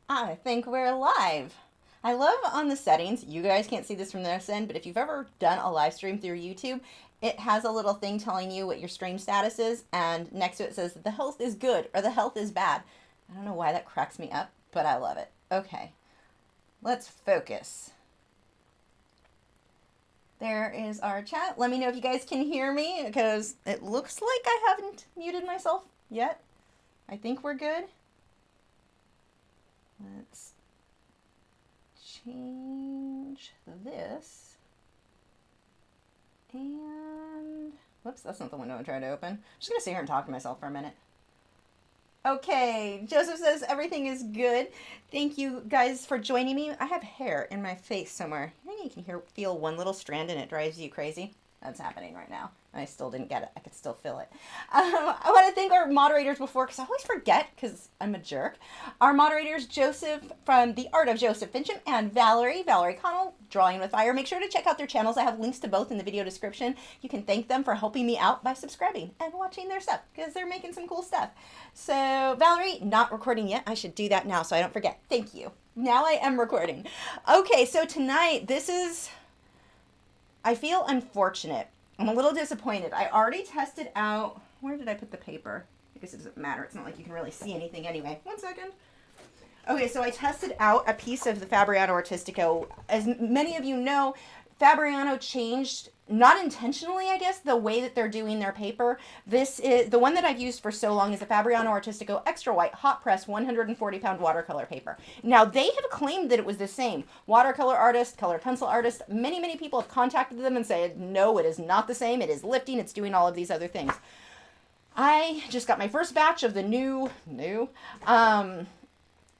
I think we're live. I love on the settings, you guys can't see this from this end, but if you've ever done a live stream through YouTube, it has a little thing telling you what your stream status is, and next to it says the health is good or the health is bad. I don't know why that cracks me up, but I love it. Okay, let's focus. There is our chat. Let me know if you guys can hear me, because it looks like I haven't muted myself yet. I think we're good. Let's change this. And, whoops, that's not the window I'm trying to open. I'm just going to sit here and talk to myself for a minute. Okay, Joseph says everything is good. Thank you guys for joining me. I have hair in my face somewhere. You can feel one little strand and it drives you crazy. That's happening right now. I still didn't get it. I could still feel it. I want to thank our moderators before, because I always forget because I'm a jerk. Our moderators, Joseph from The Art of Joseph Fincham and Valerie Connell, Drawing with Fire. Make sure to check out their channels. I have links to both in the video description. You can thank them for helping me out by subscribing and watching their stuff, because they're making some cool stuff. So Valerie, not recording yet. I should do that now so I don't forget. Thank you. Now I am recording. Okay, so tonight, I feel unfortunate. I'm a little disappointed. I already tested out, where did I put the paper? I guess it doesn't matter. It's not like you can really see anything anyway. One second. Okay, so I tested out a piece of the Fabriano Artistico. As many of you know, Fabriano changed, not intentionally, I guess, the way that they're doing their paper. This is, the one that I've used for so long is the Fabriano Artistico Extra White Hot Press 140-pound watercolor paper. Now, they have claimed that it was the same. Watercolor artist, colored pencil artist, many people have contacted them and said, no, it is not the same. It is lifting. It's doing all of these other things. I just got my first batch of the new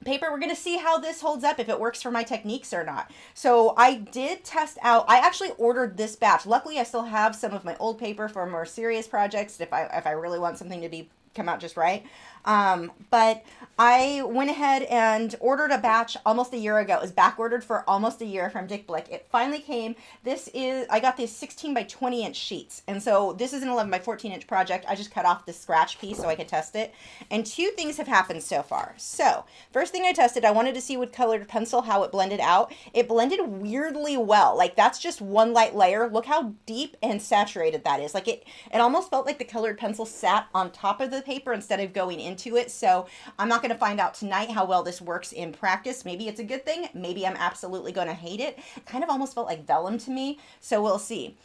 paper. We're going to see how this holds up, if it works for my techniques or not. So I did test out, I actually ordered this batch. Luckily, I still have some of my old paper for more serious projects if I really want something to come out just right. But I went ahead and ordered a batch almost a year ago. It was back ordered for almost a year from Dick Blick. It finally came. I got these 16 by 20 inch sheets. And so this is an 11 by 14 inch project. I just cut off the scratch piece so I could test it. And two things have happened so far. So first thing I tested, I wanted to see with colored pencil how it blended out. It blended weirdly well. Like, that's just one light layer. Look how deep and saturated that is. Like, it almost felt like the colored pencil sat on top of the paper instead of going into it. So I'm not going to find out tonight how well this works in practice. Maybe it's a good thing. Maybe I'm absolutely going to hate it. It kind of almost felt like vellum to me. So we'll see.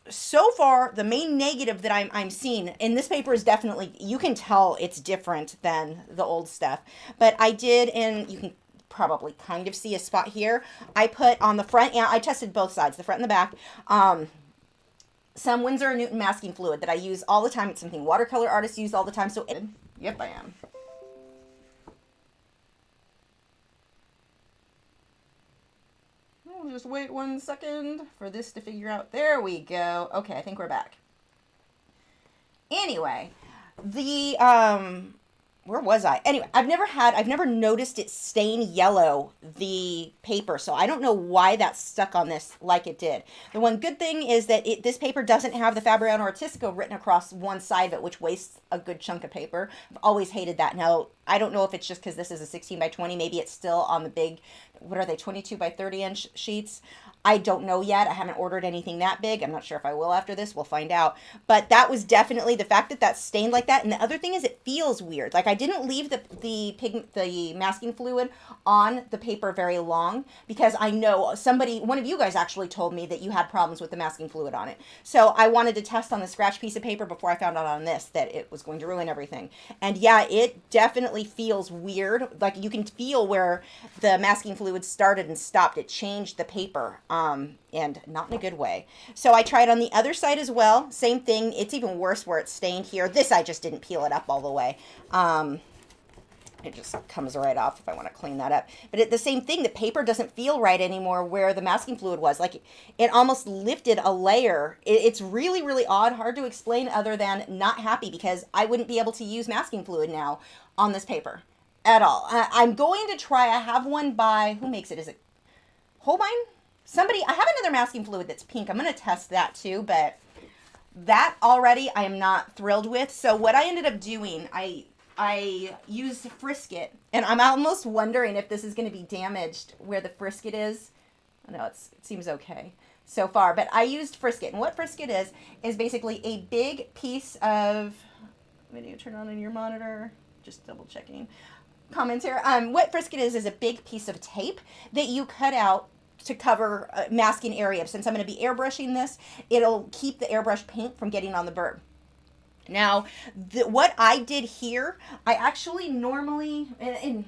So far, the main negative that I'm seeing in this paper is definitely, you can tell it's different than the old stuff. But I did, and you can probably kind of see a spot here. I put on the front, and I tested both sides, the front and the back, some Winsor & Newton masking fluid that I use all the time. It's something watercolor artists use all the time. So, yep, I am. We'll just wait 1 second for this to figure out. There we go. Okay, I think we're back. Anyway, where was I? Anyway, I've never noticed it stain yellow, the paper, so I don't know why that stuck on this like it did. The one good thing is that this paper doesn't have the Fabriano Artistico written across one side of it, which wastes a good chunk of paper. I've always hated that. Now, I don't know if it's just because this is a 16 by 20, maybe it's still on the big, what are they, 22 by 30 inch sheets? I don't know yet. I haven't ordered anything that big. I'm not sure if I will after this. We'll find out. But that was definitely the fact that that's stained like that. And the other thing is it feels weird. Like, I didn't leave the masking fluid on the paper very long, because I know one of you guys actually told me that you had problems with the masking fluid on it. So I wanted to test on the scratch piece of paper before I found out on this that it was going to ruin everything. And yeah, it definitely feels weird. Like, you can feel where the masking fluid started and stopped. It changed the paper. And not in a good way. So I tried on the other side as well. Same thing. It's even worse where it's stained here. This, I just didn't peel it up all the way. It just comes right off if I want to clean that up. But the same thing, the paper doesn't feel right anymore where the masking fluid was. Like, it almost lifted a layer. It's really, really odd, hard to explain other than not happy, because I wouldn't be able to use masking fluid now on this paper at all. I'm going to try, I have one by, who makes it? Is it Holbein? Somebody, I have another masking fluid that's pink. I'm going to test that too, but that already I am not thrilled with. So what I ended up doing, I I used Frisket, and I'm almost wondering if this is going to be damaged where the Frisket is. No, it seems okay so far, but I used Frisket, and what Frisket is basically a big piece of, video turn on in your monitor, just double checking comments here. What Frisket is a big piece of tape that you cut out to cover a masking area. Since I'm going to be airbrushing this, it'll keep the airbrush paint from getting on the bird. Now, what I did here, I actually normally,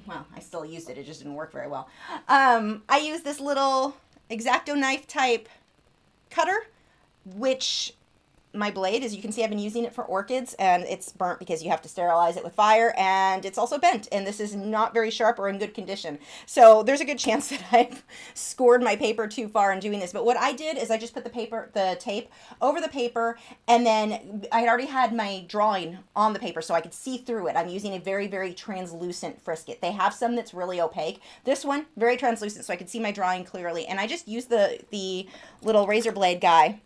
well, I still used it, it just didn't work very well. I used this little X-Acto knife type cutter, which my blade, as you can see, I've been using it for orchids, and it's burnt because you have to sterilize it with fire, and it's also bent, and this is not very sharp or in good condition. So there's a good chance that I've scored my paper too far in doing this. But what I did is I just put the tape over the paper, and then I had already had my drawing on the paper so I could see through it. I'm using a very, very translucent Frisket. They have some that's really opaque. This one, very translucent, so I could see my drawing clearly. And I just used the little razor blade guy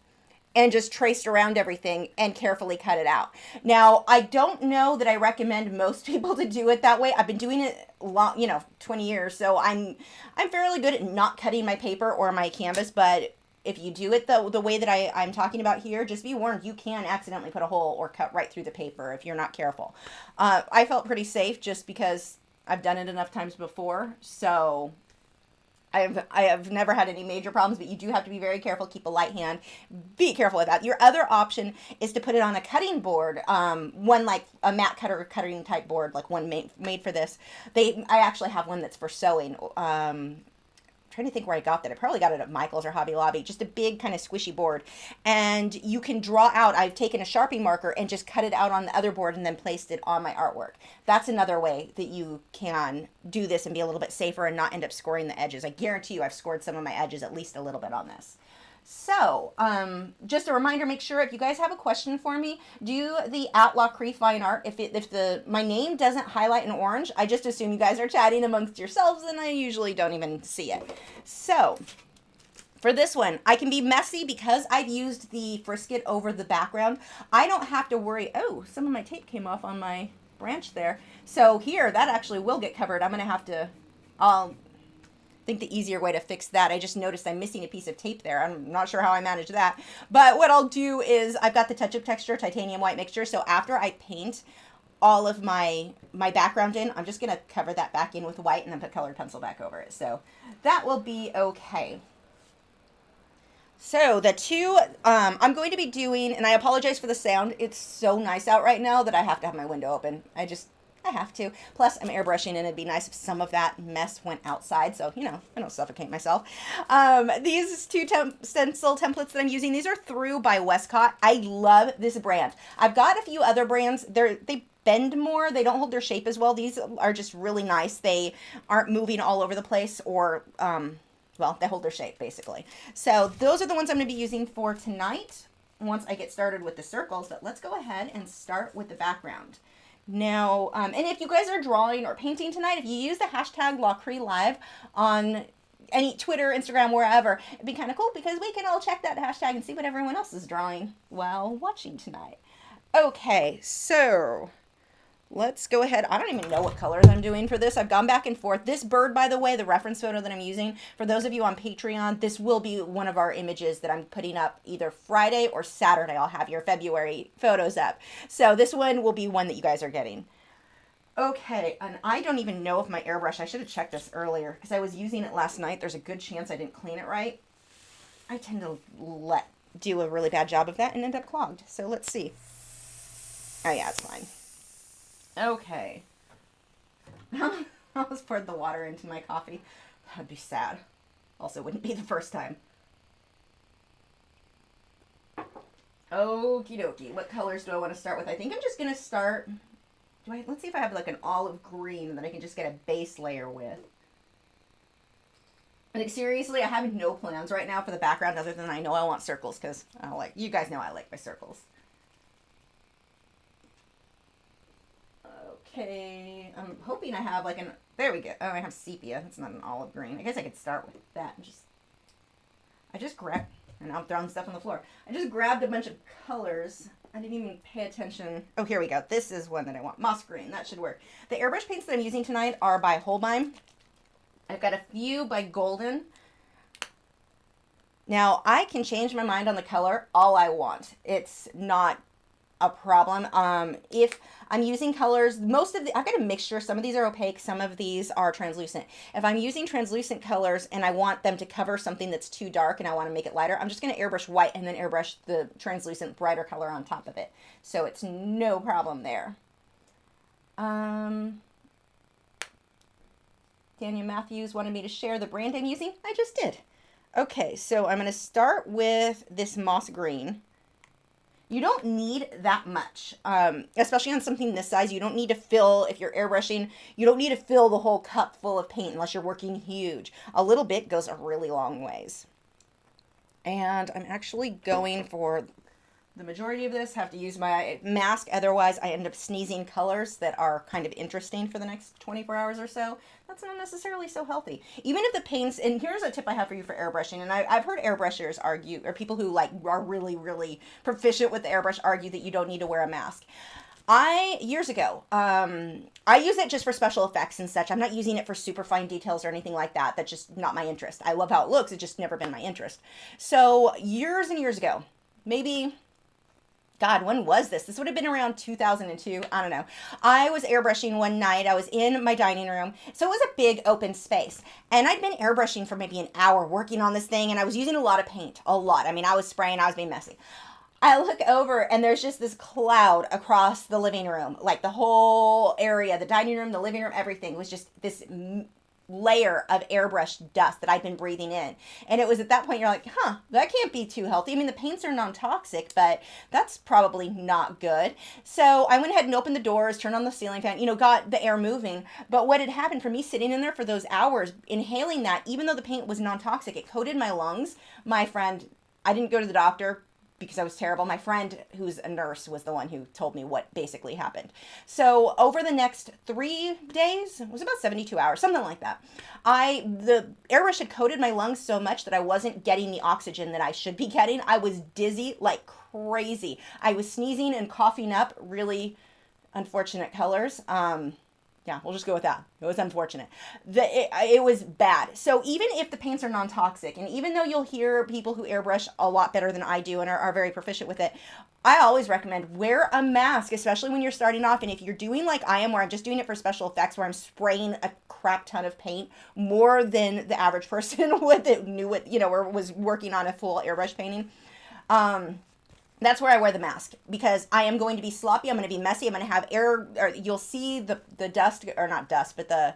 and just traced around everything and carefully cut it out. Now, I don't know that I recommend most people to do it that way. I've been doing it 20 years, so I'm fairly good at not cutting my paper or my canvas, but if you do it the way that I'm talking about here, just be warned, you can accidentally put a hole or cut right through the paper if you're not careful. I felt pretty safe just because I've done it enough times before, so I have never had any major problems, but you do have to be very careful. Keep a light hand. Be careful with that. Your other option is to put it on a cutting board, one like a mat cutter cutting type board, like one made for this. I actually have one that's for sewing. Trying to think where I got that. I probably got it at Michael's or Hobby Lobby. Just a big kind of squishy board. And you can draw out. I've taken a Sharpie marker and just cut it out on the other board and then placed it on my artwork. That's another way that you can do this and be a little bit safer and not end up scoring the edges. I guarantee you I've scored some of my edges at least a little bit on this. So, just a reminder, make sure if you guys have a question for me, do the @Lachri Fine Art. If my name doesn't highlight in orange, I just assume you guys are chatting amongst yourselves, and I usually don't even see it. So, for this one, I can be messy because I've used the Frisket over the background. I don't have to worry. Oh, some of my tape came off on my branch there. So here, that actually will get covered. I'm going to have to, think the easier way to fix that. I just noticed I'm missing a piece of tape there. I'm not sure how I managed that. But what I'll do is I've got the Touch Up Texture titanium white mixture. So after I paint all of my background in, I'm just going to cover that back in with white and then put colored pencil back over it. So that will be okay. So the two I'm going to be doing, and I apologize for the sound. It's so nice out right now that I have to have my window open. I have to. Plus, I'm airbrushing, and it'd be nice if some of that mess went outside, so, I don't suffocate myself. These two stencil templates that I'm using, these are Through by Westcott. I love this brand. I've got a few other brands. They bend more. They don't hold their shape as well. These are just really nice. They aren't moving all over the place or, well, they hold their shape, basically. So those are the ones I'm going to be using for tonight once I get started with the circles. But let's go ahead and start with the background. Now, and if you guys are drawing or painting tonight, if you use the hashtag LachriLive on any Twitter, Instagram, wherever, it'd be kind of cool because we can all check that hashtag and see what everyone else is drawing while watching tonight. Okay, so let's go ahead. I don't even know what colors I'm doing for this. I've gone back and forth. This bird, by the way, the reference photo that I'm using, for those of you on Patreon, this will be one of our images that I'm putting up either Friday or Saturday. I'll have your February photos up. So this one will be one that you guys are getting. Okay, and I don't even know if my airbrush, I should have checked this earlier because I was using it last night. There's a good chance I didn't clean it right. I tend to do a really bad job of that and end up clogged. So let's see. Oh yeah, it's fine. Okay. I almost poured the water into my coffee. That'd be sad. Also, wouldn't be the first time. Okie dokie. What colors do I want to start with? I think I'm just going to start... Let's see if I have like an olive green that I can just get a base layer with. Like, seriously, I have no plans right now for the background other than I know I want circles because you guys know I like my circles. Okay, I'm hoping I have like there we go. Oh, I have sepia. It's not an olive green. I guess I could start with that. I just grabbed, and now I'm throwing stuff on the floor. I just grabbed a bunch of colors I didn't even pay attention. Oh, here we go. This is one that I want. Moss green. That should work. The airbrush paints that I'm using tonight are by Holbein. I've got a few by Golden. Now, I can change my mind on the color all I want. It's not a problem. If I'm using colors, I've got a mixture. Some of these are opaque, some of these are translucent. If I'm using translucent colors and I want them to cover something that's too dark and I want to make it lighter, I'm just going to airbrush white and then airbrush the translucent brighter color on top of it. So it's no problem there. Daniel Matthews wanted me to share the brand I'm using. I just did. Okay, so I'm going to start with this moss green. You don't need that much, especially on something this size. You don't need to fill, if you're airbrushing, you don't need to fill the whole cup full of paint unless you're working huge. A little bit goes a really long ways. And I'm actually going for the majority of this. Have to use my mask, otherwise I end up sneezing colors that are kind of interesting for the next 24 hours or so. That's not necessarily so healthy. Even if the paints, and here's a tip I have for you for airbrushing, and I've heard airbrushers argue, or people who like are really, really proficient with the airbrush argue that you don't need to wear a mask. Years ago, I use it just for special effects and such. I'm not using it for super fine details or anything like that. That's just not my interest. I love how it looks. It's just never been my interest. So years and years ago, maybe, God, when was this? This would have been around 2002. I don't know. I was airbrushing one night. I was in my dining room. So it was a big open space. And I'd been airbrushing for maybe an hour working on this thing. And I was using a lot of paint. A lot. I mean, I was spraying. I was being messy. I look over and there's just this cloud across the living room. Like the whole area, the dining room, the living room, everything was just this layer of airbrush dust that I'd been breathing in. And it was at that point you're like, huh, that can't be too healthy. I mean, the paints are non-toxic, but that's probably not good. So I went ahead and opened the doors, turned on the ceiling fan, got the air moving. But what had happened for me sitting in there for those hours, inhaling that, even though the paint was non-toxic, it coated my lungs. My friend, I didn't go to the doctor because I was terrible. My friend, who's a nurse, was the one who told me what basically happened. So over the next 3 days, it was about 72 hours, something like that, the airbrush had coated my lungs so much that I wasn't getting the oxygen that I should be getting. I was dizzy like crazy. I was sneezing and coughing up really unfortunate colors. Yeah, we'll just go with that. It was unfortunate. It was bad. So even if the paints are non-toxic, and even though you'll hear people who airbrush a lot better than I do and are very proficient with it, I always recommend wear a mask, especially when you're starting off. And if you're doing like I am, where I'm just doing it for special effects, where I'm spraying a crap ton of paint, more than the average person or was working on a full airbrush painting, that's where I wear the mask, because I am going to be sloppy. I'm going to be messy. I'm going to have air, or you'll see the dust, or not dust, but the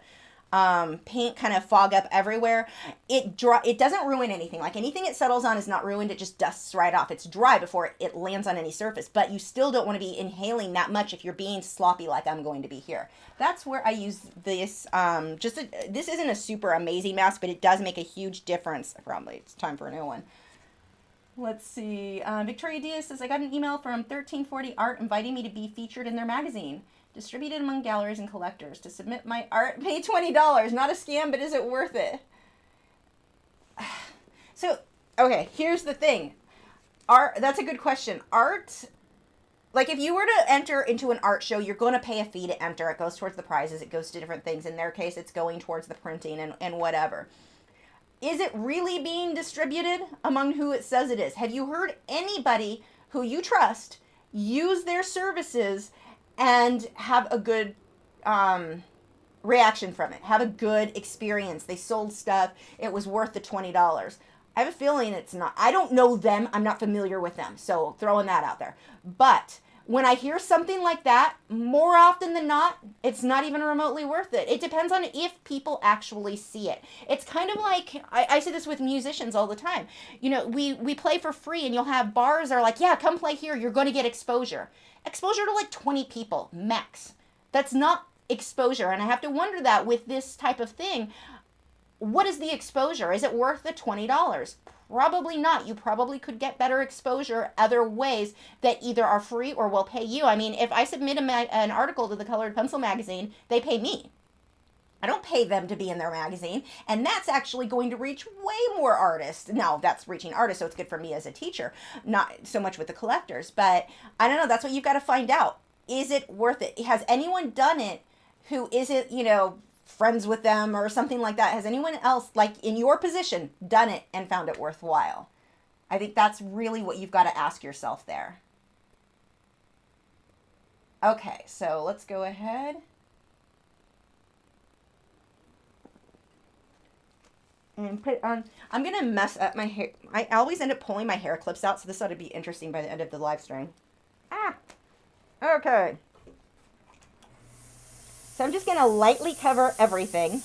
paint kind of fog up everywhere. It doesn't ruin anything. Like anything it settles on is not ruined. It just dusts right off. It's dry before it lands on any surface, but you still don't want to be inhaling that much if you're being sloppy like I'm going to be here. That's where I use this. This isn't a super amazing mask, but it does make a huge difference. Probably it's time for a new one. Let's see. Victoria Diaz says, I got an email from 1340 Art inviting me to be featured in their magazine. Distributed among galleries and collectors. To submit my art, pay $20. Not a scam, but is it worth it? So, okay, here's the thing. Art, that's a good question. Art, like if you were to enter into an art show, you're going to pay a fee to enter. It goes towards the prizes. It goes to different things. In their case, it's going towards the printing and whatever. Is it really being distributed among who it says it is? Have you heard anybody who you trust use their services and have a good reaction from it? Have a good experience? They sold stuff. It was worth the $20. I have a feeling it's not. I don't know them. I'm not familiar with them. So throwing that out there. But when I hear something like that, more often than not, it's not even remotely worth it. It depends on if people actually see it. It's kind of like, I say this with musicians all the time. We play for free, and you'll have bars that are like, yeah, come play here. You're going to get exposure. Exposure to like 20 people, max. That's not exposure. And I have to wonder that with this type of thing. What is the exposure? Is it worth the $20? Probably not. You probably could get better exposure other ways that either are free or will pay you. I mean, if I submit an article to the Colored Pencil magazine, they pay me. I don't pay them to be in their magazine. And that's actually going to reach way more artists. Now, that's reaching artists, so it's good for me as a teacher, not so much with the collectors. But I don't know. That's what you've got to find out. Is it worth it? Has anyone done it who isn't, you know, friends with them or something like that? Has anyone else, like in your position, done it and found it worthwhile? I think that's really what you've got to ask yourself there. Okay, so let's go ahead. And put it on. I'm going to mess up my hair. I always end up pulling my hair clips out, so this ought to be interesting by the end of the live stream. Ah! Okay. So I'm just going to lightly cover everything.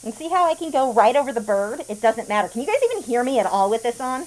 And see how I can go right over the bird? It doesn't matter. Can you guys even hear me at all with this on?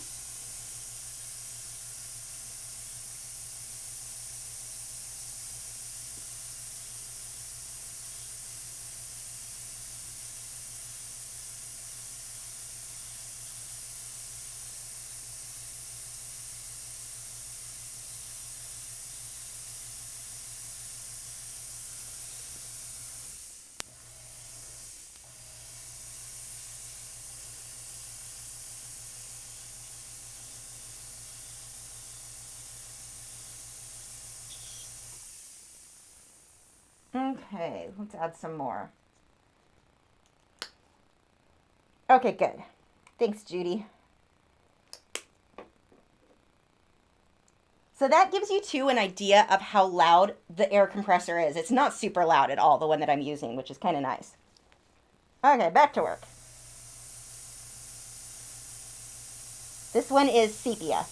Okay, let's add some more. Okay, good. Thanks, Judy. So that gives you too an idea of how loud the air compressor is. It's not super loud at all, the one that I'm using, which is kind of nice. Okay, back to work. This one is sepia.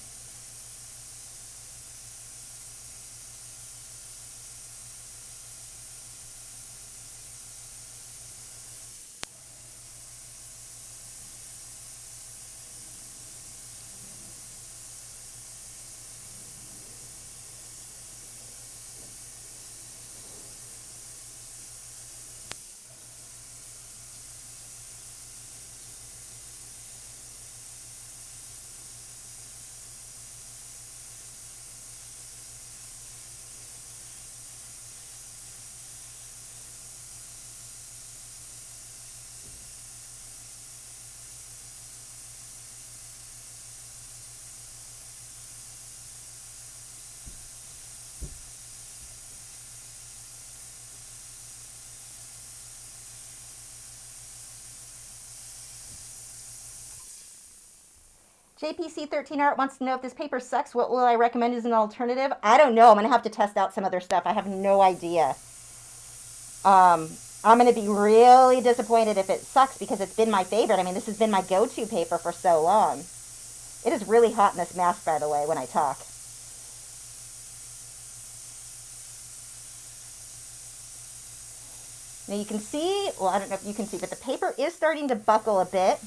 JPC13 Art wants to know if this paper sucks, what will I recommend as an alternative? I don't know. I'm going to have to test out some other stuff. I have no idea. I'm going to be really disappointed if it sucks because it's been my favorite. I mean, this has been my go-to paper for so long. It is really hot in this mask, by the way, when I talk. Now you can see, well, I don't know if you can see, but the paper is starting to buckle a bit.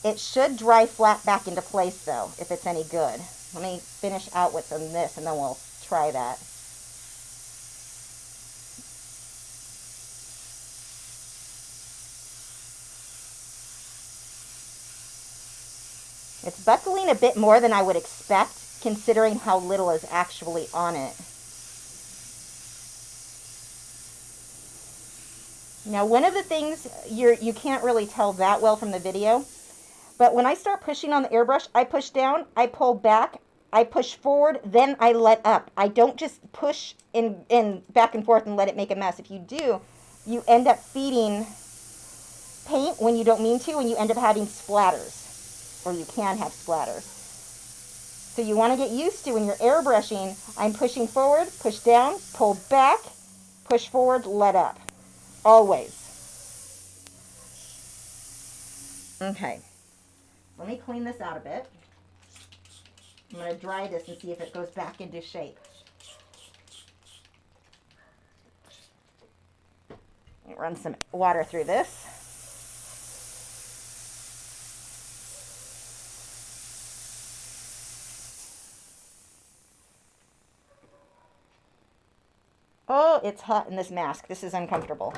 It should dry flat back into place, though, if it's any good. Let me finish out with some this, and then we'll try that. It's buckling a bit more than I would expect, considering how little is actually on it. Now, one of the things you can't really tell that well from the video, but when I start pushing on the airbrush, I push down, I pull back, I push forward, then I let up. I don't just push in back and forth and let it make a mess. If you do, you end up feeding paint when you don't mean to, and you end up having splatters, or you can have splatters. So you want to get used to when you're airbrushing, I'm pushing forward, push down, pull back, push forward, let up. Always. Okay. Let me clean this out a bit. I'm going to dry this and see if it goes back into shape. Run some water through this. Oh, it's hot in this mask. This is uncomfortable.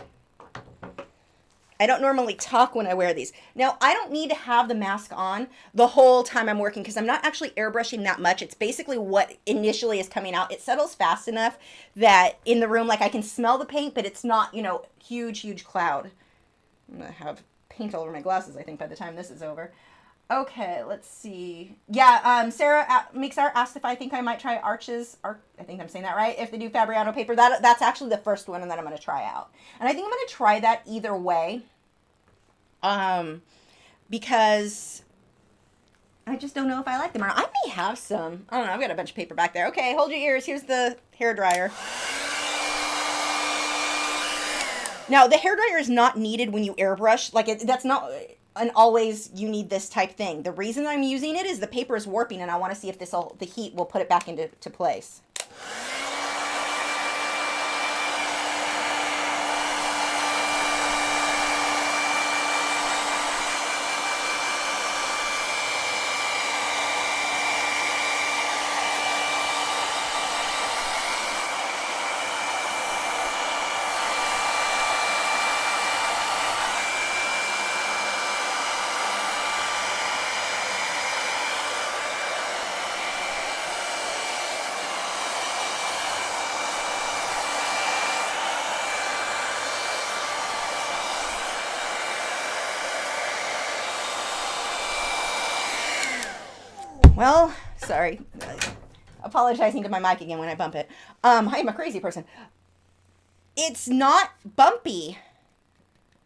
I don't normally talk when I wear these. Now, I don't need to have the mask on the whole time I'm working because I'm not actually airbrushing that much. It's basically what initially is coming out. It settles fast enough that in the room, like I can smell the paint, but it's not, you know, huge, huge cloud. I'm going to have paint all over my glasses, I think, by the time this is over. Okay, let's see. Yeah, Sarah Mixar asked if I think I might try Arches. I think I'm saying that right. If they do Fabriano paper, that's actually the first one, and then I'm going to try out. And I think I'm going to try that either way, because I just don't know if I like them or not. I may have some. I don't know. I've got a bunch of paper back there. Okay, hold your ears. Here's the hair dryer. Now, the hair dryer is not needed when you airbrush. Like, that's not an always you need this type thing. The reason I'm using it is the paper is warping, and I want to see if the heat will put it back into place. Well, sorry. Apologizing to my mic again when I bump it. I'm a crazy person. It's not bumpy.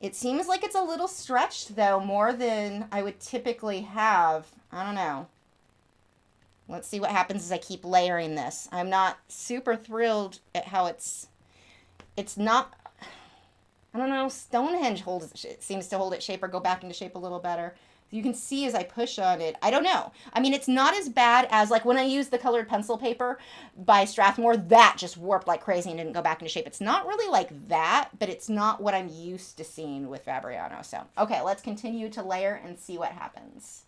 It seems like it's a little stretched, though, more than I would typically have. I don't know. Let's see what happens as I keep layering this. I'm not super thrilled at how it's not, I don't know, Stonehenge seems to hold its shape or go back into shape a little better. You can see as I push on it. I don't know. I mean, it's not as bad as like when I used the colored pencil paper by Strathmore. That just warped like crazy and didn't go back into shape. It's not really like that, but it's not what I'm used to seeing with Fabriano. So, okay, let's continue to layer and see what happens.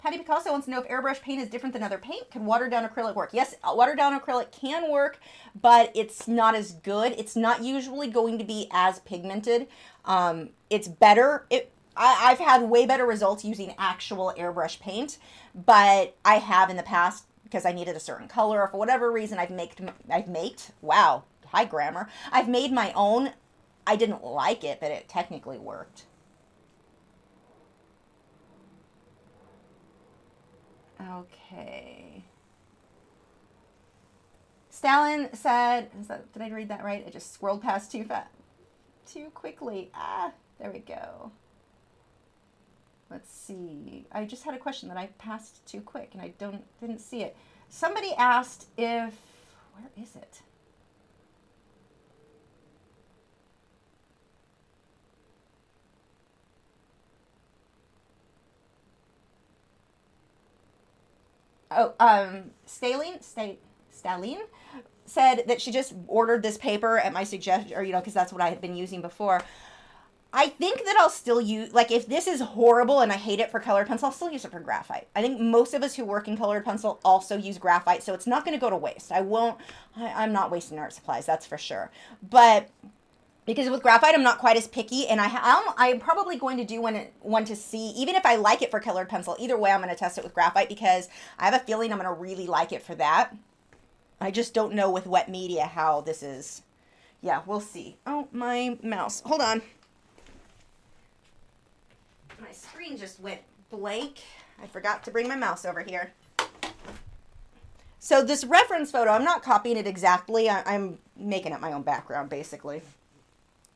Patty Picasso wants to know if airbrush paint is different than other paint. Can watered down acrylic work? Yes, watered down acrylic can work, but it's not as good. It's not usually going to be as pigmented. It's better. I've had way better results using actual airbrush paint, but I have in the past because I needed a certain color or for whatever reason I've made my own. I didn't like it, but it technically worked. Okay. Stalin said, did I read that right? I just scrolled past too quickly. There we go. Let's see. I just had a question that I passed too quick and I didn't see it. Somebody asked where is it? Oh, Stalin said that she just ordered this paper at my suggestion, or, because that's what I had been using before. I think that I'll still use, like, if this is horrible and I hate it for colored pencil, I'll still use it for graphite. I think most of us who work in colored pencil also use graphite, so it's not going to go to waste. I'm not wasting art supplies, that's for sure. But because with graphite, I'm not quite as picky, and I'm probably going to do one to see, even if I like it for colored pencil. Either way, I'm going to test it with graphite because I have a feeling I'm going to really like it for that. I just don't know with wet media how this is. Yeah, we'll see. Oh, my mouse. Hold on. My screen just went blank. I forgot to bring my mouse over here. So this reference photo, I'm not copying it exactly. I'm making up my own background, basically.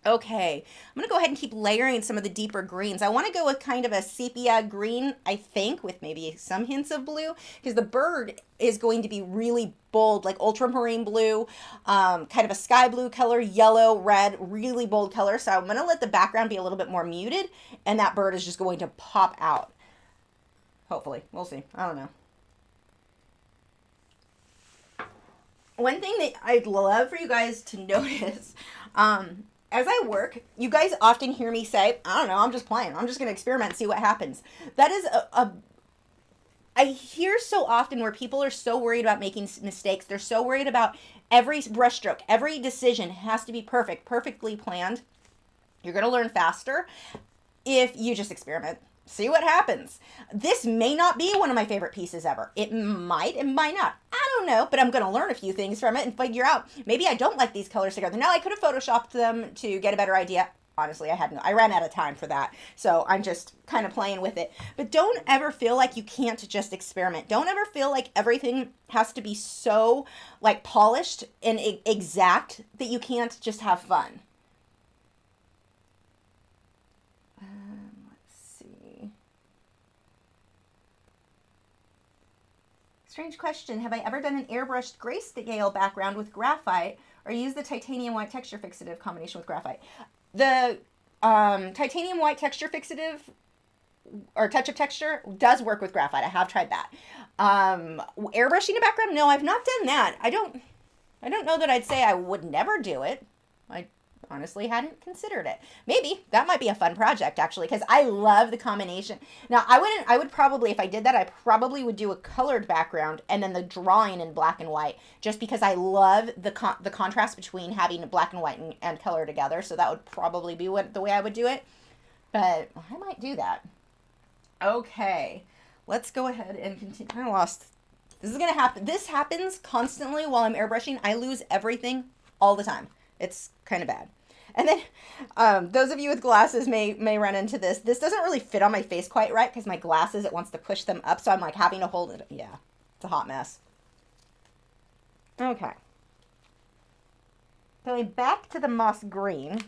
Okay, I'm going to go ahead and keep layering some of the deeper greens. I want to go with kind of a sepia green, I think, with maybe some hints of blue, because the bird is going to be really bold, like ultramarine blue, kind of a sky blue color, yellow, red, really bold color. So I'm going to let the background be a little bit more muted, and that bird is just going to pop out. Hopefully. We'll see. I don't know. One thing that I'd love for you guys to notice, as I work, you guys often hear me say, I don't know, I'm just playing. I'm just going to experiment and see what happens. That is I hear so often where people are so worried about making mistakes. They're so worried about every brush stroke, every decision has to be perfect, perfectly planned. You're going to learn faster if you just experiment. See what happens. This may not be one of my favorite pieces ever. It might not. I don't know, but I'm going to learn a few things from it and figure out, maybe I don't like these colors together. Now, I could have photoshopped them to get a better idea. Honestly, I ran out of time for that. So I'm just kind of playing with it. But don't ever feel like you can't just experiment. Don't ever feel like everything has to be so like polished and exact that you can't just have fun. Strange question. Have I ever done an airbrushed grayscale background with graphite or used the titanium white texture fixative combination with graphite? The titanium white texture fixative or touch-up texture does work with graphite. I have tried that. Airbrushing a background? No, I've not done that. I don't know that I'd say I would never do it. I honestly hadn't considered it. Maybe that might be a fun project actually, because I love the combination. Now I would probably, if I did that, I probably would do a colored background and then the drawing in black and white, just because I love the contrast between having black and white and color together. So that would probably be the way I would do it, but I might do that. Okay, let's go ahead and continue. I lost. This is gonna happen. This happens constantly while I'm airbrushing. I lose everything all the time. It's kind of bad. And then those of you with glasses may run into this. This doesn't really fit on my face quite right because my glasses, it wants to push them up. So I'm like having to hold it. Yeah, it's a hot mess. Okay. Going back to the moss green.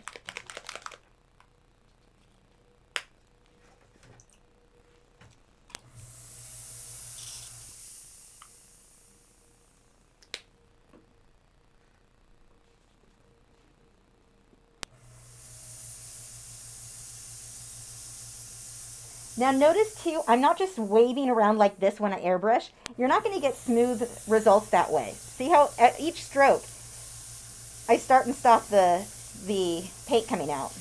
Now notice too, I'm not just waving around like this when I airbrush. You're not going to get smooth results that way. See how at each stroke, I start and stop the paint coming out.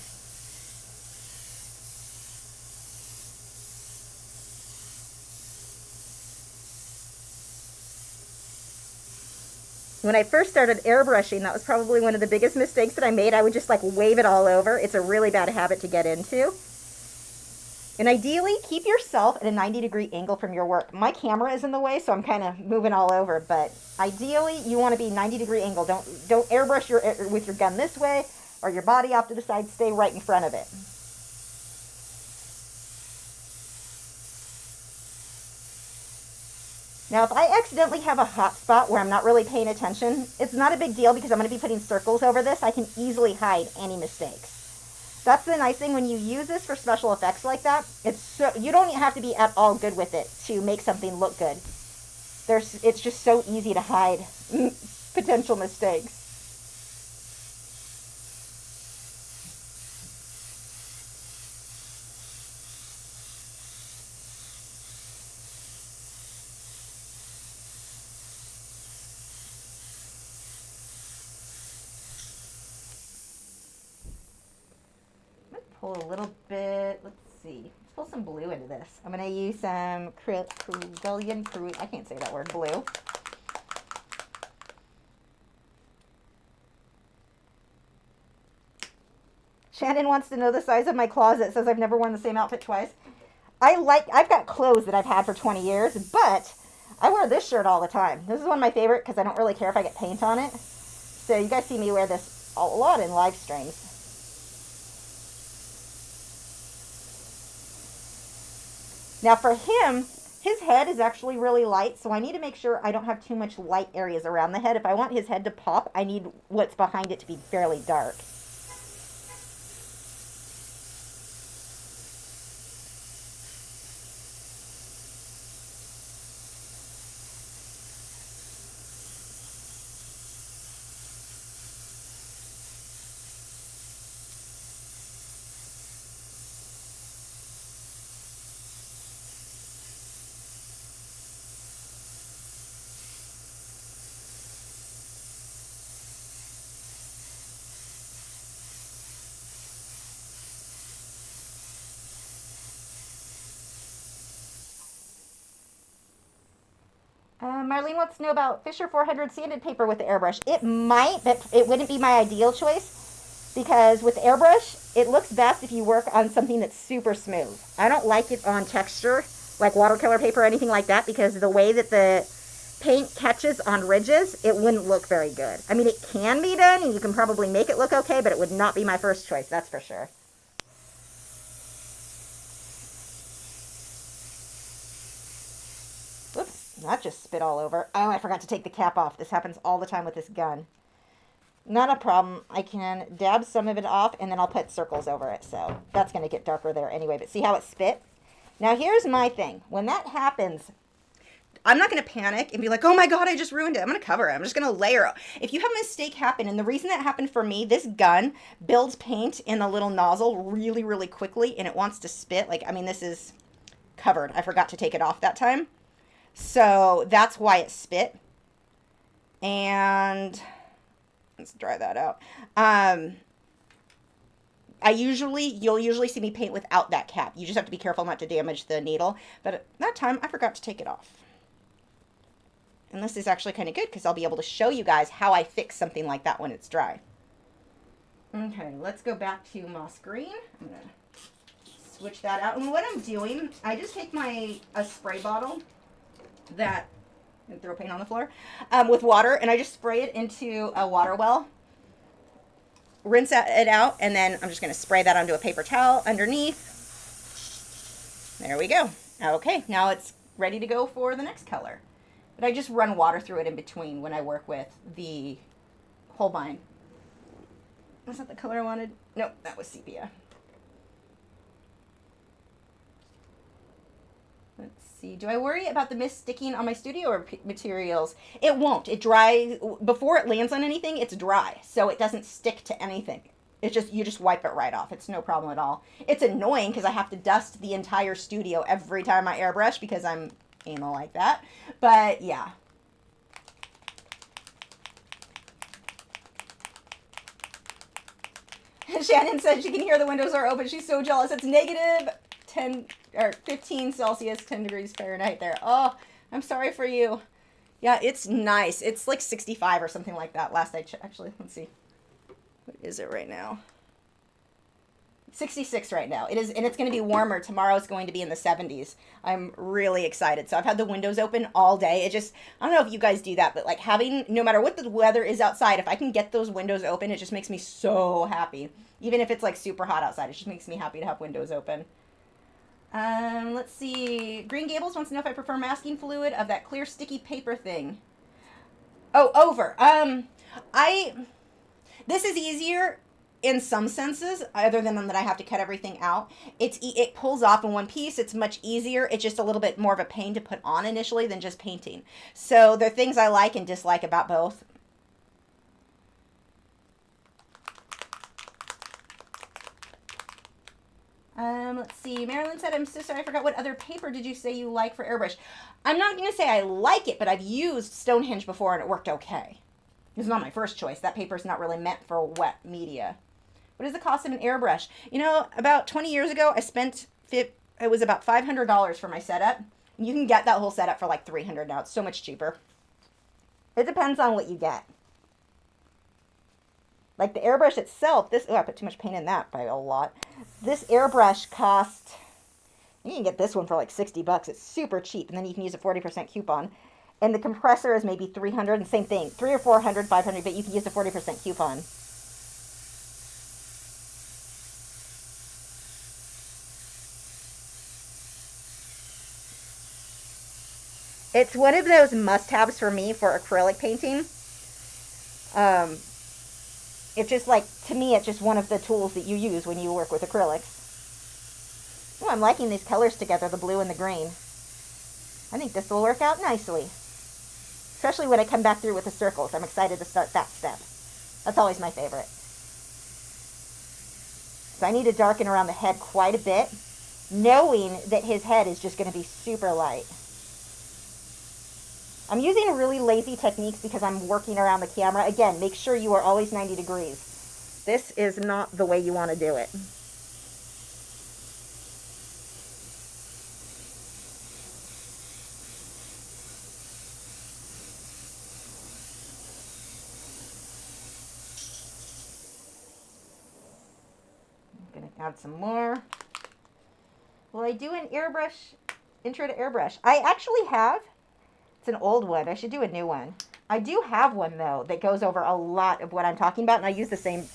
When I first started airbrushing, that was probably one of the biggest mistakes that I made. I would just like wave it all over. It's a really bad habit to get into. And ideally, keep yourself at a 90-degree angle from your work. My camera is in the way, so I'm kind of moving all over. But ideally, you want to be 90-degree angle. Don't airbrush with your gun this way or your body off to the side. Stay right in front of it. Now, if I accidentally have a hot spot where I'm not really paying attention, it's not a big deal because I'm going to be putting circles over this. I can easily hide any mistakes. That's the nice thing when you use this for special effects like that. You don't have to be at all good with it to make something look good. It's just so easy to hide potential mistakes. Pull a little bit, let's see, let's pull some blue into this. I'm going to use some I can't say that word, blue. Shannon wants to know the size of my closet, says I've never worn the same outfit twice. I've got clothes that I've had for 20 years, but I wear this shirt all the time. This is one of my favorite because I don't really care if I get paint on it. So you guys see me wear this a lot in live streams. Now for him, his head is actually really light, so I need to make sure I don't have too much light areas around the head. If I want his head to pop, I need what's behind it to be fairly dark. Marlene wants to know about Fisher 400 sanded paper with the airbrush. It might, but it wouldn't be my ideal choice because with airbrush, it looks best if you work on something that's super smooth. I don't like it on texture, like watercolor paper or anything like that, because the way that the paint catches on ridges, it wouldn't look very good. I mean, it can be done, and you can probably make it look okay, but it would not be my first choice, that's for sure. Whoops, that just spit all over. Oh, I forgot to take the cap off. This happens all the time with this gun. Not a problem. I can dab some of it off, and then I'll put circles over it, so that's going to get darker there anyway, but see how it spit? Now, here's my thing. When that happens, I'm not going to panic and be like, oh my God, I just ruined it. I'm going to cover it. I'm just going to layer it. If you have a mistake happen, and the reason that happened for me, this gun builds paint in the little nozzle really, really quickly, and it wants to spit. Like, I mean, this is covered. I forgot to take it off that time. So that's why it spit. And let's dry that out. You'll usually see me paint without that cap. You just have to be careful not to damage the needle. But at that time, I forgot to take it off. And this is actually kind of good because I'll be able to show you guys how I fix something like that when it's dry. Okay, let's go back to moss green. I'm going to switch that out. And what I'm doing, I just take a spray bottle and throw paint on the floor with water, and I just spray it into a water well. Rinse it out, and then I'm just going to spray that onto a paper towel underneath. There we go. Okay, now it's ready to go for the next color. But I just run water through it in between when I work with the Holbein. Was that the color I wanted? Nope, that was sepia. Let's see. Do I worry about the mist sticking on my studio materials? It won't. It dries before it lands on anything. It's dry, so it doesn't stick to anything. It's just, you just wipe it right off. It's no problem at all. It's annoying because I have to dust the entire studio every time I airbrush because I'm anal like that. But yeah. Shannon said she can hear the windows are open. She's so jealous. It's negative 10 or 15 Celsius, 10 degrees Fahrenheit there. Oh, I'm sorry for you. Yeah, it's nice. It's like 65 or something like that. Last I checked. Actually, let's see. What is it right now? 66 right now. It is, and it's going to be warmer. Tomorrow it's going to be in the 70s. I'm really excited. So I've had the windows open all day. It just, I don't know if you guys do that, but like having, no matter what the weather is outside, if I can get those windows open, it just makes me so happy. Even if it's like super hot outside, it just makes me happy to have windows open. Let's see. Green Gables wants to know if I prefer masking fluid of that clear sticky paper thing. Oh, over. This is easier in some senses, other than that I have to cut everything out. It pulls off in one piece. It's much easier. It's just a little bit more of a pain to put on initially than just painting. So there are things I like and dislike about both. Let's see. Marilyn said, I'm so sorry, I forgot what other paper did you say you like for airbrush? I'm not going to say I like it, but I've used Stonehenge before and it worked okay. It's not my first choice. That paper's not really meant for wet media. What is the cost of an airbrush? You know, about 20 years ago, I spent, it was about $500 for my setup. You can get that whole setup for like $300 now. It's so much cheaper. It depends on what you get. Like the airbrush itself, oh, I put too much paint in that by a lot. This airbrush cost, you can get this one for like 60 bucks. It's super cheap, and then you can use a 40% coupon. And the compressor is maybe 300, and same thing, 300 or 400, 500, but you can use a 40% coupon. It's one of those must-haves for me for acrylic painting. It's just like, to me, it's just one of the tools that you use when you work with acrylics. Oh, I'm liking these colors together, the blue and the green. I think this will work out nicely. Especially when I come back through with the circles. I'm excited to start that step. That's always my favorite. So I need to darken around the head quite a bit, knowing that his head is just going to be super light. I'm using really lazy techniques because I'm working around the camera. Again, make sure you are always 90 degrees. This is not the way you want to do it. Add some more. Will I do an airbrush, intro to airbrush? I actually have. It's an old one. I should do a new one. I do have one, though, that goes over a lot of what I'm talking about, and I use the same.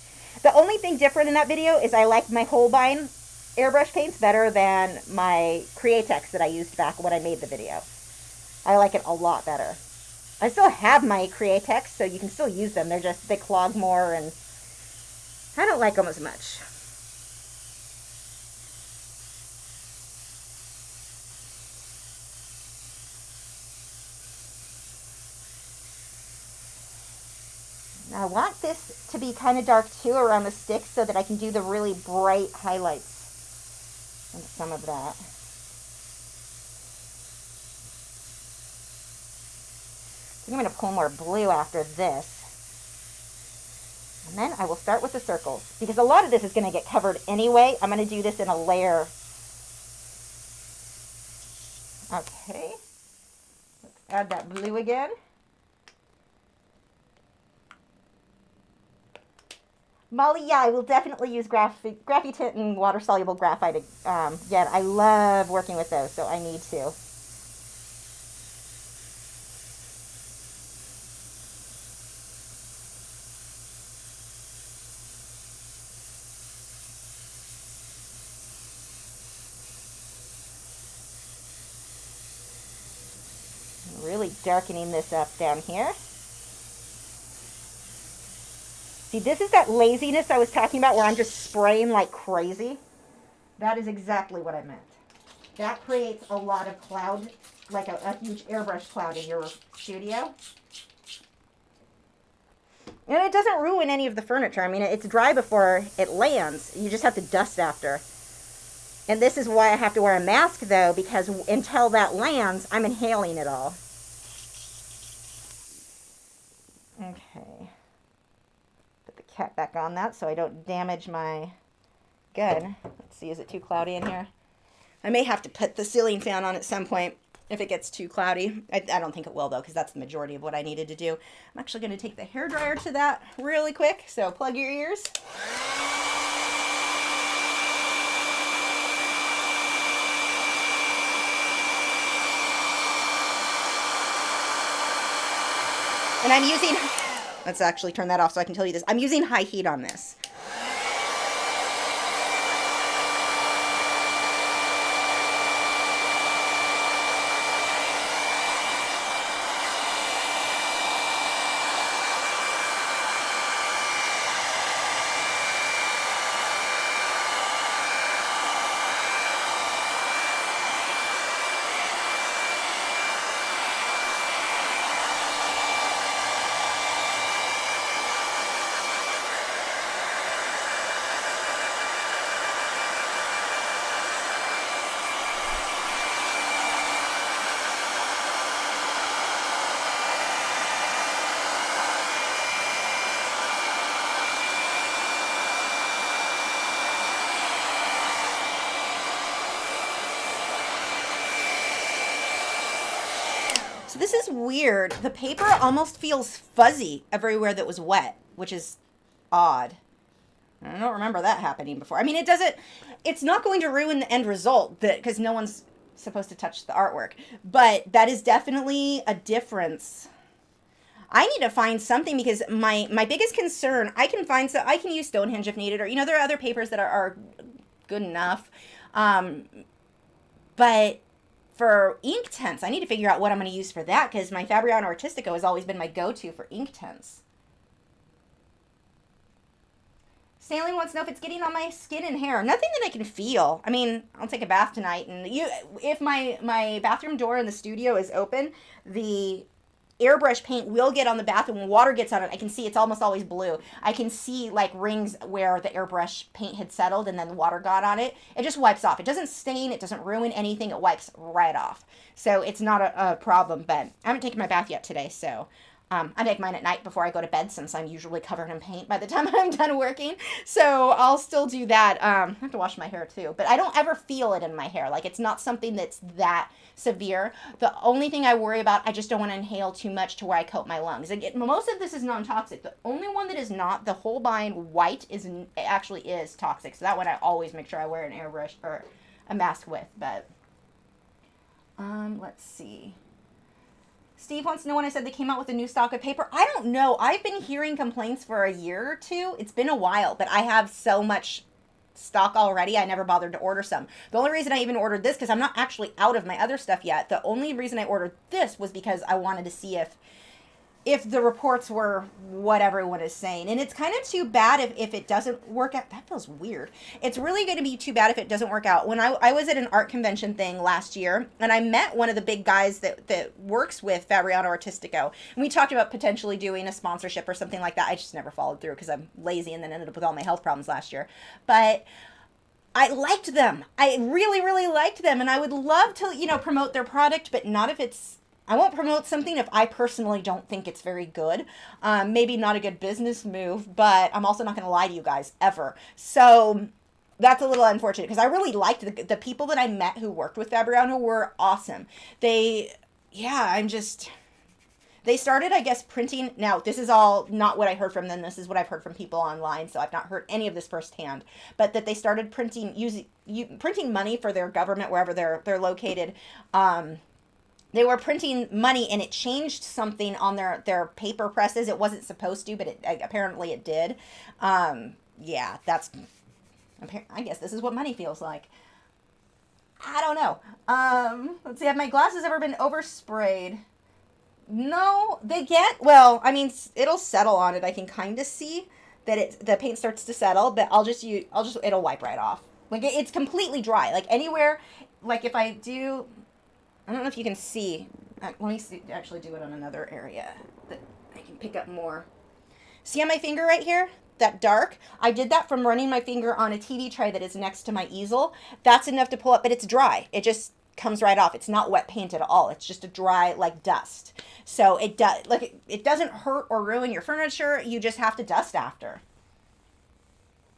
The only thing different in that video is I like my Holbein airbrush paints better than my Createx that I used back when I made the video. I like it a lot better. I still have my Createx, so you can still use them. They clog more, and I don't like them as much. Now I want this to be kind of dark too around the stick so that I can do the really bright highlights and some of that. I think I'm going to pull more blue after this. And then I will start with the circles because a lot of this is going to get covered anyway. I'm going to do this in a layer. Okay. Let's add that blue again. Molly, yeah, I will definitely use graphite and water-soluble graphite again. I love working with those, so I need to. Really darkening this up down here. See, this is that laziness I was talking about where I'm just spraying like crazy. That is exactly what I meant. That creates a lot of cloud, like a huge airbrush cloud in your studio. And it doesn't ruin any of the furniture. I mean, it's dry before it lands. You just have to dust after. And this is why I have to wear a mask, though, because until that lands, I'm inhaling it all. Okay. Cap back on that so I don't damage my gun. Let's see, is it too cloudy in here? I may have to put the ceiling fan on at some point if it gets too cloudy. I don't think it will, though, because that's the majority of what I needed to do. I'm actually going to take the hairdryer to that really quick, so plug your ears. And I'm using... Let's actually turn that off so I can tell you this. I'm using high heat on this. This is weird. The paper almost feels fuzzy everywhere that was wet, which is odd. I don't remember that happening before. I mean, it's not going to ruin the end result because no one's supposed to touch the artwork, but that is definitely a difference. I need to find something because my biggest concern, I can use Stonehenge if needed, or, there are other papers that are good enough. But for Inktense, I need to figure out what I'm going to use for that because my Fabriano Artistico has always been my go-to for Inktense. Stanley wants to know if it's getting on my skin and hair. Nothing that I can feel. I mean, I'll take a bath tonight, and if my bathroom door in the studio is open, the airbrush paint will get on the bathroom. When water gets on it, I can see it's almost always blue. I can see like rings where the airbrush paint had settled and then the water got on it. It just wipes off. It doesn't stain. It doesn't ruin anything. It wipes right off. So it's not a problem, but I haven't taken my bath yet today, so I make mine at night before I go to bed since I'm usually covered in paint by the time I'm done working. So I'll still do that. I have to wash my hair too, but I don't ever feel it in my hair. Like it's not something that's that severe. The only thing I worry about, I just don't want to inhale too much to where I coat my lungs. Again, most of this is non-toxic. The only one that is not, the Holbein white, actually is toxic. So that one I always make sure I wear an airbrush or a mask with. But let's see. Steve wants to know when I said they came out with a new stock of paper. I don't know. I've been hearing complaints for a year or two. It's been a while, but I have so much stock already, I never bothered to order some. The only reason I even ordered this, because I'm not actually out of my other stuff yet, the only reason I ordered this was because I wanted to see if the reports were what everyone is saying. And it's kind of too bad if it doesn't work out. That feels weird. It's really going to be too bad if it doesn't work out. When I was at an art convention thing last year, and I met one of the big guys that works with Fabriano Artistico, and we talked about potentially doing a sponsorship or something like that. I just never followed through because I'm lazy and then ended up with all my health problems last year. But I liked them. I really, really liked them. And I would love to, promote their product, but not if it's, I won't promote something if I personally don't think it's very good. Maybe not a good business move, but I'm also not going to lie to you guys ever. So that's a little unfortunate because I really liked the people that I met who worked with Fabriano were awesome. They started, I guess, printing. Now, this is all not what I heard from them. This is what I've heard from people online, so I've not heard any of this firsthand. But that they started printing money for their government wherever they're located. They were printing money, and it changed something on their paper presses. It wasn't supposed to, but apparently it did. I guess this is what money feels like. I don't know. Let's see. Have my glasses ever been oversprayed? No, it'll settle on it. I can kind of see that the paint starts to settle, but it'll wipe right off. Like it's completely dry. Like anywhere, like if I do, I don't know if you can see. Let me actually do it on another area that I can pick up more. See on my finger right here? That dark? I did that from running my finger on a TV tray that is next to my easel. That's enough to pull up, but it's dry. It just comes right off. It's not wet paint at all. It's just a dry, like dust. So it doesn't hurt or ruin your furniture. You just have to dust after.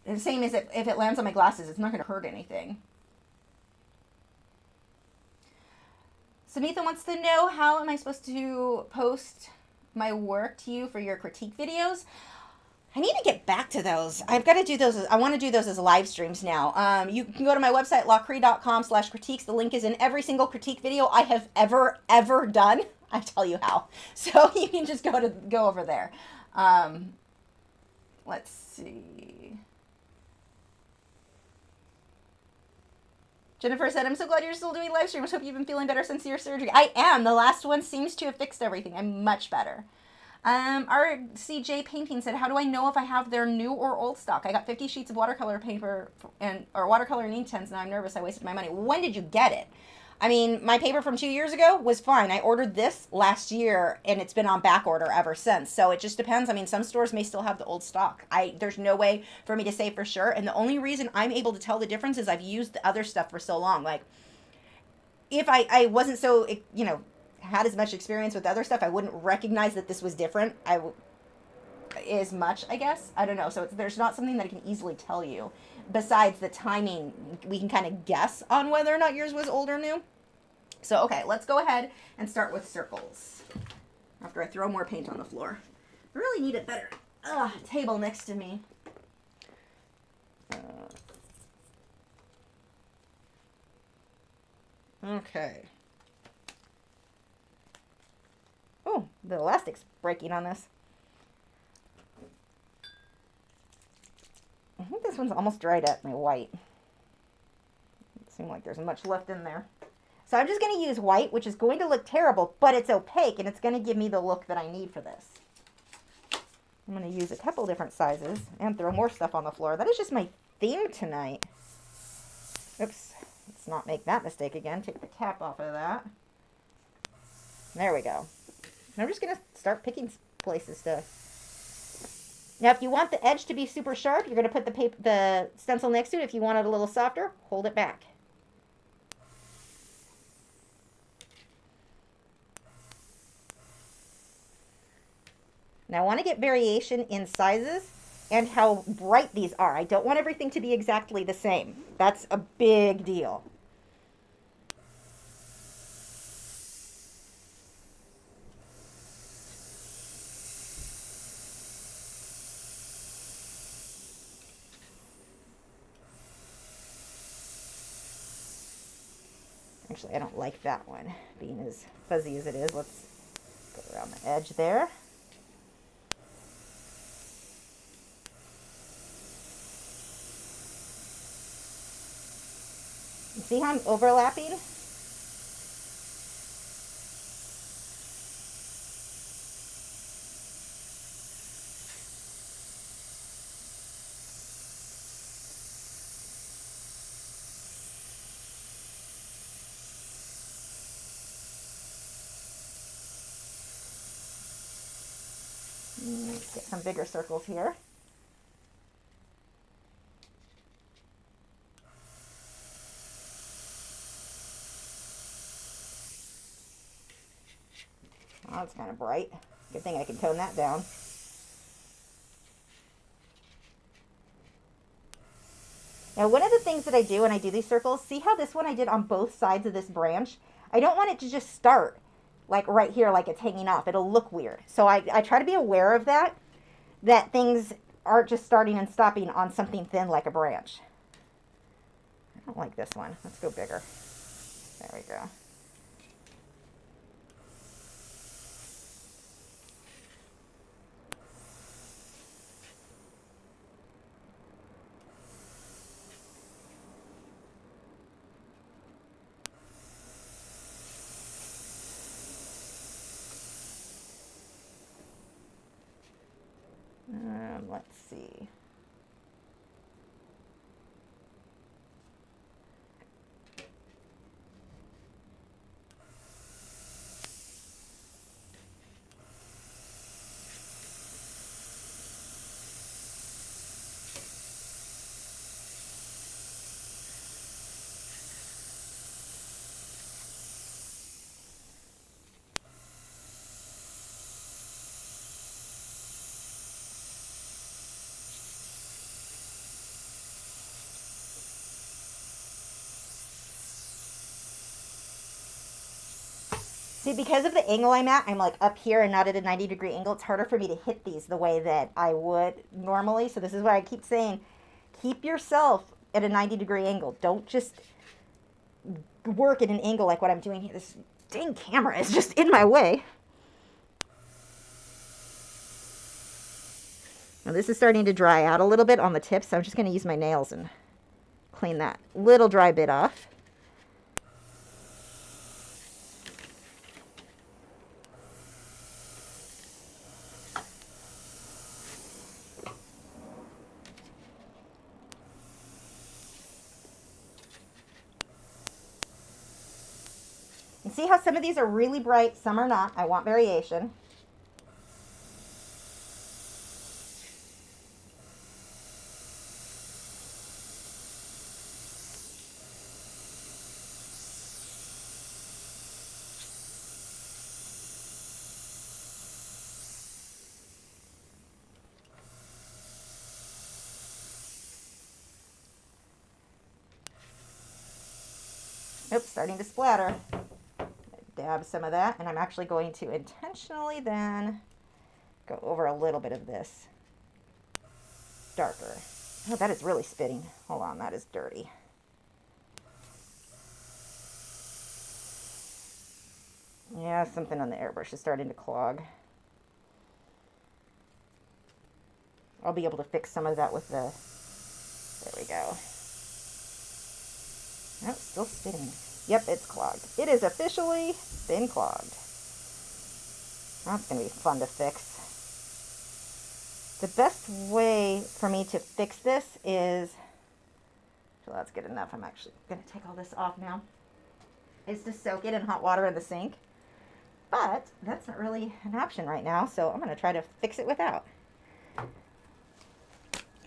And the same as if it lands on my glasses, it's not going to hurt anything. Samitha wants to know, how am I supposed to post my work to you for your critique videos? I need to get back to those. I've got to do those. I want to do those as live streams now. You can go to my website, lachri.com/critiques. The link is in every single critique video I have ever done. I tell you how. So you can just go over there. Let's see. Jennifer said, I'm so glad you're still doing live streams. Hope you've been feeling better since your surgery. I am. The last one seems to have fixed everything. I'm much better. RCJ Painting said, how do I know if I have their new or old stock? I got 50 sheets of watercolor paper or watercolor and Inktense. Now I'm nervous. I wasted my money. When did you get it? I mean, my paper from 2 years ago was fine. I ordered this last year, and it's been on back order ever since. So it just depends. I mean, some stores may still have the old stock. There's no way for me to say for sure. And the only reason I'm able to tell the difference is I've used the other stuff for so long. Like, if I wasn't so, had as much experience with other stuff, I wouldn't recognize that this was different. As much, I guess. I don't know. So there's not something that I can easily tell you. Besides the timing, we can kind of guess on whether or not yours was old or new. So, okay, let's go ahead and start with circles. After I throw more paint on the floor. I really need a better table next to me. Okay. Oh, the elastic's breaking on this. I think this one's almost dried up, my white. Doesn't seem like there's much left in there. So I'm just going to use white, which is going to look terrible, but it's opaque, and it's going to give me the look that I need for this. I'm going to use a couple different sizes and throw more stuff on the floor. That is just my theme tonight. Oops. Let's not make that mistake again. Take the cap off of that. There we go. I'm just going to start picking places to... Now, if you want the edge to be super sharp, you're going to put the stencil next to it. If you want it a little softer, hold it back. And I want to get variation in sizes and how bright these are. I don't want everything to be exactly the same. That's a big deal. Actually, I don't like that one being as fuzzy as it is. Let's go around the edge there. See how I'm overlapping? Let's get some bigger circles here. Oh, that's kind of bright. Good thing I can tone that down. Now, one of the things that I do when I do these circles, see how this one I did on both sides of this branch? I don't want it to just start like right here, like it's hanging off. It'll look weird. So I try to be aware of that things aren't just starting and stopping on something thin like a branch. I don't like this one. Let's go bigger. There we go. Let's see. See, because of the angle I'm at, I'm like up here and not at a 90-degree angle. It's harder for me to hit these the way that I would normally. So this is why I keep saying, keep yourself at a 90-degree angle. Don't just work at an angle like what I'm doing here. This dang camera is just in my way. Now this is starting to dry out a little bit on the tips, so I'm just going to use my nails and clean that little dry bit off. And see how some of these are really bright, some are not. I want variation. Oops, starting to splatter. Dab some of that, and I'm actually going to intentionally then go over a little bit of this darker. Oh, that is really spitting. Hold on, that is dirty. Yeah, something on the airbrush is starting to clog. I'll be able to fix some of that with the, there we go. Oh, still spitting. Yep, it's clogged. It is officially been clogged. That's going to be fun to fix. The best way for me to fix this is, so that's good enough. I'm actually going to take all this off now, is to soak it in hot water in the sink. But that's not really an option right now, so I'm going to try to fix it without.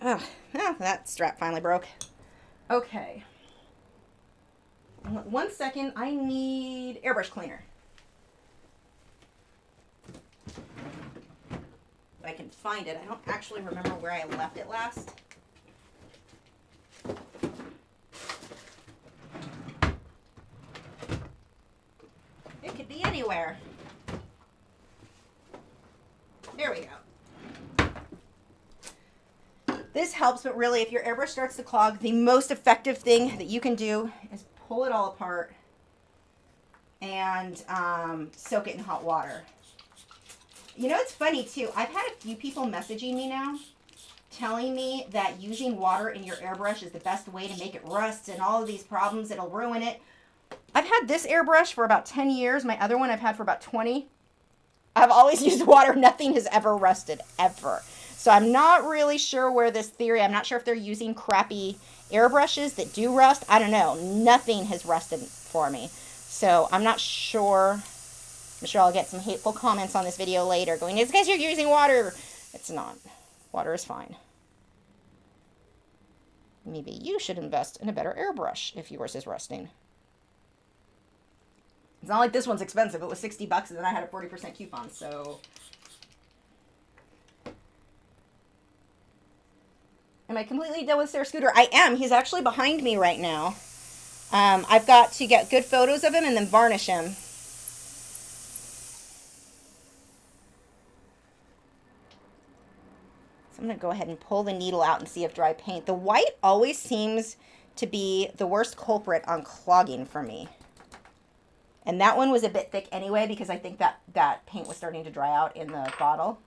Oh, that strap finally broke. Okay. 1 second, I need Airbrush Cleaner. if I can find it. I don't actually remember where I left it last. It could be anywhere. There we go. This helps, but really, if your airbrush starts to clog, the most effective thing that you can do is pull it all apart and soak it in hot water. You know, it's funny too. I've had a few people messaging me now telling me that using water in your airbrush is the best way to make it rust and all of these problems, it'll ruin it. I've had this airbrush for about 10 years. My other one I've had for about 20. I've always used water. Nothing has ever rusted, ever. So I'm not really sure where this theory, I'm not sure if they're using crappy airbrushes that do rust. I don't know. Nothing has rusted for me. So I'm not sure. I'm sure I'll get some hateful comments on this video later going, it's because you're using water. It's not. Water is fine. Maybe you should invest in a better airbrush if yours is rusting. It's not like this one's expensive. It was 60 bucks and then I had a 40% coupon, so. Am I completely done with Sarah Scooter? I am. He's actually behind me right now. I've got to get good photos of him and then varnish him. So I'm going to go ahead and pull the needle out and see if dry paint. The white always seems to be the worst culprit on clogging for me. And that one was a bit thick anyway because I think that paint was starting to dry out in the bottle.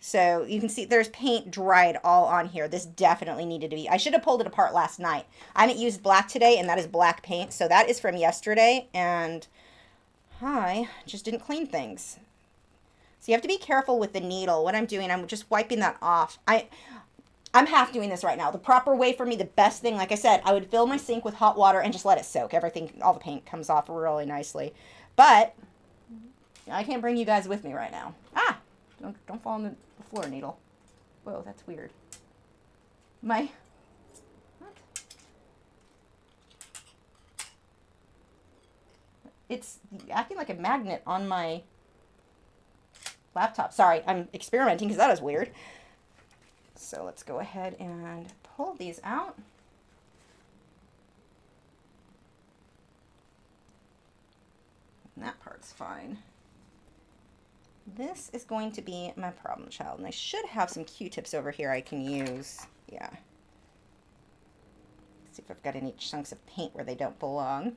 So you can see there's paint dried all on here. This definitely needed to be, I should have pulled it apart last night. I haven't used black today, and that is black paint. So that is from yesterday, and I just didn't clean things. So you have to be careful with the needle. What I'm doing, I'm just wiping that off. I'm half doing this right now. The proper way for me, the best thing, like I said, I would fill my sink with hot water and just let it soak. Everything, all the paint comes off really nicely. But I can't bring you guys with me right now. Ah, don't fall on the floor, needle. Whoa, that's weird. What? It's acting like a magnet on my laptop. Sorry, I'm experimenting because that is weird. So let's go ahead and pull these out. And that part's fine. This is going to be my problem child, and I should have some Q-tips over here I can use. Yeah. Let's see if I've got any chunks of paint where they don't belong.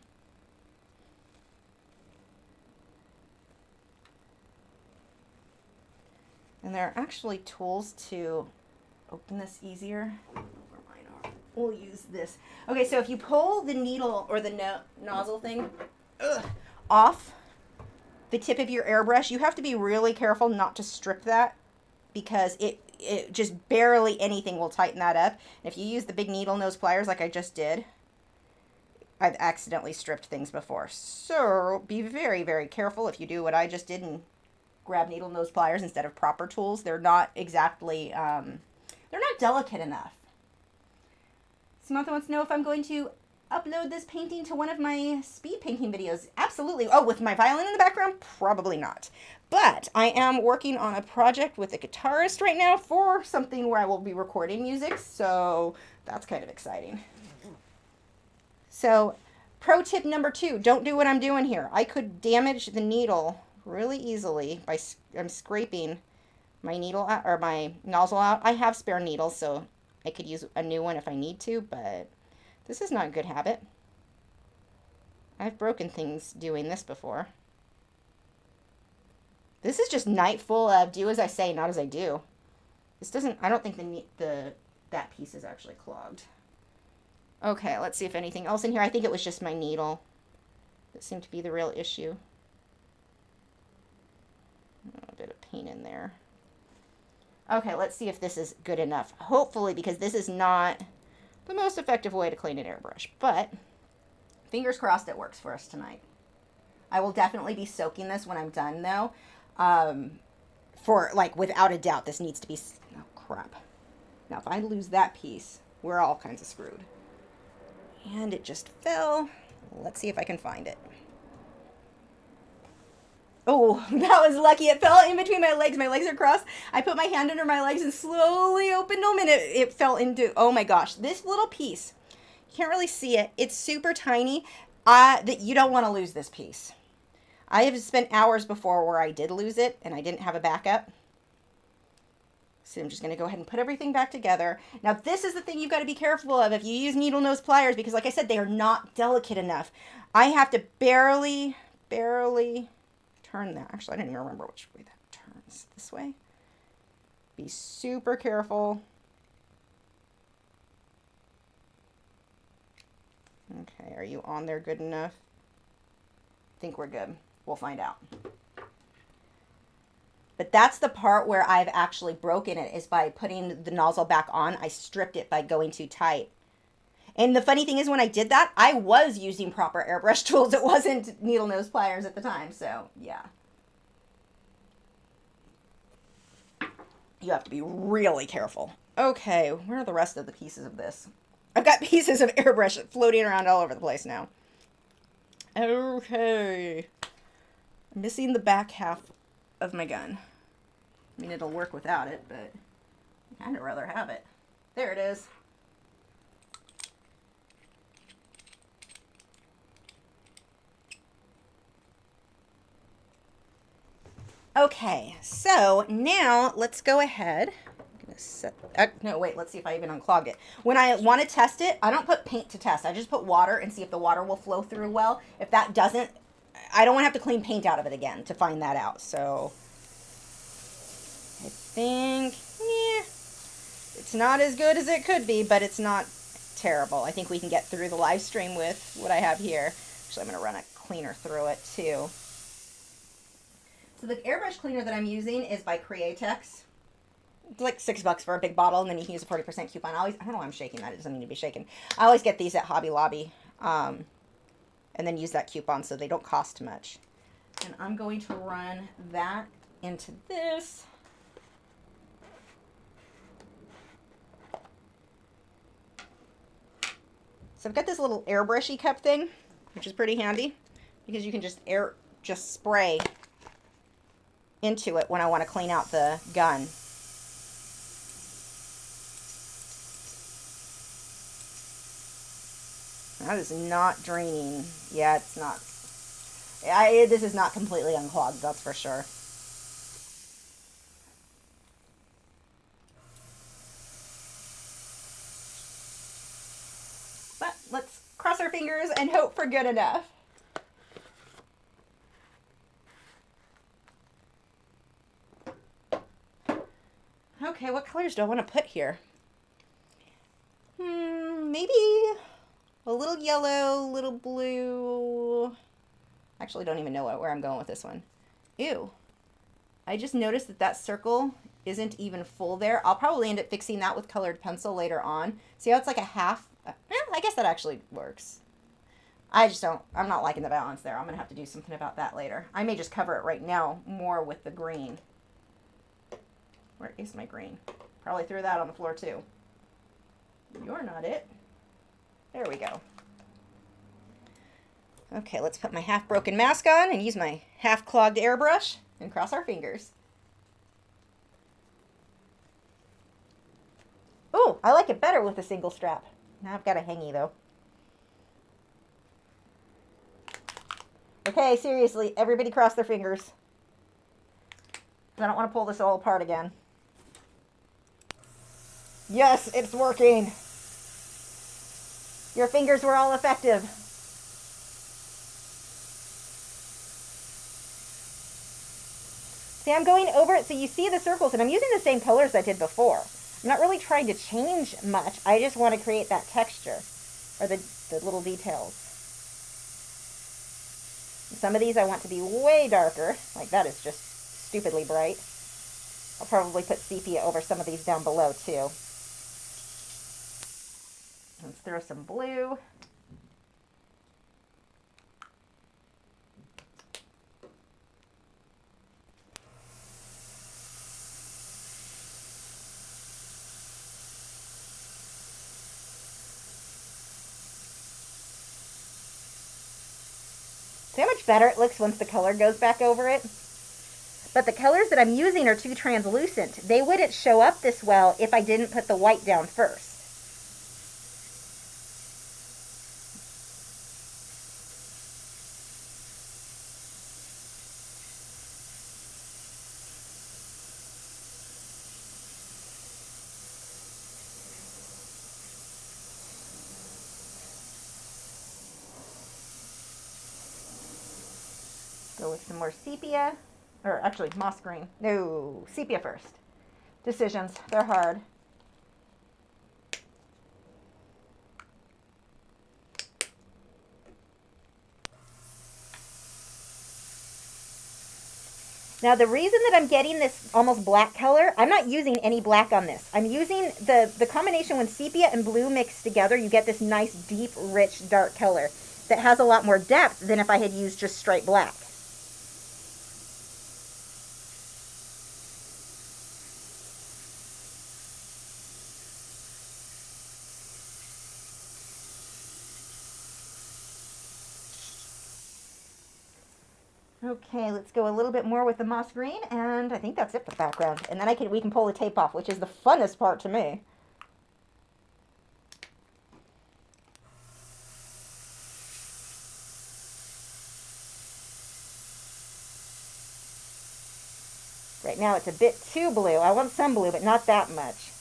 And there are actually tools to open this easier. Where mine are. We'll use this. Okay, so if you pull the needle or the nozzle thing off the tip of your airbrush, you have to be really careful not to strip that because it just barely anything will tighten that up. And if you use the big needle nose pliers like I just did, I've accidentally stripped things before. So be very, very careful if you do what I just did and grab needle nose pliers instead of proper tools. They're not exactly, they're not delicate enough. Samantha wants to know if I'm going to upload this painting to one of my speed painting videos. Absolutely. Oh, with my violin in the background? Probably not. But I am working on a project with a guitarist right now for something where I will be recording music, so that's kind of exciting. So, pro tip number 2, don't do what I'm doing here. I could damage the needle really easily by I'm scraping my needle out, or my nozzle out. I have spare needles, so I could use a new one if I need to, but this is not a good habit. I've broken things doing this before. This is just night full of do as I say, not as I do. This doesn't, I don't think that piece is actually clogged. Okay, let's see if anything else in here. I think it was just my needle that seemed to be the real issue. A bit of paint in there. Okay, let's see if this is good enough. Hopefully, because this is not the most effective way to clean an airbrush, but fingers crossed it works for us tonight. I will definitely be soaking this when I'm done, though. For, like, without a doubt, this needs to be, oh, crap. Now, if I lose that piece, we're all kinds of screwed. And it just fell. Let's see if I can find it. Oh, that was lucky. It fell in between my legs. My legs are crossed. I put my hand under my legs and slowly opened them, and it fell into, oh my gosh. This little piece, you can't really see it. It's super tiny. That you don't want to lose this piece. I have spent hours before where I did lose it, and I didn't have a backup. So I'm just going to go ahead and put everything back together. Now, this is the thing you've got to be careful of if you use needle nose pliers, because like I said, they are not delicate enough. I have to barely turn that. Actually, I didn't even remember which way that turns. This way. Be super careful. Okay, are you on there good enough? I think we're good. We'll find out. But that's the part where I've actually broken it, is by putting the nozzle back on. I stripped it by going too tight. And the funny thing is, when I did that, I was using proper airbrush tools. It wasn't needle nose pliers at the time, so yeah. You have to be really careful. Okay, where are the rest of the pieces of this? I've got pieces of airbrush floating around all over the place now. Okay. I'm missing the back half of my gun. I mean, it'll work without it, but I'd kind of rather have it. There it is. Okay, so now let's go ahead. I'm gonna set, no, wait, let's see if I even unclog it. When I want to test it, I don't put paint to test. I just put water and see if the water will flow through well. If that doesn't, I don't want to have to clean paint out of it again to find that out. So I think, yeah, it's not as good as it could be, but it's not terrible. I think we can get through the live stream with what I have here. Actually, I'm going to run a cleaner through it too. So the airbrush cleaner that I'm using is by Createx. It's like $6 for a big bottle, and then you can use a 40% coupon. I don't know why I'm shaking that. It doesn't need to be shaken. I always get these at Hobby Lobby, and then use that coupon so they don't cost too much. And I'm going to run that into this. So I've got this little airbrushy cup thing, which is pretty handy because you can just spray into it when I want to clean out the gun. That is not draining. Yeah, it's not. This is not completely unclogged, that's for sure. But let's cross our fingers and hope for good enough. Okay, what colors do I want to put here? Maybe a little yellow, a little blue. Actually, don't even know where I'm going with this one. Ew. I just noticed that that circle isn't even full there. I'll probably end up fixing that with colored pencil later on. See how it's like a half? I guess that actually works. I'm not liking the balance there. I'm going to have to do something about that later. I may just cover it right now more with the green. Where is my green? Probably threw that on the floor too. You're not it. There we go. Okay, let's put my half broken mask on and use my half clogged airbrush and cross our fingers. Oh, I like it better with a single strap. Now I've got a hangy though. Okay, seriously, everybody cross their fingers. I don't want to pull this all apart again. Yes, it's working. Your fingers were all effective. See, I'm going over it so you see the circles, and I'm using the same colors I did before. I'm not really trying to change much. I just want to create that texture, or the little details. Some of these I want to be way darker. Like that is just stupidly bright. I'll probably put sepia over some of these down below too. Let's throw some blue. See how much better it looks once the color goes back over it. But the colors that I'm using are too translucent. They wouldn't show up this well if I didn't put the white down first. Go with some more sepia, or actually moss green. No, sepia first. Decisions, they're hard. Now the reason that I'm getting this almost black color, I'm not using any black on this. I'm using the combination when sepia and blue mix together, you get this nice, deep, rich, dark color that has a lot more depth than if I had used just straight black. Okay, let's go a little bit more with the moss green, and I think that's it for the background. And then we can pull the tape off, which is the funnest part to me. Right now it's a bit too blue. I want some blue, but not that much.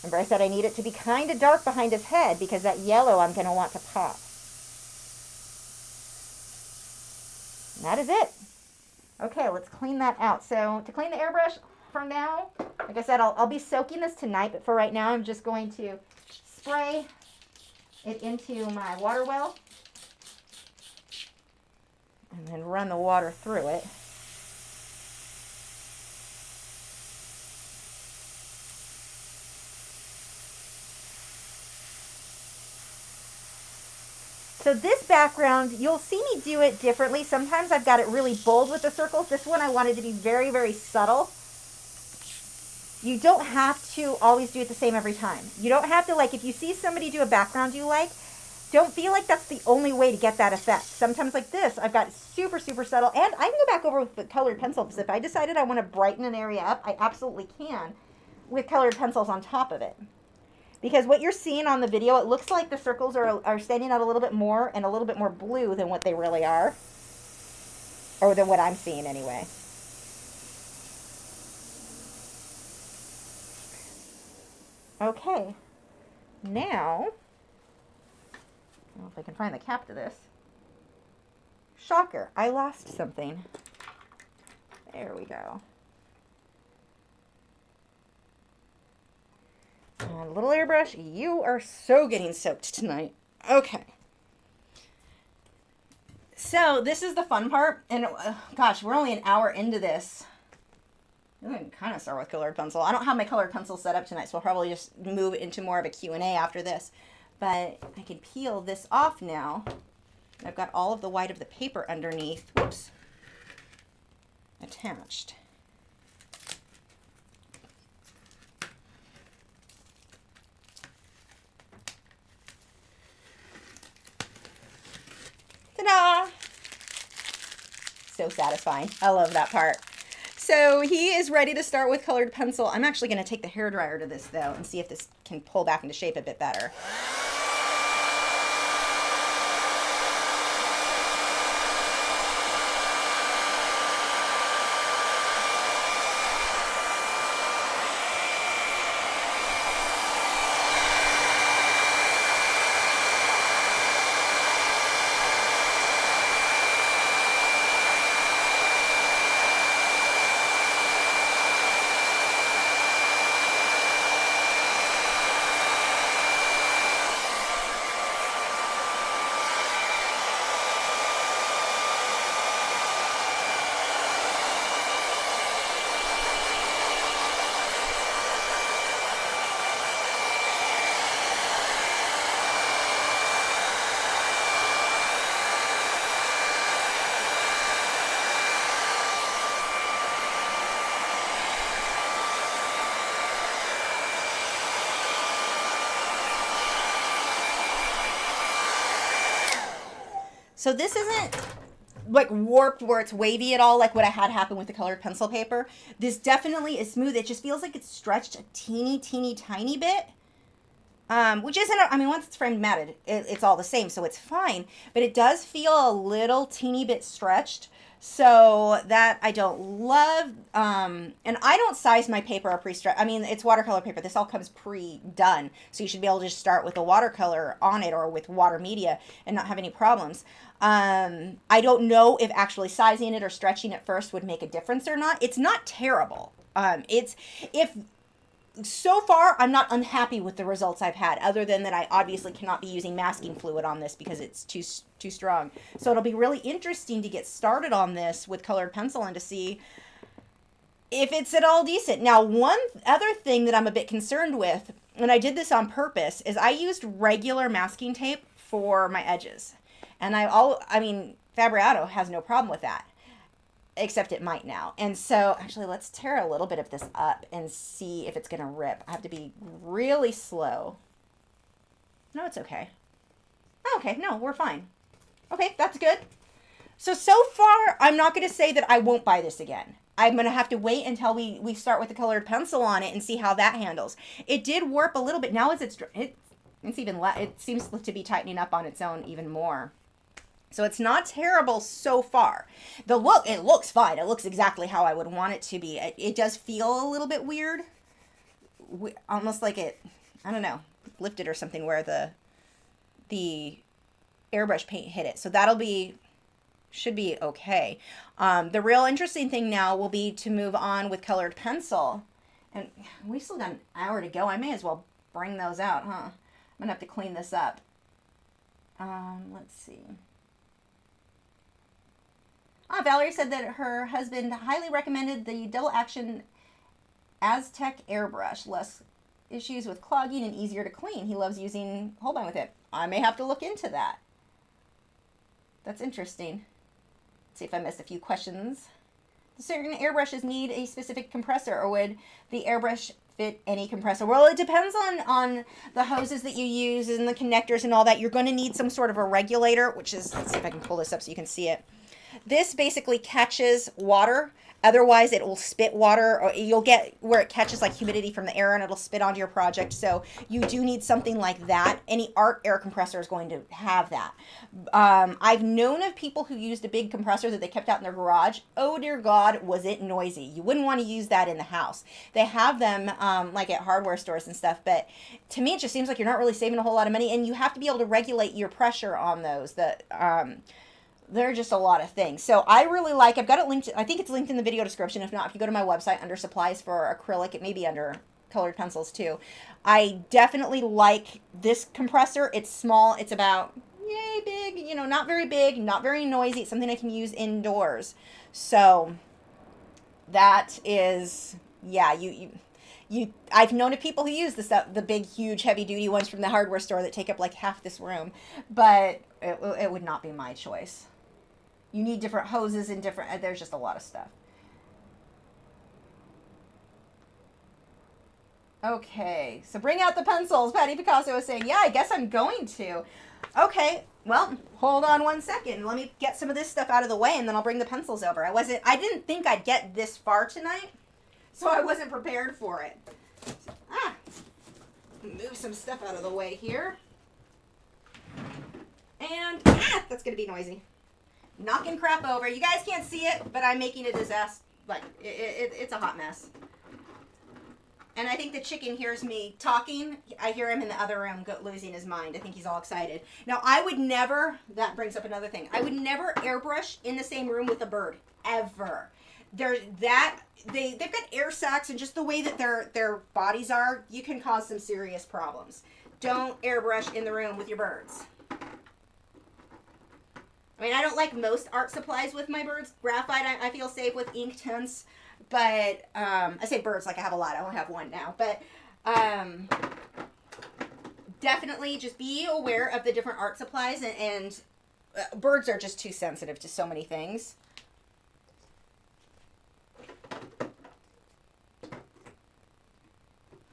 Remember I said I need it to be kind of dark behind his head because that yellow I'm going to want to pop. And that is it. Okay, let's clean that out. So to clean the airbrush for now, like I said, I'll be soaking this tonight, but for right now I'm just going to spray it into my water well and then run the water through it. So this background, you'll see me do it differently. Sometimes I've got it really bold with the circles. This one I wanted to be very, very subtle. You don't have to always do it the same every time. You don't have to, like, if you see somebody do a background you like, don't feel like that's the only way to get that effect. Sometimes like this, I've got super, super subtle, and I can go back over with the colored pencils. If I decided I want to brighten an area up, I absolutely can with colored pencils on top of it. Because what you're seeing on the video, it looks like the circles are standing out a little bit more and a little bit more blue than what they really are. Or than what I'm seeing anyway. Okay. Now, I don't know if I can find the cap to this. Shocker, I lost something. There we go. Little airbrush, you are so getting soaked tonight. Okay. So this is the fun part, and gosh, we're only an hour into this. I can kind of start with colored pencil. I don't have my colored pencil set up tonight, so I'll probably just move into more of a Q&A after this. But I can peel this off now. I've got all of the white of the paper underneath, whoops, attached. Ta-da! So satisfying. I love that part. So he is ready to start with colored pencil. I'm actually going to take the hairdryer to this though and see if this can pull back into shape a bit better. So this isn't like warped where it's wavy at all like what I had happen with the colored pencil paper. This definitely is smooth. It just feels like it's stretched a teeny tiny bit. Which isn't, I mean, once it's frame matted, it's all the same, so it's fine. But it does feel a little teeny bit stretched, so that I don't love. And I don't size my paper or pre-stretch. I mean, it's watercolor paper. This all comes pre-done, so you should be able to just start with a watercolor on it or with water media and not have any problems. I don't know if actually sizing it or stretching it first would make a difference or not. It's not terrible. So far, I'm not unhappy with the results I've had, other than that I obviously cannot be using masking fluid on this because it's too strong. So it'll be really interesting to get started on this with colored pencil and to see if it's at all decent. Now, one other thing that I'm a bit concerned with, and I did this on purpose, is I used regular masking tape for my edges. And I mean, Fabriano has no problem with that. Except it might now. And so, actually, let's tear a little bit of this up and see if it's going to rip. I have to be really slow. No, it's okay. Oh, okay, no, we're fine. Okay, that's good. So far, I'm not going to say that I won't buy this again. I'm going to have to wait until we start with the colored pencil on it and see how that handles. It did warp a little bit. Now as it's even it seems to be tightening up on its own even more. So it's not terrible so far. It looks fine. It looks exactly how I would want it to be. It does feel a little bit weird. Almost like it, I don't know, lifted or something where the airbrush paint hit it. So should be okay. The real interesting thing now will be to move on with colored pencil. And we still got an hour to go. I may as well bring those out, huh? I'm going to have to clean this up. Let's see. Valerie said that her husband highly recommended the double action Aztec airbrush. Less issues with clogging and easier to clean. He loves using Holbein with it. I may have to look into that. That's interesting. Let's see if I missed a few questions. Do certain airbrushes need a specific compressor, or would the airbrush fit any compressor? Well, it depends on the hoses that you use and the connectors and all that. You're going to need some sort of a regulator, which is, let's see if I can pull this up so you can see it. This basically catches water. Otherwise, it will spit water, or you'll get where it catches like humidity from the air and it'll spit onto your project. So you do need something like that. Any art air compressor is going to have that. I've known of people who used a big compressor that they kept out in their garage. Oh, dear God, was it noisy. You wouldn't want to use that in the house. They have them like at hardware stores and stuff. But to me, it just seems like you're not really saving a whole lot of money. And you have to be able to regulate your pressure on those. There are just a lot of things. So I really like, I've got it linked, I think it's linked in the video description. If not, if you go to my website under supplies for acrylic, it may be under colored pencils too. I definitely like this compressor. It's small. It's about, yay, big, you know, not very big, not very noisy. It's something I can use indoors. So that is, yeah, I've known of people who use the big, huge, heavy-duty ones from the hardware store that take up like half this room, but it would not be my choice. You need different hoses and there's just a lot of stuff. Okay, so bring out the pencils. Patty Picasso was saying, yeah, I guess I'm going to. Okay, well, hold on one second. Let me get some of this stuff out of the way, and then I'll bring the pencils over. I didn't think I'd get this far tonight, so I wasn't prepared for it. Move some stuff out of the way here. And, that's going to be noisy. Knocking crap over. You guys can't see it, but I'm making a disaster. Like, it's a hot mess. And I think the chicken hears me talking. I hear him in the other room losing his mind. I think he's all excited. Now, I would never, that brings up another thing. I would never airbrush in the same room with a bird. Ever. They've got air sacs, and just the way that their bodies are, you can cause some serious problems. Don't airbrush in the room with your birds. I mean, I don't like most art supplies with my birds. Graphite, I feel safe with. Inktense, but I say birds like I have a lot. I only have one now, but definitely just be aware of the different art supplies, and birds are just too sensitive to so many things.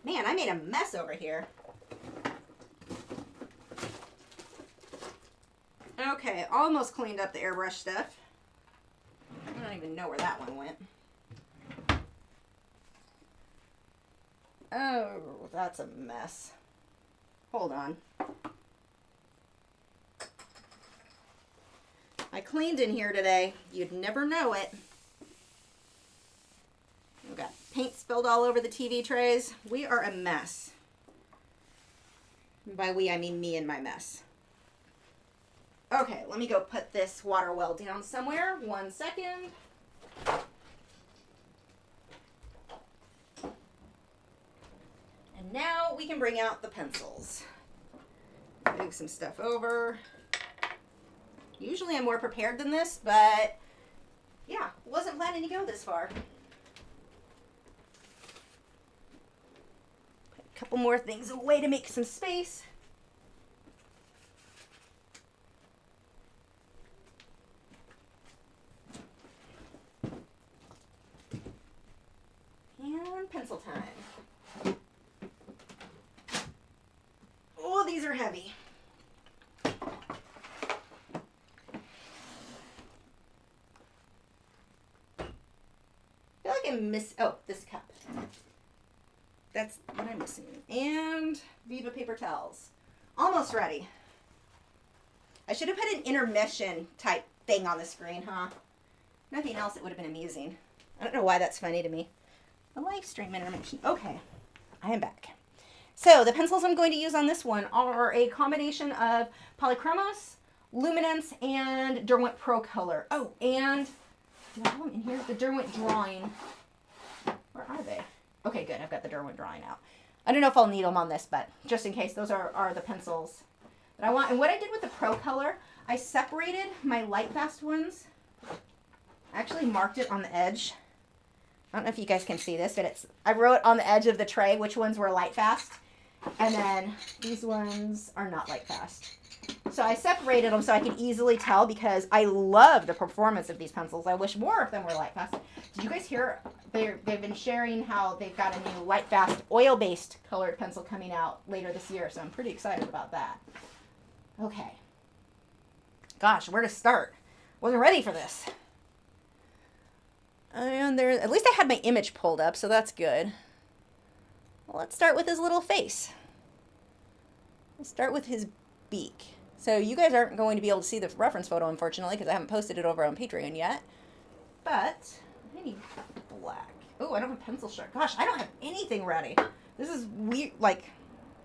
Man, I made a mess over here. Okay, almost cleaned up the airbrush stuff. I don't even know where that one went. Oh, that's a mess. Hold on. I cleaned in here today. You'd never know it. We've got paint spilled all over the TV trays. We are a mess. And by we, I mean me and my mess. Okay, let me go put this water well down somewhere. 1 second. And now we can bring out the pencils. Move some stuff over. Usually I'm more prepared than this, but yeah, wasn't planning to go this far. Put a couple more things away to make some space. And pencil time. Oh, these are heavy. I feel like I miss, oh, this cup. That's what I'm missing. And Viva paper towels. Almost ready. I should have put an intermission type thing on the screen, huh? Nothing else, it would have been amusing. I don't know why that's funny to me. A live stream intermission. Okay, I am back. So the pencils I'm going to use on this one are a combination of Polychromos, Luminance, and Derwent Pro Color. Oh, and do I have them in here? The Derwent Drawing. Where are they? Okay, good. I've got the Derwent Drawing out. I don't know if I'll need them on this, but just in case, those are the pencils that I want. And what I did with the Pro Color, I separated my light fast ones. I actually marked it on the edge. I don't know if you guys can see this, but I wrote on the edge of the tray which ones were light fast. And then these ones are not light fast. So I separated them so I could easily tell because I love the performance of these pencils. I wish more of them were light fast. Did you guys hear? They've been sharing how they've got a new light fast oil-based colored pencil coming out later this year. So I'm pretty excited about that. Okay. Gosh, where to start? Wasn't ready for this. And there, at least I had my image pulled up, so that's good. Well, let's start with his little face. Let's start with his beak. So you guys aren't going to be able to see the reference photo, unfortunately, because I haven't posted it over on Patreon yet. But I need black. Oh, I don't have pencil sharp. Gosh, I don't have anything ready. This is weird. Like,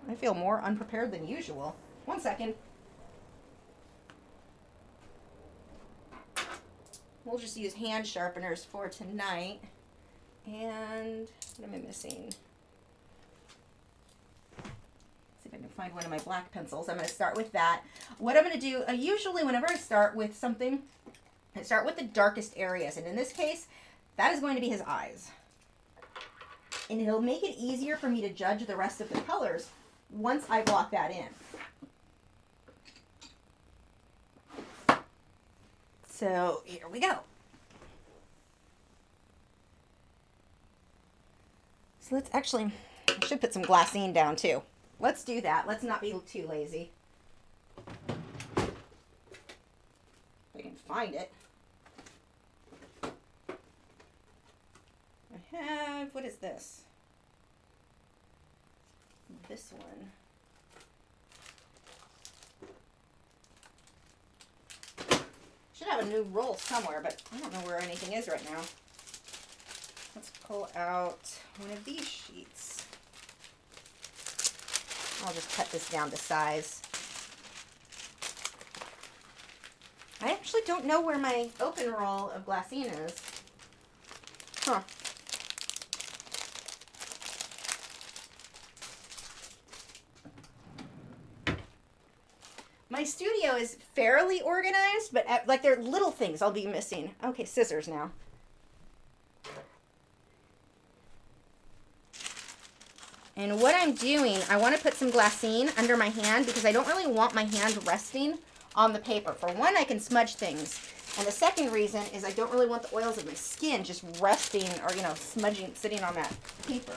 I feel more unprepared than usual. 1 second. We'll just use hand sharpeners for tonight. And what am I missing? See if I can find one of my black pencils. I'm going to start with that. What I'm going to do, usually whenever I start with something, I start with the darkest areas. And in this case, that is going to be his eyes. And it'll make it easier for me to judge the rest of the colors once I block that in. So here we go. So let's actually, I should put some glassine down too. Let's do that. Let's not be too lazy. If I can find it. I have, what is this? This one. Should have a new roll somewhere, but I don't know where anything is right now. Let's pull out one of these sheets. I'll just cut this down to size. I actually don't know where my open roll of glassine is. Huh. My studio is fairly organized, but like there are little things I'll be missing. Okay, scissors now. And what I'm doing, I want to put some glassine under my hand because I don't really want my hand resting on the paper. For one, I can smudge things. And the second reason is I don't really want the oils of my skin just resting or, you know, smudging, sitting on that paper.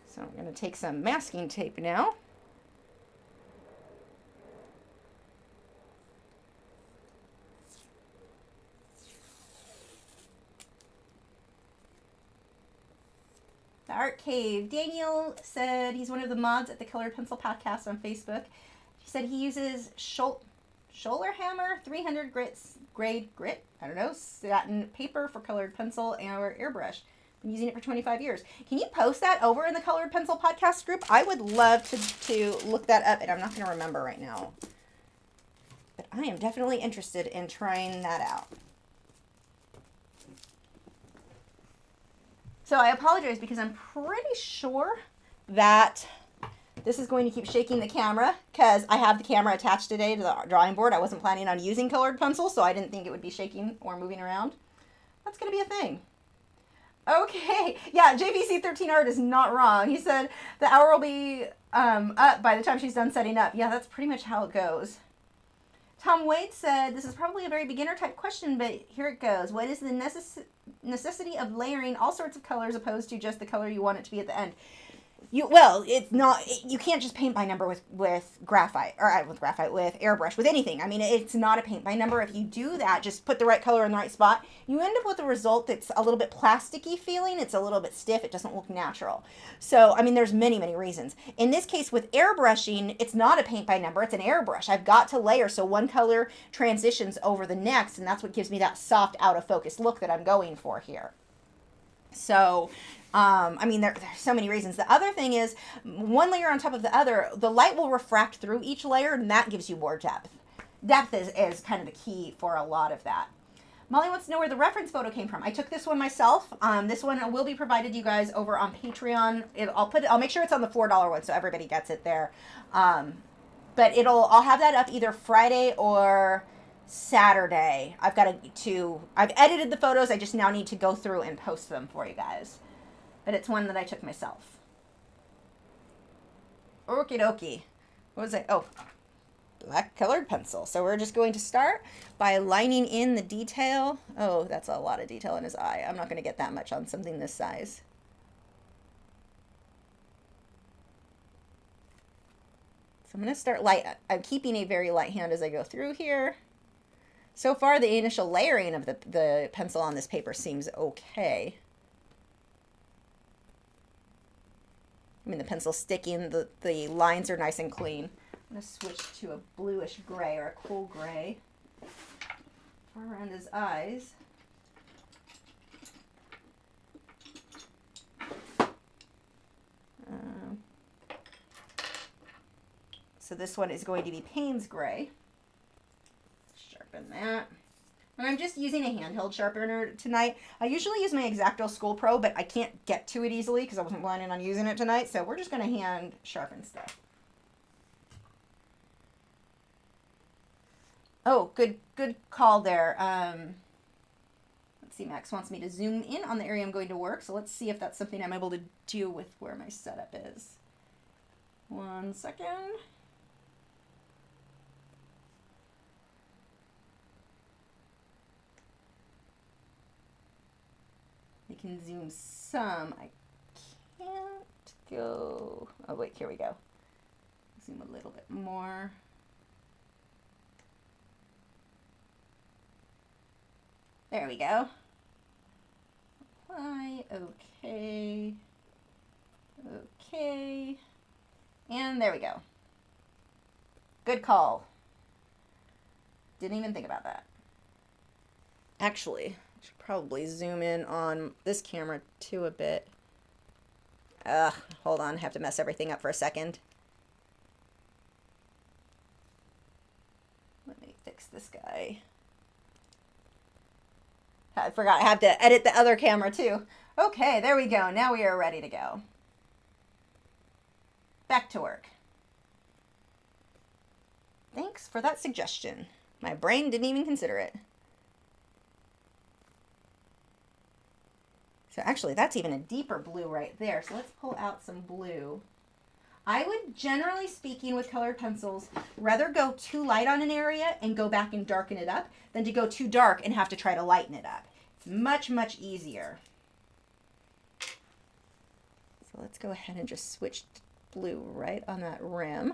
So I'm going to take some masking tape now. Art Cave. Daniel said he's one of the mods at the Colored Pencil podcast on Facebook. He said he uses Scholler Hammer 300 grade grit, I don't know, satin paper for colored pencil or airbrush. Been using it for 25 years. Can you post that over in the Colored Pencil podcast group? I would love to look that up, and I'm not going to remember right now. But I am definitely interested in trying that out. So I apologize because I'm pretty sure that this is going to keep shaking the camera because I have the camera attached today to the drawing board. I wasn't planning on using colored pencil, so I didn't think it would be shaking or moving around. That's going to be a thing. Okay, yeah, JVC13 Art is not wrong. He said the hour will be up by the time she's done setting up. Yeah, that's pretty much how it goes. Tom Wade said, this is probably a very beginner type question, but here it goes. What is the necessity of layering all sorts of colors opposed to just the color you want it to be at the end? It's not, you can't just paint by number with graphite, or with airbrush, with anything. I mean, it's not a paint by number. If you do that, just put the right color in the right spot, you end up with a result that's a little bit plasticky feeling. It's a little bit stiff. It doesn't look natural. So, I mean, there's many, many reasons. In this case with airbrushing, it's not a paint by number. It's an airbrush. I've got to layer so one color transitions over the next, and that's what gives me that soft, out of focus look that I'm going for here. So, I mean, there's so many reasons. The other thing is, one layer on top of the other, the light will refract through each layer, and that gives you more depth. Depth is kind of the key for a lot of that. Molly wants to know where the reference photo came from. I took this one myself. This one will be provided to you guys over on Patreon. I'll make sure it's on the $4 one so everybody gets it there. But I'll have that up either Friday or Saturday. I've edited the photos. I just now need to go through and post them for you guys. But it's one that I took myself. Okie dokie. What was it? Oh, black colored pencil. So we're just going to start by lining in the detail. Oh, that's a lot of detail in his eye. I'm not going to get that much on something this size. So I'm going to start light. I'm keeping a very light hand as I go through here. So far, the initial layering of the pencil on this paper seems okay. I mean, the pencil's sticking, the lines are nice and clean. I'm going to switch to a bluish gray or a cool gray for around his eyes. So this one is going to be Payne's gray. Sharpen that. And I'm just using a handheld sharpener tonight. I usually use my X-Acto School Pro, but I can't get to it easily because I wasn't planning on using it tonight. So we're just going to hand sharpen stuff. Oh, good call there. Let's see, Max wants me to zoom in on the area I'm going to work. So let's see if that's something I'm able to do with where my setup is. 1 second. You can zoom some. I can't go. Oh, wait, here we go. Zoom a little bit more. There we go. Apply. Okay. Okay. And there we go. Good call. Didn't even think about that. Actually, I should probably zoom in on this camera too a bit. Hold on, I have to mess everything up for a second. Let me fix this guy. I forgot I have to edit the other camera too. Okay, there we go. Now we are ready to go. Back to work. Thanks for that suggestion. My brain didn't even consider it. So actually, that's even a deeper blue right there. So let's pull out some blue. I would, generally speaking, with colored pencils, rather go too light on an area and go back and darken it up than to go too dark and have to try to lighten it up. It's much, much easier. So let's go ahead and just switch to blue right on that rim.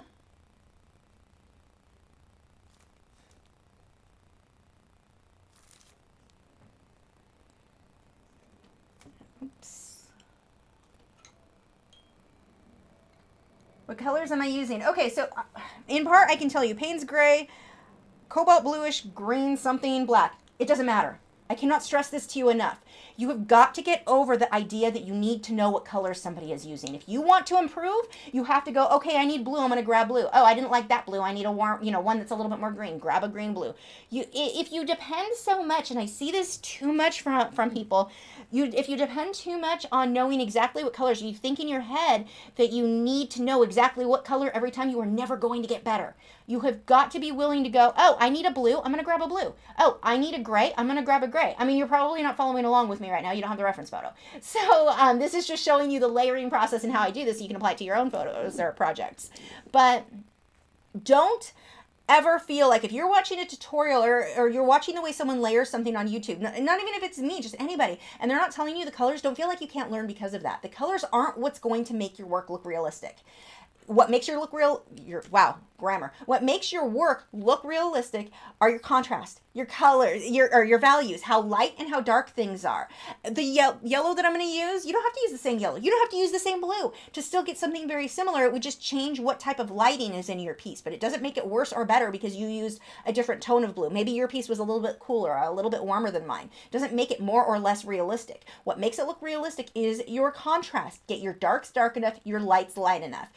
Oops. What colors am I using? Okay, so in part, I can tell you Payne's gray, cobalt bluish, green, something, black. It doesn't matter. I cannot stress this to you enough. You have got to get over the idea that you need to know what color somebody is using. If you want to improve, you have to go, okay, I need blue, I'm gonna grab blue. Oh, I didn't like that blue, I need a warm, one that's a little bit more green. Grab a green blue. If you depend so much, and I see this too much from people, if you depend too much on knowing exactly what colors, you think in your head that you need to know exactly what color every time, you are never going to get better. You have got to be willing to go, oh, I need a blue, I'm gonna grab a blue. Oh, I need a gray, I'm gonna grab a gray. I mean, you're probably not following along with me right now. You don't have the reference photo. So this is just showing you the layering process and how I do this so you can apply it to your own photos or projects. But don't ever feel like if you're watching a tutorial or you're watching the way someone layers something on YouTube, not even if it's me, just anybody, and they're not telling you the colors, don't feel like you can't learn because of that. The colors aren't what's going to make your work look realistic. What makes your look real, grammar. What makes your work look realistic are your contrast, your colors, your values, how light and how dark things are. The yellow that I'm going to use, you don't have to use the same yellow. You don't have to use the same blue to still get something very similar. It would just change what type of lighting is in your piece, but it doesn't make it worse or better because you used a different tone of blue. Maybe your piece was a little bit cooler, a little bit warmer than mine. It doesn't make it more or less realistic. What makes it look realistic is your contrast. Get your darks dark enough, your lights light enough.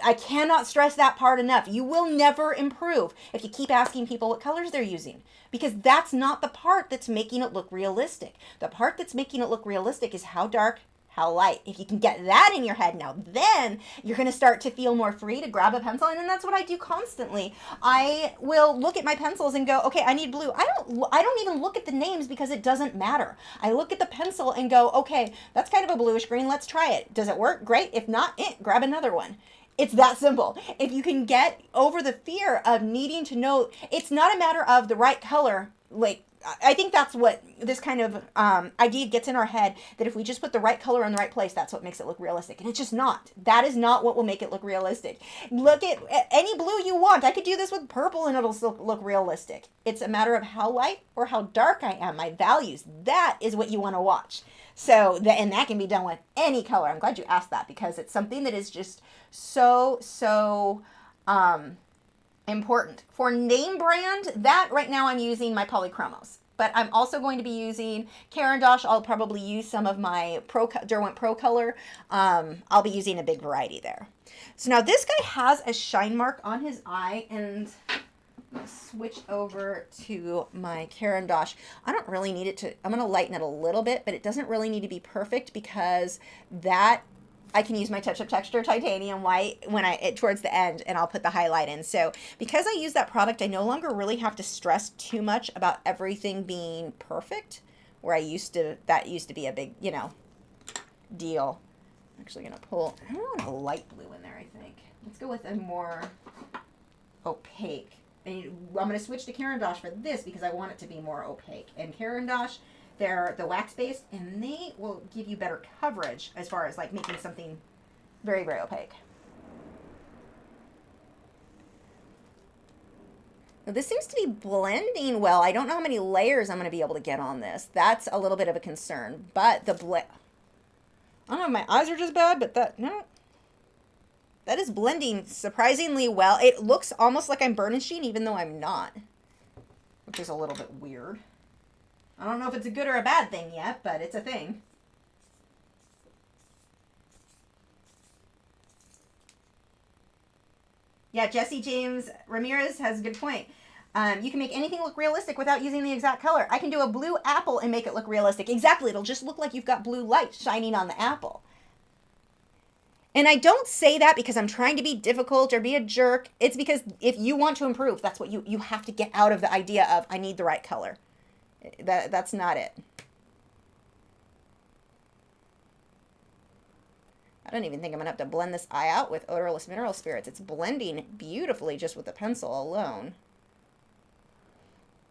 I cannot stress that part enough. You will never improve if you keep asking people what colors they're using, because that's not the part that's making it look realistic. The part that's making it look realistic is how dark, how light. If you can get that in your head now, then you're going to start to feel more free to grab a pencil. And then that's what I do constantly. I will look at my pencils and go, okay, I need blue. I don't even look at the names because it doesn't matter. I look at the pencil and go, okay, that's kind of a bluish green. Let's try it. Does it work? Great. If not, grab another one. It's that simple. If you can get over the fear of needing to know, it's not a matter of the right color. Like, I think that's what this kind of idea gets in our head, that if we just put the right color in the right place, that's what makes it look realistic. And it's just not. That is not what will make it look realistic. Look at any blue you want. I could do this with purple and it'll still look realistic. It's a matter of how light or how dark I am, my values. That is what you want to watch. So, and that can be done with any color. I'm glad you asked that because it's something that is just so important. For name brand, that right now I'm using my polychromos. But I'm also going to be using Caran d'Ache. I'll probably use some of my Derwent Pro Color. I'll be using a big variety there. So now this guy has a shine mark on his eye, and switch over to my Caran d'Ache. I don't really need it to, I'm going to lighten it a little bit, but it doesn't really need to be perfect because that I can use my Touch Up Texture titanium white when towards the end, and I'll put the highlight in. So because I use that product, I no longer really have to stress too much about everything being perfect, where that used to be a big, deal. I'm actually going to pull, I don't want a light blue in there, I think. Let's go with a more opaque. And I'm going to switch to Caran d'Ache for this because I want it to be more opaque. And Caran d'Ache, they're the wax-based, and they will give you better coverage as far as like making something very, very opaque. Now, this seems to be blending well. I don't know how many layers I'm going to be able to get on this. That's a little bit of a concern. But I don't know if my eyes are just bad, but that is blending surprisingly well. It looks almost like I'm burnishing, even though I'm not, which is a little bit weird. I don't know if it's a good or a bad thing yet, but it's a thing. Yeah, Jesse James Ramirez has a good point. You can make anything look realistic without using the exact color. I can do a blue apple and make it look realistic. Exactly. It'll just look like you've got blue light shining on the apple. And I don't say that because I'm trying to be difficult or be a jerk. It's because if you want to improve, that's what you have to get out of the idea of, I need the right color. That's not it. I don't even think I'm going to have to blend this eye out with odorless mineral spirits. It's blending beautifully just with the pencil alone.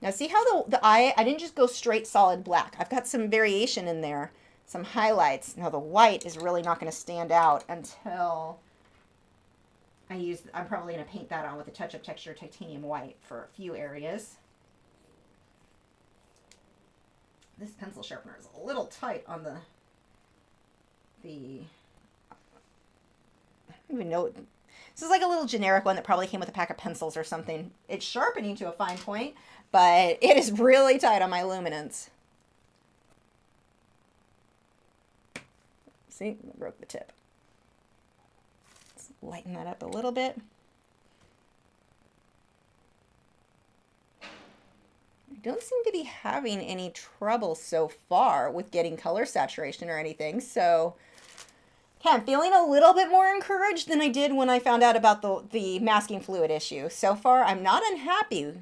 Now see how the eye, I didn't just go straight solid black. I've got some variation in there. Some highlights. Now the white is really not going to stand out until I'm probably going to paint that on with a Touch Up Texture titanium white for a few areas. This pencil sharpener is a little tight on I don't even know. This is like a little generic one that probably came with a pack of pencils or something. It's sharpening to a fine point, but it is really tight on my luminance. See, I broke the tip. Let's lighten that up a little bit. I don't seem to be having any trouble so far with getting color saturation or anything, so okay, I'm feeling a little bit more encouraged than I did when I found out about the masking fluid issue. So far, I'm not unhappy.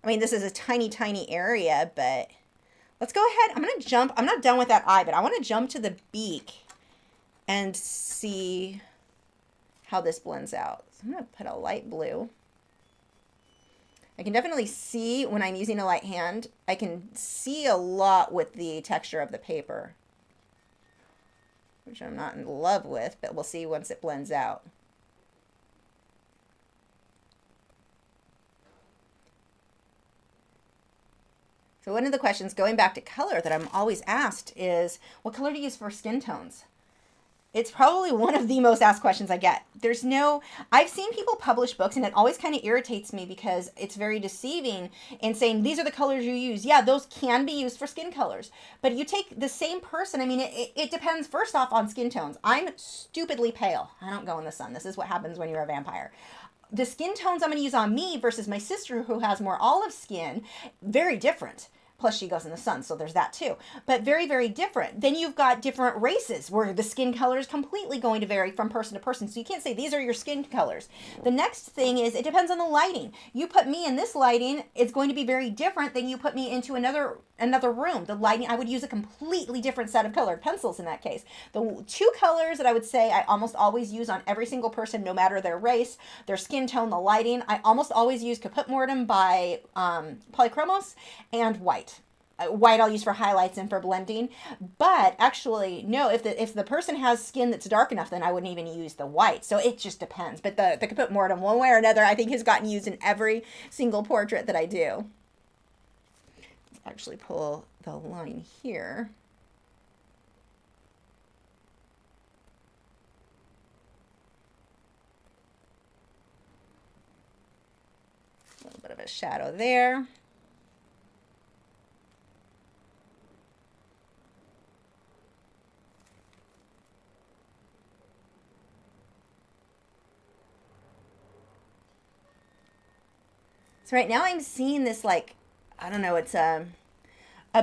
I mean, this is a tiny, tiny area, but let's go ahead. I'm going to jump. I'm not done with that eye, but I want to jump to the beak and see how this blends out. So I'm going to put a light blue. I can definitely see when I'm using a light hand, I can see a lot with the texture of the paper, which I'm not in love with, but we'll see once it blends out. So one of the questions, going back to color, that I'm always asked is, what color do you use for skin tones? It's probably one of the most asked questions I get. I've seen people publish books, and it always kind of irritates me because it's very deceiving in saying, these are the colors you use. Yeah, those can be used for skin colors. But you take the same person, I mean, it depends first off on skin tones. I'm stupidly pale. I don't go in the sun. This is what happens when you're a vampire. The skin tones I'm going to use on me versus my sister who has more olive skin, very different. Plus she goes in the sun, so there's that too. But very, very different. Then you've got different races where the skin color is completely going to vary from person to person. So you can't say these are your skin colors. The next thing is it depends on the lighting. You put me in this lighting, it's going to be very different than you put me into another room. The lighting, I would use a completely different set of colored pencils in that case. The two colors that I would say I almost always use on every single person, no matter their race, their skin tone, the lighting, I almost always use Caput Mortem by Polychromos and white. White I'll use for highlights and for blending, but actually no, if the person has skin that's dark enough, then I wouldn't even use the white. So it just depends. But the Caput Mortem, one way or another, I think has gotten used in every single portrait that I do. Let's actually pull the line here. A little bit of a shadow there. So right now I'm seeing this, like, I don't know, it's a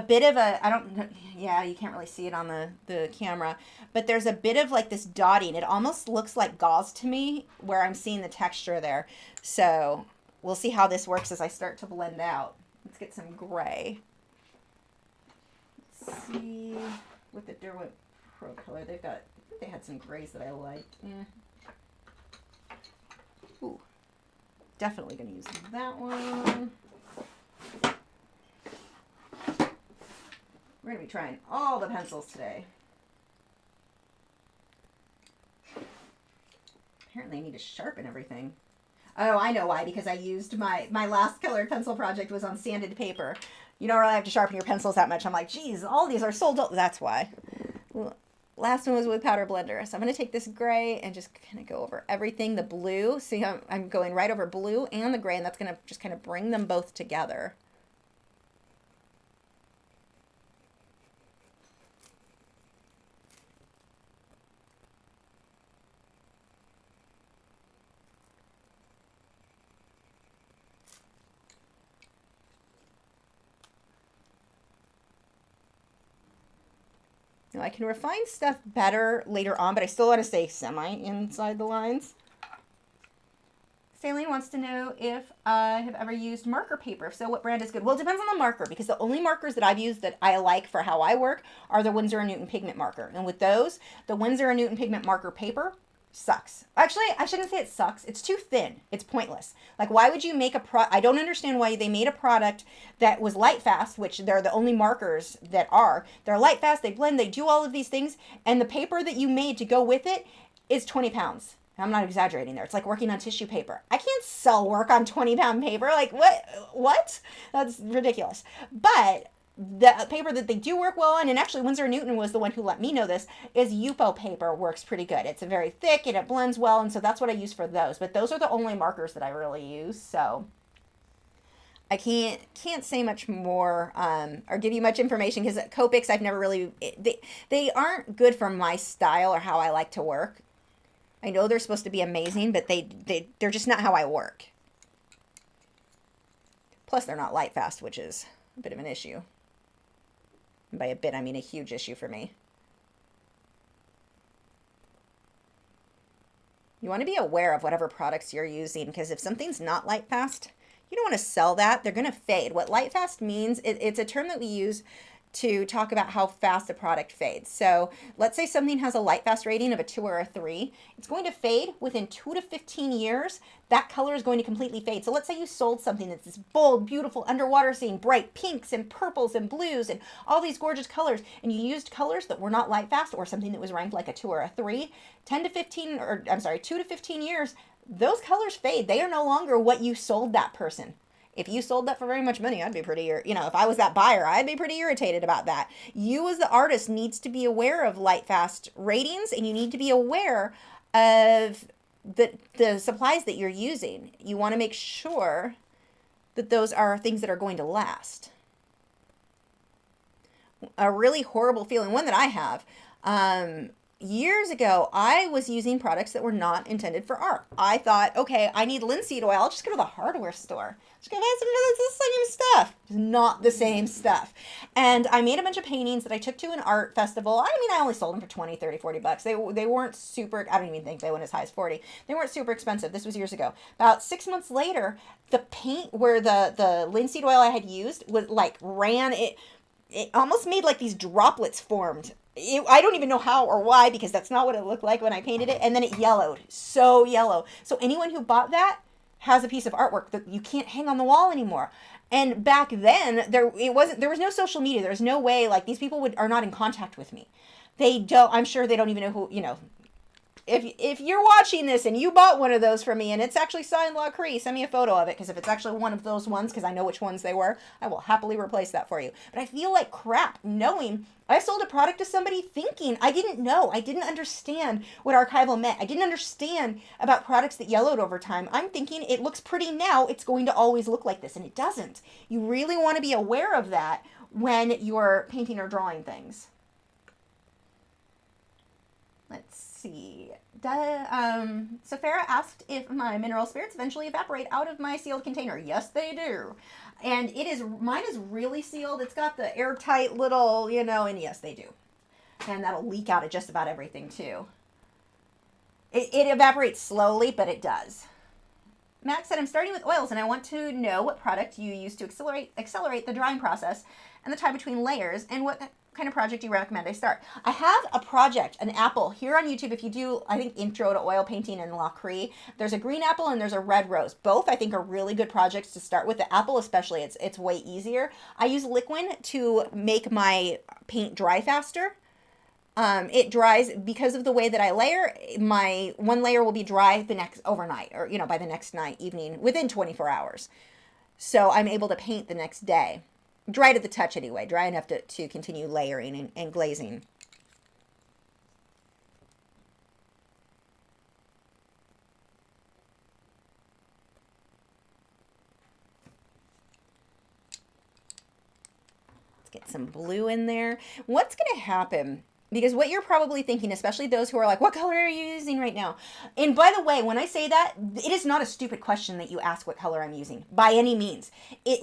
bit of a, I don't know, yeah, you can't really see it on the camera, but there's a bit of like this dotting. It almost looks like gauze to me where I'm seeing the texture there. So we'll see how this works as I start to blend out. Let's get some gray. Let's see, with the Derwent Pro Color, they've got, I think they had some grays that I liked. Ooh. Definitely going to use that one. We're going to be trying all the pencils today. Apparently I need to sharpen everything. Oh, I know why, because I used my last colored pencil project was on sanded paper. You don't really have to sharpen your pencils that much. I'm like, geez, all these are so dull. That's why. Last one was with powder blender. So I'm going to take this gray and just kind of go over everything. The blue, see how I'm going right over blue and the gray, and that's going to just kind of bring them both together. Now I can refine stuff better later on, but I still want to stay semi inside the lines. Saline wants to know if I have ever used marker paper. If so, what brand is good? Well, it depends on the marker, because the only markers that I've used that I like for how I work are the Winsor & Newton pigment marker. And with those, the Winsor & Newton pigment marker paper sucks. Actually, I shouldn't say it sucks. It's too thin. It's pointless. Like, why would you make I don't understand why they made a product that was light fast, which they're the only markers that are. They're light fast, they blend, they do all of these things, and the paper that you made to go with it is 20 pounds. I'm not exaggerating there. It's like working on tissue paper. I can't sell work on 20-pound paper. Like, what? That's ridiculous. But the paper that they do work well on, and actually Winsor & Newton was the one who let me know this, is Yupo paper works pretty good. It's very thick and it blends well, and so that's what I use for those. But those are the only markers that I really use, so I can't say much more or give you much information, because Copics I've never really, they aren't good for my style or how I like to work. I know they're supposed to be amazing, but they're just not how I work. Plus, they're not light fast, which is a bit of an issue. And by a bit, I mean a huge issue for me. You want to be aware of whatever products you're using, because if something's not light fast, you don't want to sell that. They're going to fade. What light fast means, it's a term that we use to talk about how fast a product fades. So let's say something has a light fast rating of a 2 or a 3. It's going to fade within 2 to 15 years. That color is going to completely fade. So let's say you sold something that's this bold, beautiful underwater scene, bright pinks and purples and blues and all these gorgeous colors, and you used colors that were not light fast, or something that was ranked like a 2 or a 3, 2 to 15 years, those colors fade. They are no longer what you sold that person. If you sold that for very much money, I'd be pretty, if I was that buyer, I'd be pretty irritated about that. You as the artist needs to be aware of light fast ratings, and you need to be aware of the supplies that you're using. You want to make sure that those are things that are going to last. A really horrible feeling, one that I have, years ago, I was using products that were not intended for art. I thought, okay, I need linseed oil. I'll just go to the hardware store. Just go buy some of the same stuff. It's not the same stuff. And I made a bunch of paintings that I took to an art festival. I mean, I only sold them for 20, 30, 40 bucks. They weren't super, I don't even think they went as high as 40. They weren't super expensive. This was years ago. About 6 months later, the paint where the linseed oil I had used was like it almost made like these droplets formed. I don't even know how or why, because that's not what it looked like when I painted it. And then it yellowed, so yellow. So anyone who bought that has a piece of artwork that you can't hang on the wall anymore. And back then, there was no social media. There was no way, like, these people are not in contact with me. I'm sure they don't even know who, if you're watching this and you bought one of those from me and it's actually signed Lachri, send me a photo of it, because if it's actually one of those ones, because I know which ones they were, I will happily replace that for you. But I feel like crap knowing I sold a product to somebody thinking I didn't know. I didn't understand what archival meant. I didn't understand about products that yellowed over time. I'm thinking it looks pretty now, it's going to always look like this, and it doesn't. You really want to be aware of that when you're painting or drawing things. Let's see. Safara asked if my mineral spirits eventually evaporate out of my sealed container. Yes, they do. And mine is really sealed. It's got the airtight little, and yes, they do. And that'll leak out of just about everything too. It evaporates slowly, but it does. Max said, I'm starting with oils and I want to know what product you use to accelerate the drying process and the time between layers, and what kind of project you recommend I start. I have a project, an apple, here on YouTube. If you do, I think, Intro to Oil Painting and Lachri, there's a green apple and there's a red rose. Both, I think, are really good projects to start with. The apple especially, it's way easier. I use liquid to make my paint dry faster. It dries because of the way that I layer. My one layer will be dry the next overnight, or by the next night, evening, within 24 hours. So I'm able to paint the next day. Dry to the touch anyway, dry enough to continue layering and glazing. Let's get some blue in there. What's going to happen? Because what you're probably thinking, especially those who are like, what color are you using right now? And by the way, when I say that, it is not a stupid question that you ask what color I'm using, by any means.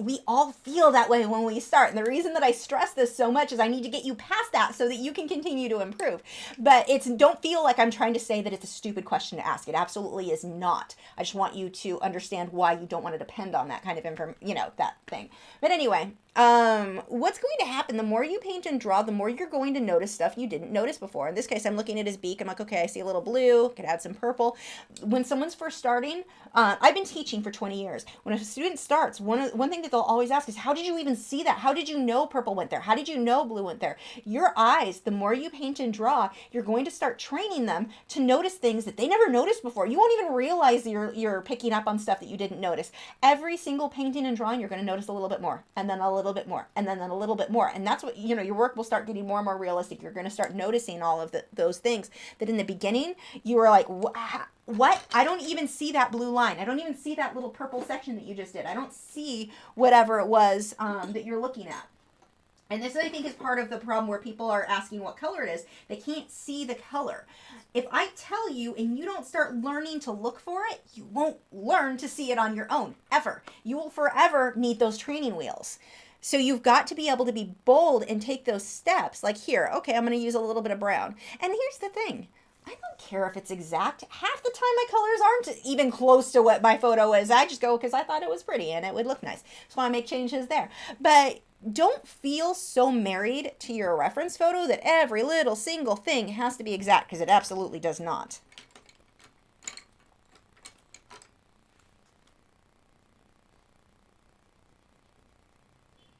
We all feel that way when we start. And the reason that I stress this so much is I need to get you past that so that you can continue to improve. But don't feel like I'm trying to say that it's a stupid question to ask. It absolutely is not. I just want you to understand why you don't want to depend on that kind of that thing. But anyway, what's going to happen, the more you paint and draw, the more you're going to notice stuff you didn't notice before. In this case, I'm looking at his beak. I'm like, okay, I see a little blue, could add some purple. When someone's first starting, I've been teaching for 20 years. When a student starts, one thing that they'll always ask is, how did you even see that? How did you know purple went there? How did you know blue went there? Your eyes, the more you paint and draw, you're going to start training them to notice things that they never noticed before. You won't even realize you're picking up on stuff that you didn't notice. Every single painting and drawing, you're going to notice a little bit more, and then a little bit more, and then a little bit more. And that's what, your work will start getting more and more realistic. You're going to start noticing all of those things that in the beginning, you were like, what? I don't even see that blue line. I don't even see that little purple section that you just did. I don't see whatever it was that you're looking at. And this, I think, is part of the problem where people are asking what color it is. They can't see the color. If I tell you and you don't start learning to look for it, you won't learn to see it on your own, ever. You will forever need those training wheels. So you've got to be able to be bold and take those steps. Like here, okay, I'm going to use a little bit of brown. And here's the thing. I don't care if it's exact. Half the time my colors aren't even close to what my photo is. I just go because I thought it was pretty and it would look nice. So I make changes there. But don't feel so married to your reference photo that every little single thing has to be exact, because it absolutely does not.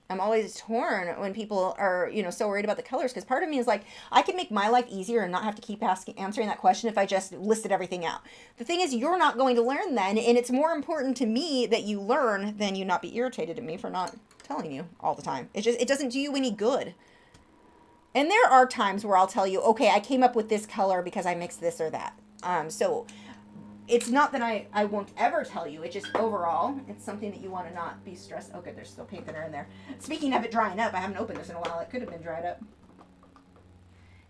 I'm always torn when people are, so worried about the colors, because part of me is like, I can make my life easier and not have to keep answering that question if I just listed everything out. The thing is, you're not going to learn then, and it's more important to me that you learn than you not be irritated at me for not telling you all the time. It doesn't do you any good. And there are times where I'll tell you, okay, I came up with this color because I mixed this or that. So it's not that I won't ever tell you. It's just overall, it's something that you want to not be stressed. Oh, good, there's still paint thinner in there. Speaking of it drying up, I haven't opened this in a while. It could have been dried up.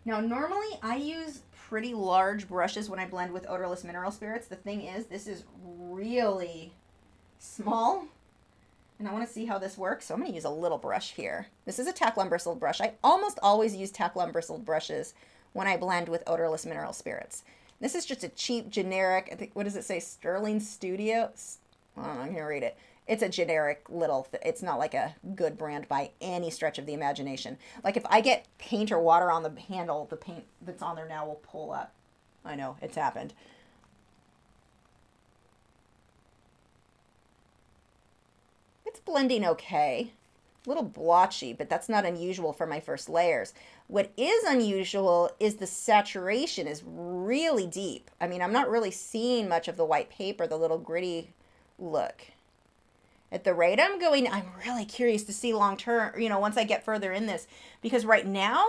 Now, normally I use pretty large brushes when I blend with odorless mineral spirits. The thing is, this is really small, and I want to see how this works. So I'm going to use a little brush here. This is a Taklon bristled brush. I almost always use Taklon bristled brushes when I blend with odorless mineral spirits. This is just a cheap, generic, I think, what does it say? Sterling Studio? I don't know, I'm going to read it. It's a generic little, it's not like a good brand by any stretch of the imagination. Like if I get paint or water on the handle, the paint that's on there now will pull up. I know, it's happened. It's blending okay. A little blotchy, but that's not unusual for my first layers. What is unusual is the saturation is really deep. I mean, I'm not really seeing much of the white paper, the little gritty look. At the rate I'm going, I'm really curious to see long term, once I get further in this, because right now,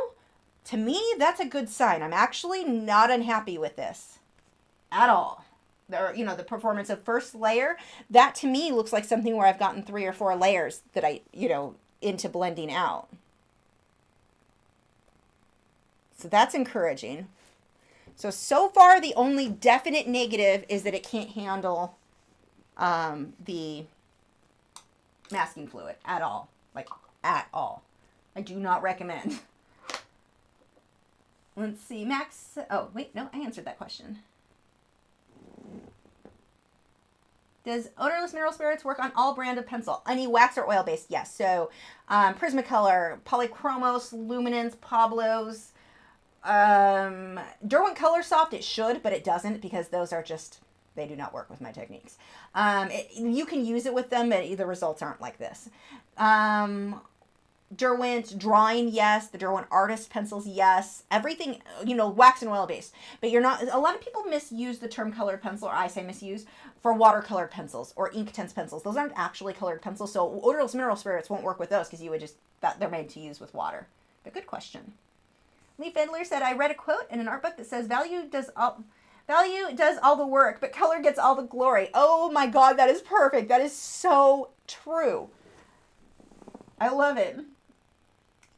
to me, that's a good sign. I'm actually not unhappy with this at all. The performance of first layer, that to me looks like something where I've gotten 3 or 4 layers that I, into blending out. So that's encouraging. So far, the only definite negative is that it can't handle the masking fluid at all. Like, at all. I do not recommend. Let's see, Max. Oh, wait, no, I answered that question. Does odorless mineral spirits work on all brand of pencil? Any wax or oil-based? Yes. So Prismacolor, Polychromos, Luminance, Pablo's, Derwent Color Soft, it should, but it doesn't, because those are just, they do not work with my techniques. You can use it with them, but the results aren't like this. Derwent drawing, yes. The Derwent artist pencils, yes. Everything, wax and oil based. But you're not, a lot of people misuse the term colored pencil, or I say misuse, for watercolor pencils or Inktense pencils. Those aren't actually colored pencils, so odorless mineral spirits won't work with those, because you would just, they're made to use with water. But good question. Lee Fiddler said, I read a quote in an art book that says, value does all the work, but color gets all the glory. Oh my God, that is perfect. That is so true. I love it.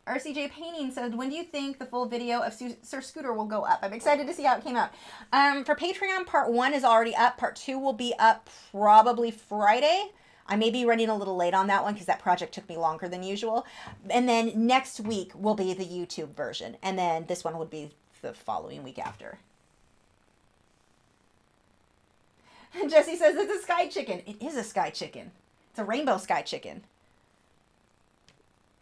RCJ Painting said, when do you think the full video of Sir Scooter will go up? I'm excited to see how it came out. For Patreon, part 1 is already up. Part 2 will be up probably Friday. I may be running a little late on that one because that project took me longer than usual. And then next week will be the YouTube version. And then this one would be the following week after. Jesse says it's a sky chicken. It is a sky chicken. It's a rainbow sky chicken.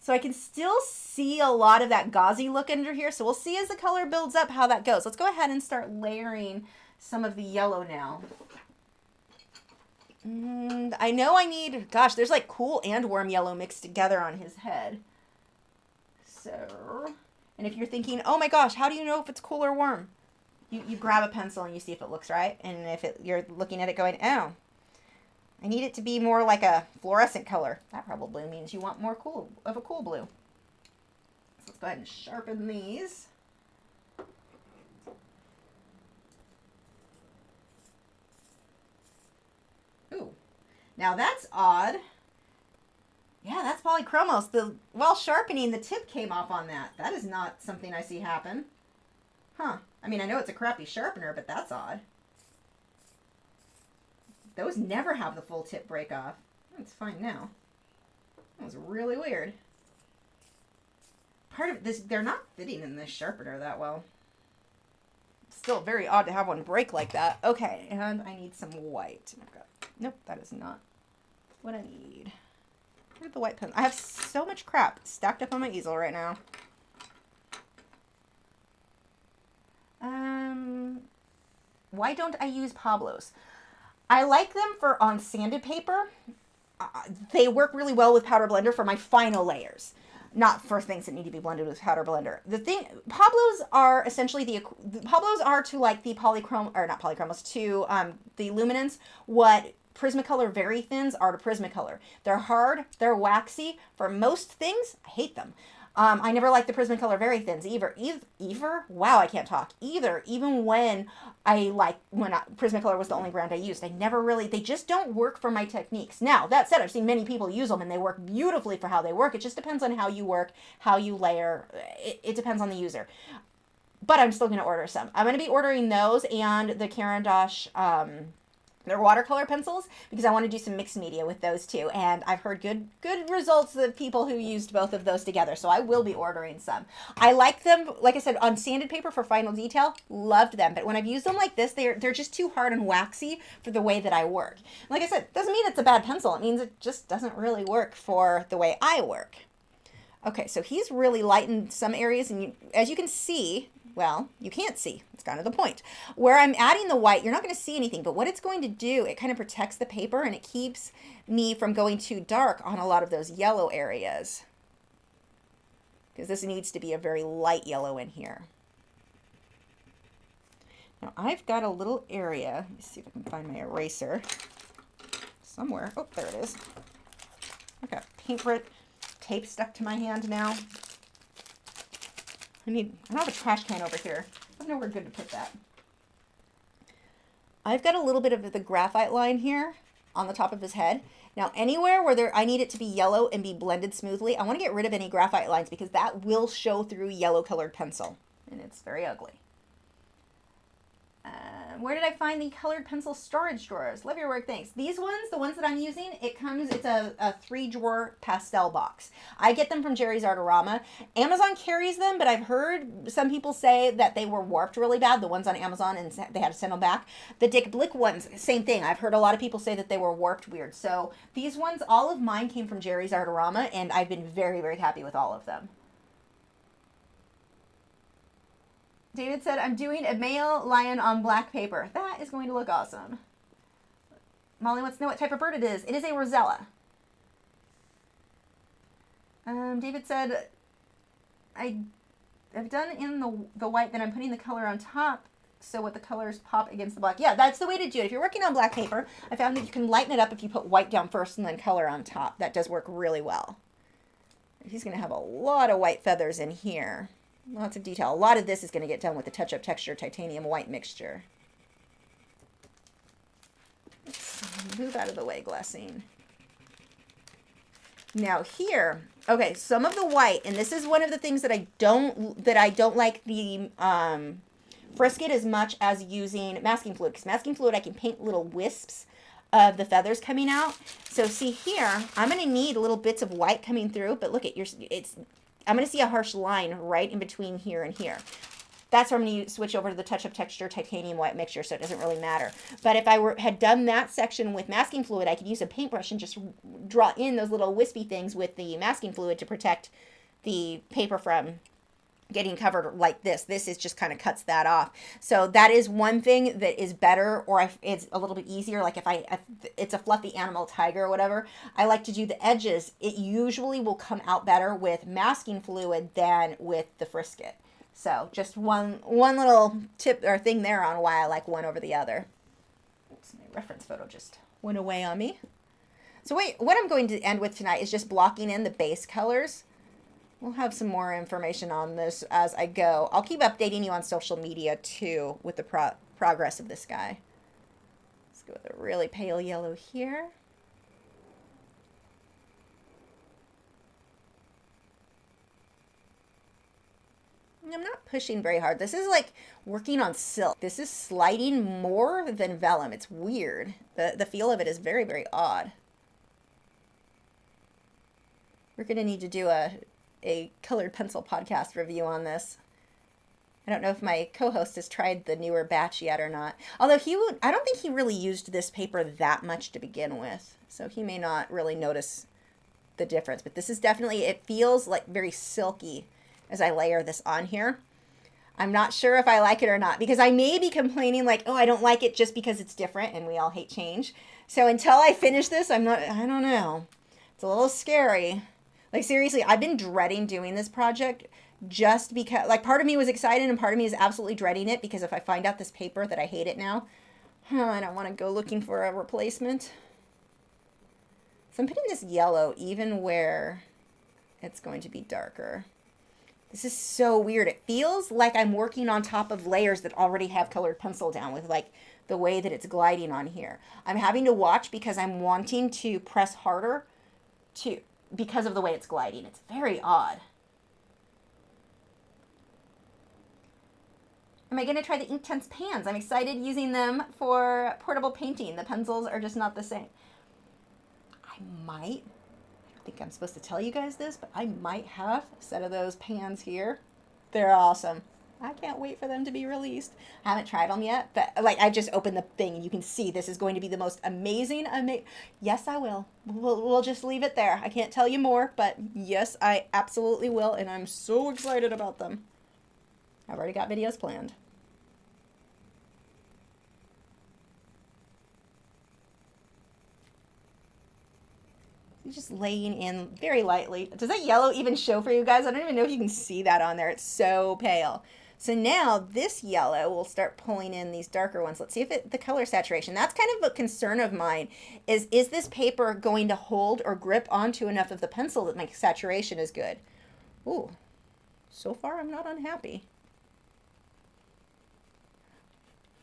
So I can still see a lot of that gauzy look under here. So we'll see as the color builds up how that goes. Let's go ahead and start layering some of the yellow now. And I know I need, gosh, there's like cool and warm yellow mixed together on his head. So, and if you're thinking, oh my gosh, how do you know if it's cool or warm? You grab a pencil and you see if it looks right. And if you're looking at it going, oh, I need it to be more like a fluorescent color. That probably means you want more cool of a cool blue. So let's go ahead and sharpen these. Ooh, now that's odd. Yeah, that's polychromos. While sharpening, the tip came off on that. That is not something I see happen. Huh. I mean, I know it's a crappy sharpener, but that's odd. Those never have the full tip break off. It's fine now. That was really weird. Part of this, they're not fitting in this sharpener that well. Still very odd to have one break like that. Okay, and I need some white. I've got, nope, that is not what I need. Where's the white pen? I have so much crap stacked up on my easel right now. Why don't I use Pablo's? I like them for on sanded paper. They work really well with powder blender for my final layers, not for things that need to be blended with powder blender. The thing, Pablo's are essentially Pablo's are to like the polychrome, or not polychromos, to the luminance what Prismacolor Very Thins are to Prismacolor. They're hard, they're waxy. For most things, I hate them. I never liked the Prismacolor Very Thins either. Wow, I can't talk. Even when Prismacolor was the only brand I used. I never really, they just don't work for my techniques. Now, that said, I've seen many people use them and they work beautifully for how they work. It just depends on how you work, how you layer. It depends on the user. But I'm still going to order some. I'm going to be ordering those and the Caran d'Ache, they're watercolor pencils because I want to do some mixed media with those too. And I've heard good results of people who used both of those together. So I will be ordering some. I like them, like I said, on sanded paper for final detail. Loved them. But when I've used them like this, they're just too hard and waxy for the way that I work. Like I said, doesn't mean it's a bad pencil. It means it just doesn't really work for the way I work. Okay, so he's really lightened some areas. And as you can see, well, you can't see. It's kind of the point. Where I'm adding the white, you're not going to see anything, but what it's going to do, it kind of protects the paper and it keeps me from going too dark on a lot of those yellow areas. Because this needs to be a very light yellow in here. Now I've got a little area. Let me see if I can find my eraser somewhere. Oh, there it is. I've got paint tape stuck to my hand now. I don't have a trash can over here. I don't know where good to put that. I've got a little bit of the graphite line here on the top of his head. Now, anywhere where I need it to be yellow and be blended smoothly, I want to get rid of any graphite lines because that will show through yellow colored pencil. And it's very ugly. Where did I find the colored pencil storage drawers? Love your work, thanks. These ones, the ones that I'm using, it's a 3-drawer pastel box. I get them from Jerry's Artorama. Amazon carries them, but I've heard some people say that they were warped really bad, the ones on Amazon, and they had to send them back. The Dick Blick ones, same thing. I've heard a lot of people say that they were warped weird. So these ones, all of mine came from Jerry's Artorama, and I've been very, very happy with all of them. David said, I'm doing a male lion on black paper. That is going to look awesome. Molly wants to know what type of bird it is. It is a rosella. David said, I've done in the white, then I'm putting the color on top so what the colors pop against the black. Yeah, that's the way to do it. If you're working on black paper, I found that you can lighten it up if you put white down first and then color on top. That does work really well. He's going to have a lot of white feathers in here. Lots of detail. A lot of this is going to get done with the touch-up texture titanium white mixture. Let's move out of the way, glassine. Now here, okay, some of the white, and this is one of the things that I don't like the frisket as much as using masking fluid, because masking fluid I can paint little wisps of the feathers coming out. So see here, I'm going to need little bits of white coming through, but look at I'm going to see a harsh line right in between here and here. that's where I'm going to switch over to the Touch of Texture titanium white mixture, so it doesn't really matter. But if I had done that section with masking fluid, I could use a paintbrush and just draw in those little wispy things with the masking fluid to protect the paper from getting covered like this. This is just kind of cuts that off. So that is one thing that is better, or it's a little bit easier. Like if it's a fluffy animal, tiger or whatever, I like to do the edges. It usually will come out better with masking fluid than with the Frisket. So just one little tip or thing there on why I like one over the other. Oops, my reference photo just went away on me. So what I'm going to end with tonight is just blocking in the base colors. We'll have some more information on this as I go. I'll keep updating you on social media too with the progress of this guy. Let's go with a really pale yellow here. I'm not pushing very hard. This is like working on silk. This is sliding more than vellum. It's weird. The feel of it is very, very odd. We're going to need to do a colored pencil podcast review on this. I don't know if my co-host has tried the newer batch yet or not. Although I don't think he really used this paper that much to begin with. So he may not really notice the difference. But this is definitely, it feels like very silky as I layer this on here. I'm not sure if I like it or not, because I may be complaining like, oh, I don't like it just because it's different, and we all hate change. So until I finish this, I don't know. It's a little scary. Like seriously, I've been dreading doing this project just because, like, part of me was excited and part of me is absolutely dreading it, because if I find out this paper that I hate it now, I don't want to go looking for a replacement. So I'm putting this yellow even where it's going to be darker. This is so weird. It feels like I'm working on top of layers that already have colored pencil down with like the way that it's gliding on here. I'm having to watch because I'm wanting to press harder because of the way it's gliding. It's very odd. Am I going to try the Inktense pans? I'm excited using them for portable painting. The pencils are just not the same. I might. I think I'm supposed to tell you guys this, but I might have a set of those pans here. They're awesome. I can't wait for them to be released. I haven't tried them yet, but like I just opened the thing and you can see this is going to be the most amazing. Yes, I will. We'll just leave it there. I can't tell you more, but yes, I absolutely will, and I'm so excited about them. I've already got videos planned. Just laying in very lightly. Does that yellow even show for you guys? I don't even know if you can see that on there. It's so pale. So now this yellow will start pulling in these darker ones. Let's see if the color saturation. That's kind of a concern of mine. Is this paper going to hold or grip onto enough of the pencil that my saturation is good? Ooh, so far I'm not unhappy.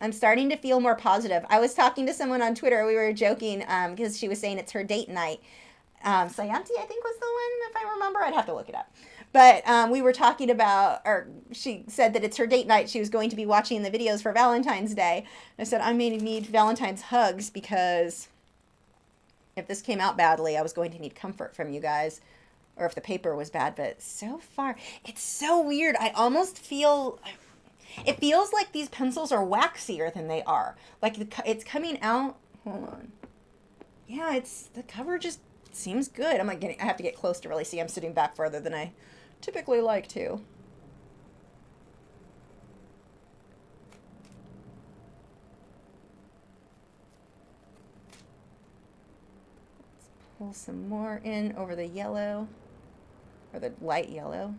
I'm starting to feel more positive. I was talking to someone on Twitter. We were joking because she was saying it's her date night. Sayanti, I think, was the one, if I remember. I'd have to look it up. But we were talking about, or she said that it's her date night. She was going to be watching the videos for Valentine's Day. And I said, I may need Valentine's hugs because if this came out badly, I was going to need comfort from you guys. Or if the paper was bad. But so far, it's so weird. I almost feel... It feels like these pencils are waxier than they are. Like it's coming out... Hold on. Yeah, the cover just... seems good. I have to get close to really see. I'm sitting back further than I typically like to. Let's pull some more in over the yellow, or the light yellow.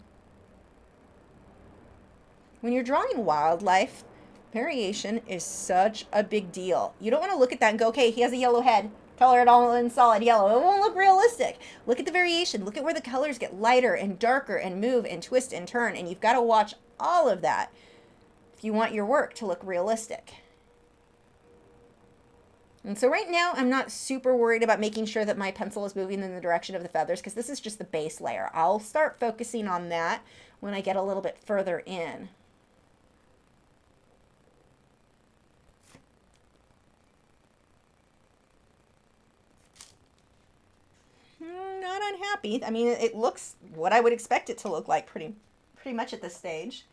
When you're drawing wildlife, variation is such a big deal. You don't want to look at that and go, okay, he has a yellow head. Color it all in solid yellow. It won't look realistic. Look at the variation. Look at where the colors get lighter and darker and move and twist and turn. And you've got to watch all of that if you want your work to look realistic. And so right now, I'm not super worried about making sure that my pencil is moving in the direction of the feathers because this is just the base layer. I'll start focusing on that when I get a little bit further in. Not unhappy. I mean, it looks what I would expect it to look like pretty much at this stage.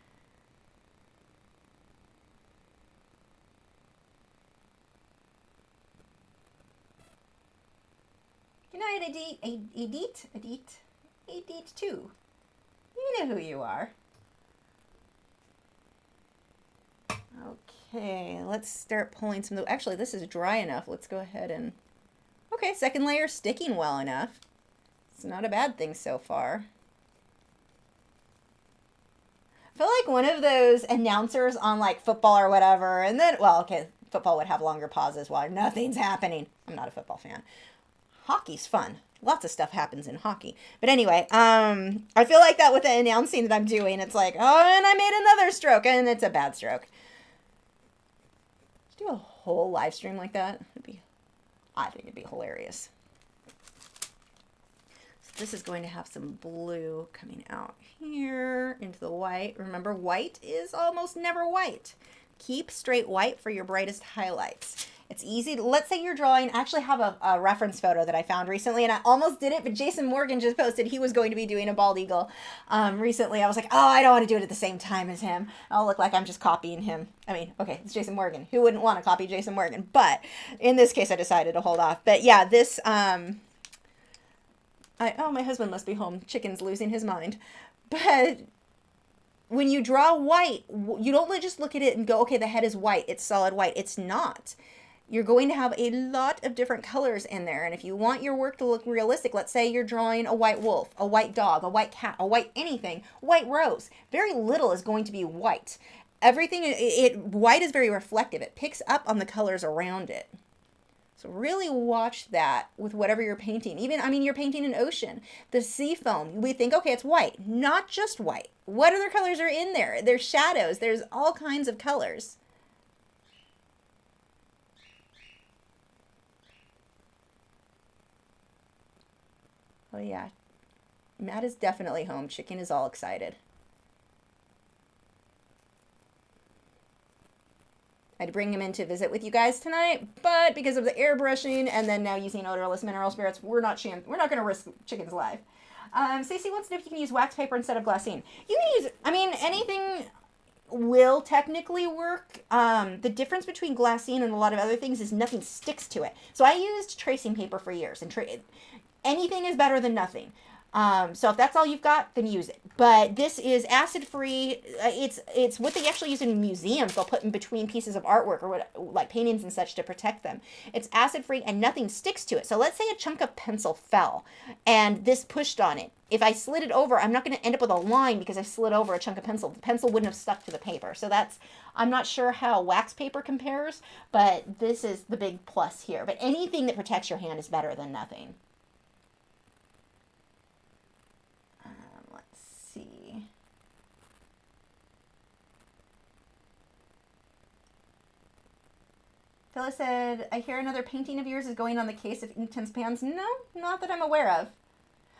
night, Edith 2. You know who you are. Okay, let's start pulling some of the... Actually, this is dry enough. Let's go ahead and... Okay, second layer sticking well enough. It's not a bad thing so far. I feel like one of those announcers on like football or whatever, and then, well, okay, football would have longer pauses while nothing's happening. I'm not a football fan. Hockey's fun. Lots of stuff happens in hockey. But anyway, I feel like that with the announcing that I'm doing. It's like, oh, and I made another stroke, and it's a bad stroke. Do a whole live stream like that. I think it'd be hilarious. So this is going to have some blue coming out here into the white. Remember, white is almost never white. Keep straight white for your brightest highlights. It's easy. Let's say you're drawing. I actually have a reference photo that I found recently, and I almost did it, but Jason Morgan just posted he was going to be doing a bald eagle recently. I was like, oh, I don't want to do it at the same time as him. I'll look like I'm just copying him. I mean, okay, it's Jason Morgan. Who wouldn't want to copy Jason Morgan? But in this case, I decided to hold off. But yeah, this, oh, my husband must be home. Chicken's losing his mind. But when you draw white, you don't just look at it and go, okay, the head is white. It's solid white. It's not. You're going to have a lot of different colors in there. And if you want your work to look realistic, let's say you're drawing a white wolf, a white dog, a white cat, a white anything, white rose. Very little is going to be white. Everything, white is very reflective. It picks up on the colors around it. So really watch that with whatever you're painting. Even, I mean, you're painting an ocean. The sea foam, we think, okay, it's white. Not just white. What other colors are in there? There's shadows. There's all kinds of colors. Oh yeah, Matt is definitely home. Chicken is all excited. I had to bring him in to visit with you guys tonight, but because of the airbrushing and then now using odorless mineral spirits, we're not going to risk Chicken's life. Stacey wants to know if you can use wax paper instead of glassine. You can use, I mean, anything will technically work. The difference between glassine and a lot of other things is nothing sticks to it. So I used tracing paper for years, and anything is better than nothing. So if that's all you've got, then use it. But this is acid-free. It's what they actually use in museums. They'll put in between pieces of artwork or what, like paintings and such to protect them. It's acid-free and nothing sticks to it. So let's say a chunk of pencil fell and this pushed on it. If I slid it over, I'm not going to end up with a line because I slid over a chunk of pencil. The pencil wouldn't have stuck to the paper. So that's, I'm not sure how wax paper compares, but this is the big plus here. But anything that protects your hand is better than nothing. See. Phyllis said, I hear another painting of yours is going on the case of Inktense pans. No, not that I'm aware of.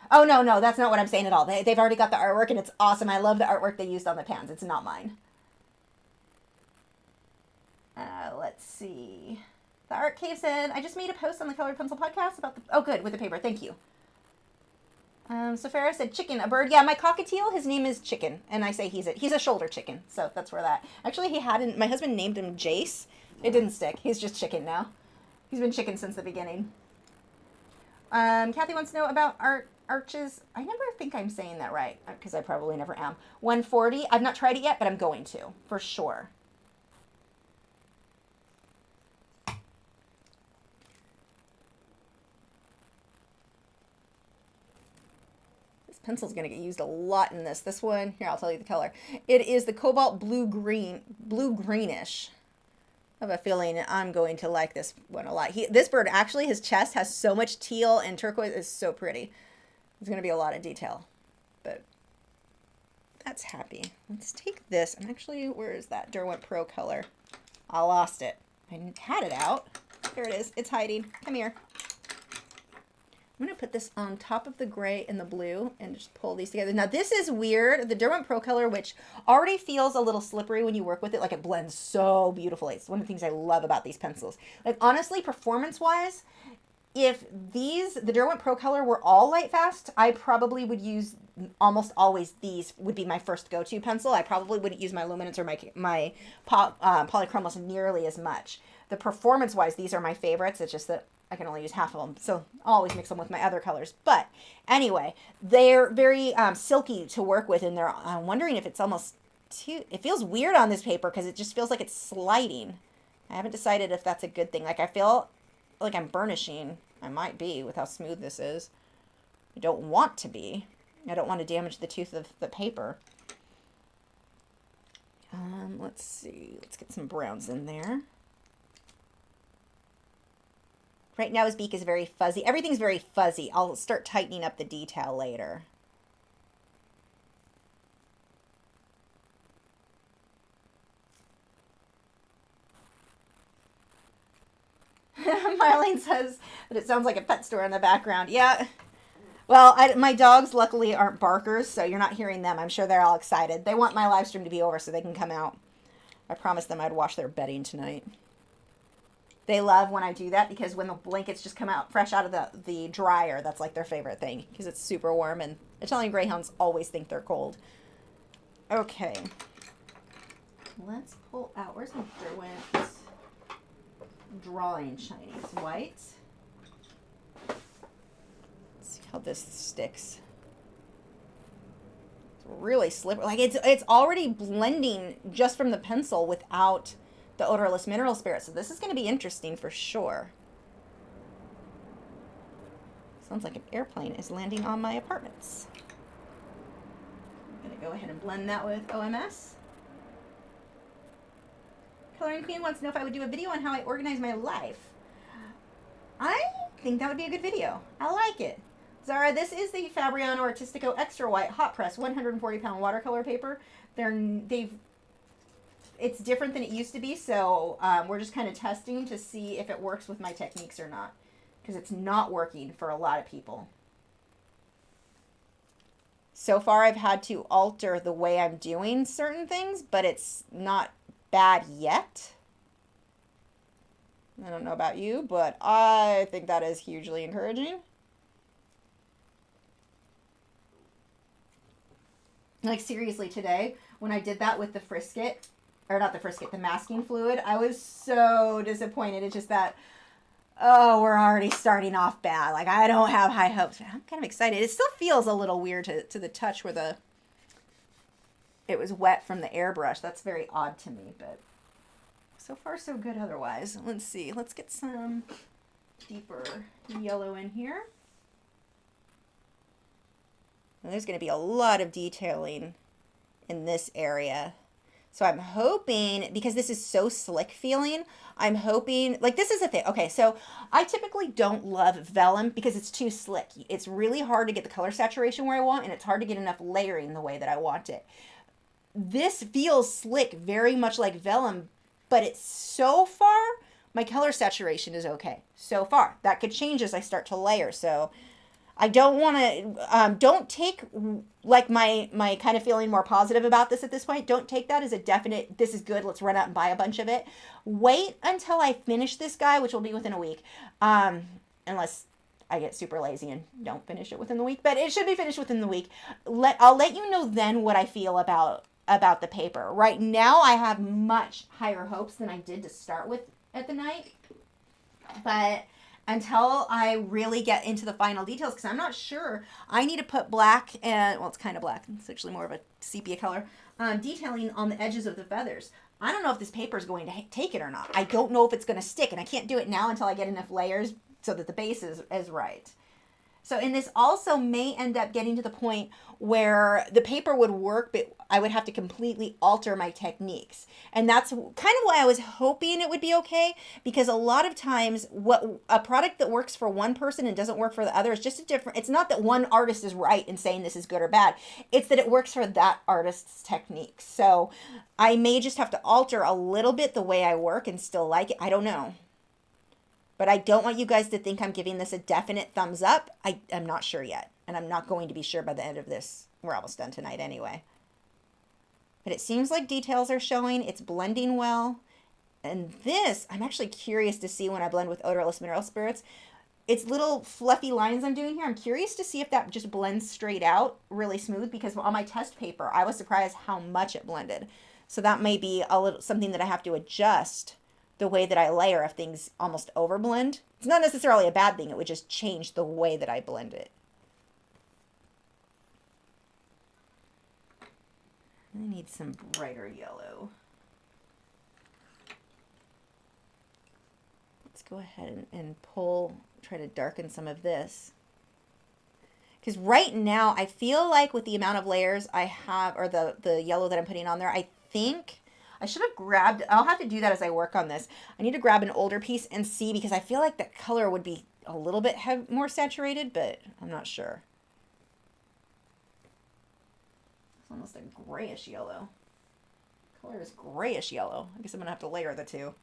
Oh, no, that's not what I'm saying at all. They've already got the artwork, and it's awesome. I love the artwork they used on the pans. It's not mine. Let's see. The Art Cave said, I just made a post on the Colored Pencil podcast about the... Oh, good, with the paper. Thank you. So Farrah said chicken, a bird. Yeah, my cockatiel, his name is Chicken, and I say he's a shoulder chicken. So that's where that. Actually, my husband named him Jace. It didn't stick. He's just Chicken now. He's been Chicken since the beginning. Kathy wants to know about arches. I never think I'm saying that right because I probably never am. 140. I've not tried it yet, but I'm going to for sure. Pencil's going to get used a lot in this. This one, here, I'll tell you the color. It is the cobalt blue-greenish. I have a feeling I'm going to like this one a lot. This bird, actually, his chest has so much teal and turquoise. It's so pretty. There's going to be a lot of detail, but that's happy. Let's take this. And actually, where is that Derwent Pro color? I lost it. I had it out. There it is. It's hiding. Come here. I'm going to put this on top of the gray and the blue and just pull these together. Now this is weird. The Derwent Pro color, which already feels a little slippery when you work with it, like it blends so beautifully. It's one of the things I love about these pencils. Like honestly, performance-wise, if the Derwent Pro color were all light fast, I probably would use almost always these would be my first go-to pencil. I probably wouldn't use my luminance or my polychromos nearly as much. The performance-wise, these are my favorites. It's just that I can only use half of them, so I'll always mix them with my other colors. But anyway, they're very silky to work with, and I'm wondering if it's almost too, it feels weird on this paper because it just feels like it's sliding. I haven't decided if that's a good thing. Like, I feel like I'm burnishing. I might be with how smooth this is. I don't want to be. I don't want to damage the tooth of the paper. Let's see. Let's get some browns in there. Right now his beak is very fuzzy. Everything's very fuzzy. I'll start tightening up the detail later. Marlene says that it sounds like a pet store in the background. Yeah. Well, my dogs luckily aren't barkers, so you're not hearing them. I'm sure they're all excited. They want my live stream to be over so they can come out. I promised them I'd wash their bedding tonight. They love when I do that because when the blankets just come out fresh out of the dryer, that's like their favorite thing because it's super warm, and Italian Greyhounds always think they're cold. Okay. Let's pull out. Where's my Derwent drawing Chinese white? Let's see how this sticks. It's really slippery. Like it's already blending just from the pencil without the odorless mineral spirit. So this is going to be interesting for sure. Sounds like an airplane is landing on my apartments. I'm going to go ahead and blend that with OMS. Coloring Queen wants to know if I would do a video on how I organize my life. I think that would be a good video. I like it. Zara, this is the Fabriano Artistico Extra White Hot Press 140-pound watercolor paper. It's different than it used to be, so we're just kind of testing to see if it works with my techniques or not, because it's not working for a lot of people. So far, I've had to alter the way I'm doing certain things, but it's not bad yet. I don't know about you, but I think that is hugely encouraging. Like, seriously, today, when I did that with the Frisket, or not the Frisket, the masking fluid, I was so disappointed. It's just that, oh, we're already starting off bad. Like, I don't have high hopes. I'm kind of excited. It still feels a little weird to the touch where it was wet from the airbrush. That's very odd to me, but so far so good otherwise. Let's see. Let's get some deeper yellow in here. And there's going to be a lot of detailing in this area. So I'm hoping, because this is so slick feeling, I'm hoping, like, this is the thing. Okay, so I typically don't love vellum because it's too slick. It's really hard to get the color saturation where I want, and it's hard to get enough layering the way that I want it. This feels slick, very much like vellum, but it's so far, my color saturation is okay. So far. That could change as I start to layer, so I don't want to, don't take, like, my kind of feeling more positive about this at this point. Don't take that as a definite, this is good, let's run out and buy a bunch of it. Wait until I finish this guy, which will be within a week, unless I get super lazy and don't finish it within the week. But it should be finished within the week. I'll let you know then what I feel about the paper. Right now, I have much higher hopes than I did to start with at the night. But until I really get into the final details, because I'm not sure. I need to put black and, well, it's kind of black. It's actually more of a sepia color, detailing on the edges of the feathers. I don't know if this paper is going to take it or not. I don't know if it's going to stick, and I can't do it now until I get enough layers so that the base is right. So, and this also may end up getting to the point where the paper would work, but I would have to completely alter my techniques. And that's kind of why I was hoping it would be okay, because a lot of times what a product that works for one person and doesn't work for the other is just a different, it's not that one artist is right in saying this is good or bad. It's that it works for that artist's techniques. So I may just have to alter a little bit the way I work and still like it. I don't know. But I don't want you guys to think I'm giving this a definite thumbs up. I'm not sure yet. And I'm not going to be sure by the end of this. We're almost done tonight anyway. But it seems like details are showing. It's blending well. And this, I'm actually curious to see when I blend with odorless mineral spirits. It's little fluffy lines I'm doing here. I'm curious to see if that just blends straight out really smooth. Because on my test paper, I was surprised how much it blended. So that may be a little something that I have to adjust the way that I layer if things almost overblend It's not necessarily a bad thing. It would just change the way that I blend it. I need some brighter yellow. Let's go ahead and try to darken some of this. Because right now, I feel like with the amount of layers I have, or the yellow that I'm putting on there, I think I should have grabbed, I'll have to do that as I work on this. I need to grab an older piece and see, because I feel like the color would be a little bit more saturated, but I'm not sure. It's almost a grayish yellow. Color is grayish yellow. I guess I'm going to have to layer the two.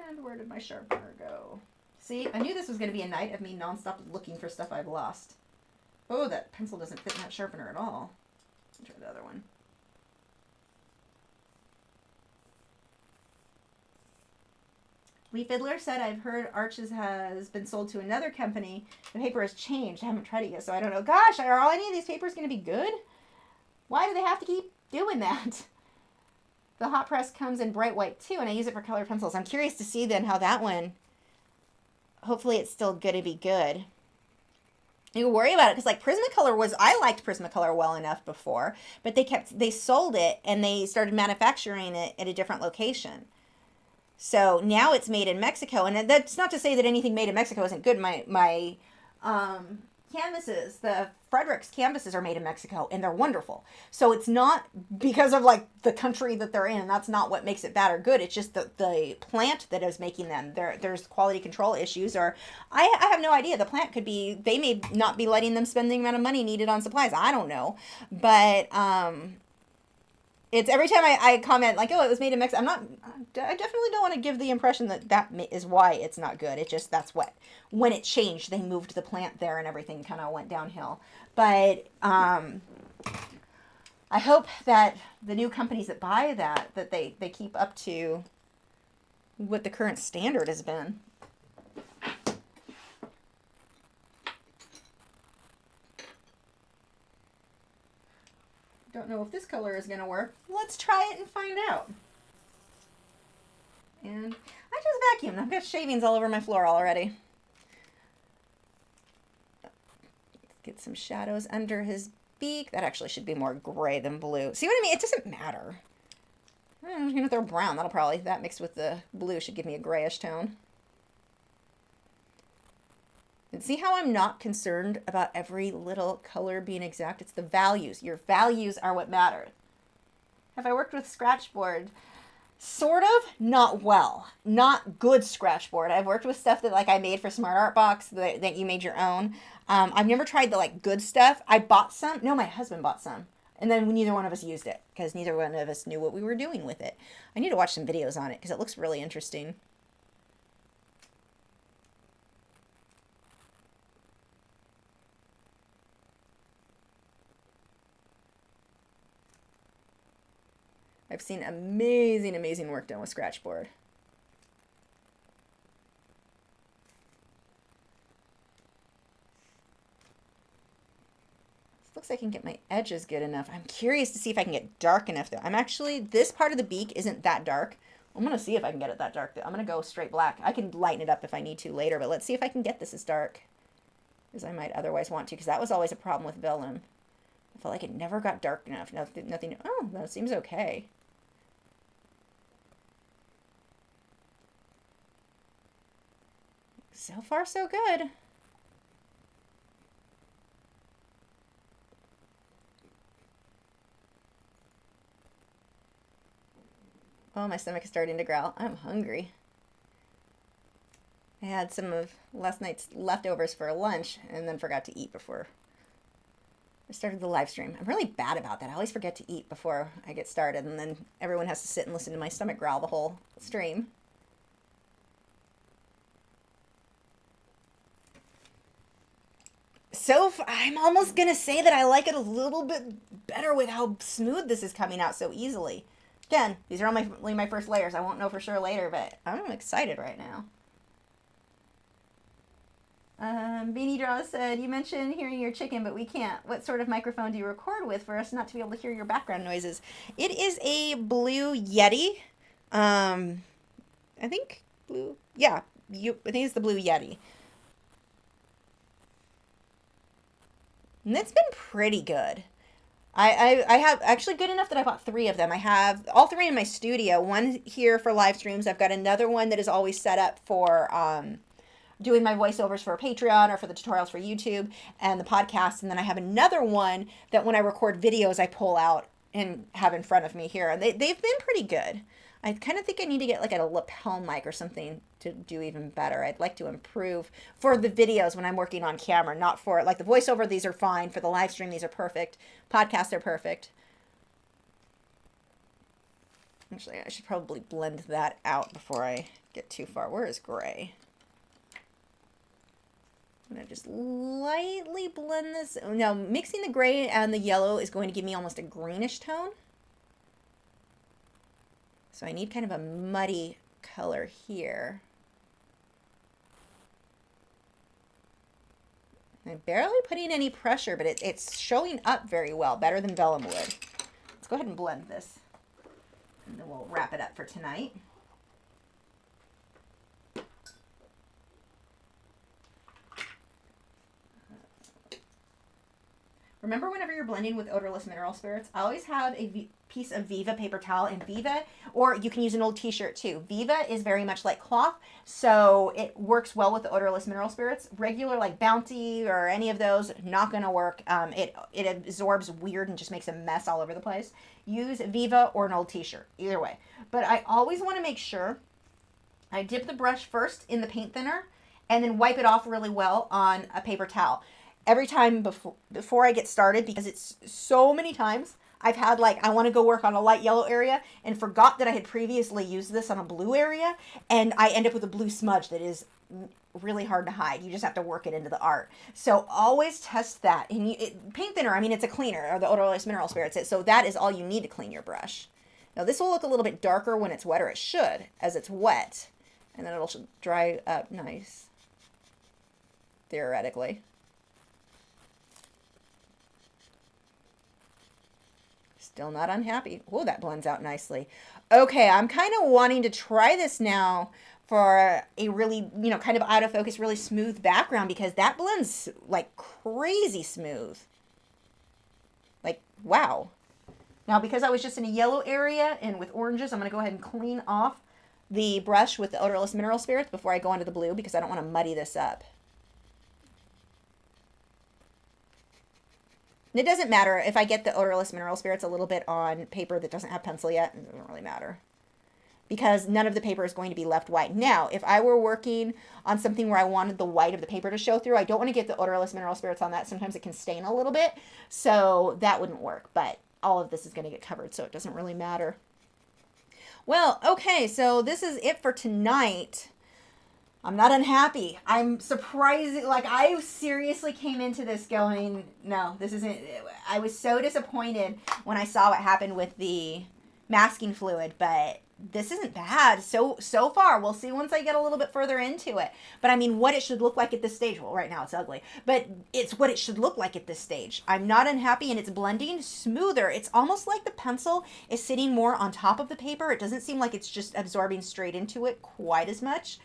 And where did my sharpener go? See, I knew this was going to be a night of me nonstop looking for stuff I've lost. Oh, that pencil doesn't fit in that sharpener at all. Let's try the other one. Lee Fiddler said, I've heard Arches has been sold to another company. The paper has changed. I haven't tried it yet, so I don't know. Gosh, are all any of these papers going to be good? Why do they have to keep doing that? The hot press comes in bright white too, and I use it for colored pencils. I'm curious to see then how that one, hopefully it's still going to be good. You worry about it because like Prismacolor I liked Prismacolor well enough before, but they sold it and they started manufacturing it at a different location. So now it's made in Mexico, and that's not to say that anything made in Mexico isn't good. My canvases, the Fredericks canvases are made in Mexico, and they're wonderful. So it's not because of like the country that they're in. That's not what makes it bad or good. It's just the plant that is making them. There's quality control issues, or I have no idea. The plant could be, they may not be letting them spend the amount of money needed on supplies. I don't know, but it's every time I comment like, oh, it was made in Mexico. I definitely don't want to give the impression that is why it's not good. It's just when it changed, they moved the plant there and everything kind of went downhill. But I hope that the new companies that buy that they keep up to what the current standard has been. Don't know if this color is going to work. Let's try it and find out. And I just vacuumed. I've got shavings all over my floor already. Let's get some shadows under his beak. That actually should be more gray than blue. See what I mean? It doesn't matter. I'm going to throw brown. That mixed with the blue should give me a grayish tone. And see how I'm not concerned about every little color being exact? It's the values. Your values are what matter. Have I worked with scratchboard? Sort of, not well. Not good scratchboard. I've worked with stuff that like I made for Smart Art Box that you made your own. I've never tried the like good stuff. I bought some. No, my husband bought some. And then neither one of us used it because neither one of us knew what we were doing with it. I need to watch some videos on it because it looks really interesting. I've seen amazing, amazing work done with scratchboard. This looks like I can get my edges good enough. I'm curious to see if I can get dark enough though. This part of the beak isn't that dark. I'm going to see if I can get it that dark though. I'm going to go straight black. I can lighten it up if I need to later, but let's see if I can get this as dark as I might otherwise want to, because that was always a problem with vellum. I felt like it never got dark enough. Nothing. Oh, that seems okay. So far, so good. Oh, my stomach is starting to growl. I'm hungry. I had some of last night's leftovers for lunch and then forgot to eat before I started the live stream. I'm really bad about that. I always forget to eat before I get started, and then everyone has to sit and listen to my stomach growl the whole stream. So I'm almost going to say that I like it a little bit better with how smooth this is coming out so easily. Again, these are only my first layers. I won't know for sure later, but I'm excited right now. Beanie Draw said, you mentioned hearing your chicken, but we can't. What sort of microphone do you record with for us not to be able to hear your background noises? It is a Blue Yeti. I think blue. Yeah, I think it's the Blue Yeti. And it's been pretty good. I have actually good enough that I bought 3 of them. I have all 3 in my studio. One here for live streams. I've got another one that is always set up for doing my voiceovers for Patreon or for the tutorials for YouTube and the podcast. And then I have another one that when I record videos, I pull out and have in front of me here. And they've been pretty good. I kind of think I need to get like a lapel mic or something to do even better. I'd like to improve for the videos when I'm working on camera, not for like the voiceover. These are fine. For the live stream, these are perfect. Podcasts are perfect. Actually, I should probably blend that out before I get too far. Where is gray? I'm going to just lightly blend this. Now, mixing the gray and the yellow is going to give me almost a greenish tone. So I need kind of a muddy color here. I'm barely putting any pressure, but it's showing up very well, better than vellum would. Let's go ahead and blend this, and then we'll wrap it up for tonight. Remember, whenever you're blending with odorless mineral spirits, I always have a piece of Viva paper towel, and Viva, or you can use an old t-shirt too. Viva is very much like cloth, so it works well with the odorless mineral spirits. Regular like Bounty or any of those, not going to work. It absorbs weird and just makes a mess all over the place. Use Viva or an old t-shirt, either way. But I always want to make sure I dip the brush first in the paint thinner and then wipe it off really well on a paper towel. Every time before I get started, because it's so many times I've had like, I want to go work on a light yellow area and forgot that I had previously used this on a blue area, and I end up with a blue smudge that is really hard to hide. You just have to work it into the art. So always test that. And paint thinner, I mean, it's a cleaner, or the odorless mineral spirits. So that is all you need to clean your brush. Now this will look a little bit darker when it's wet, or it should, as it's wet, and then it'll dry up nice, theoretically. Still not unhappy. Oh, that blends out nicely. Okay, I'm kind of wanting to try this now for a really, kind of out of focus, really smooth background, because that blends like crazy smooth. Like, wow. Now, because I was just in a yellow area and with oranges, I'm going to go ahead and clean off the brush with the odorless mineral spirits before I go into the blue, because I don't want to muddy this up. And it doesn't matter if I get the odorless mineral spirits a little bit on paper that doesn't have pencil yet. It doesn't really matter, because none of the paper is going to be left white. Now, if I were working on something where I wanted the white of the paper to show through, I don't want to get the odorless mineral spirits on that. Sometimes it can stain a little bit, so that wouldn't work. But all of this is going to get covered, so it doesn't really matter. Well, okay, so this is it for tonight. I'm not unhappy. I'm surprised. Like, I seriously came into this going, no, this isn't. I was so disappointed when I saw what happened with the masking fluid, but this isn't bad so far. We'll see once I get a little bit further into it. But I mean, what it should look like at this stage. Well, right now it's ugly, but it's what it should look like at this stage. I'm not unhappy, and it's blending smoother. It's almost like the pencil is sitting more on top of the paper. It doesn't seem like it's just absorbing straight into it quite as much.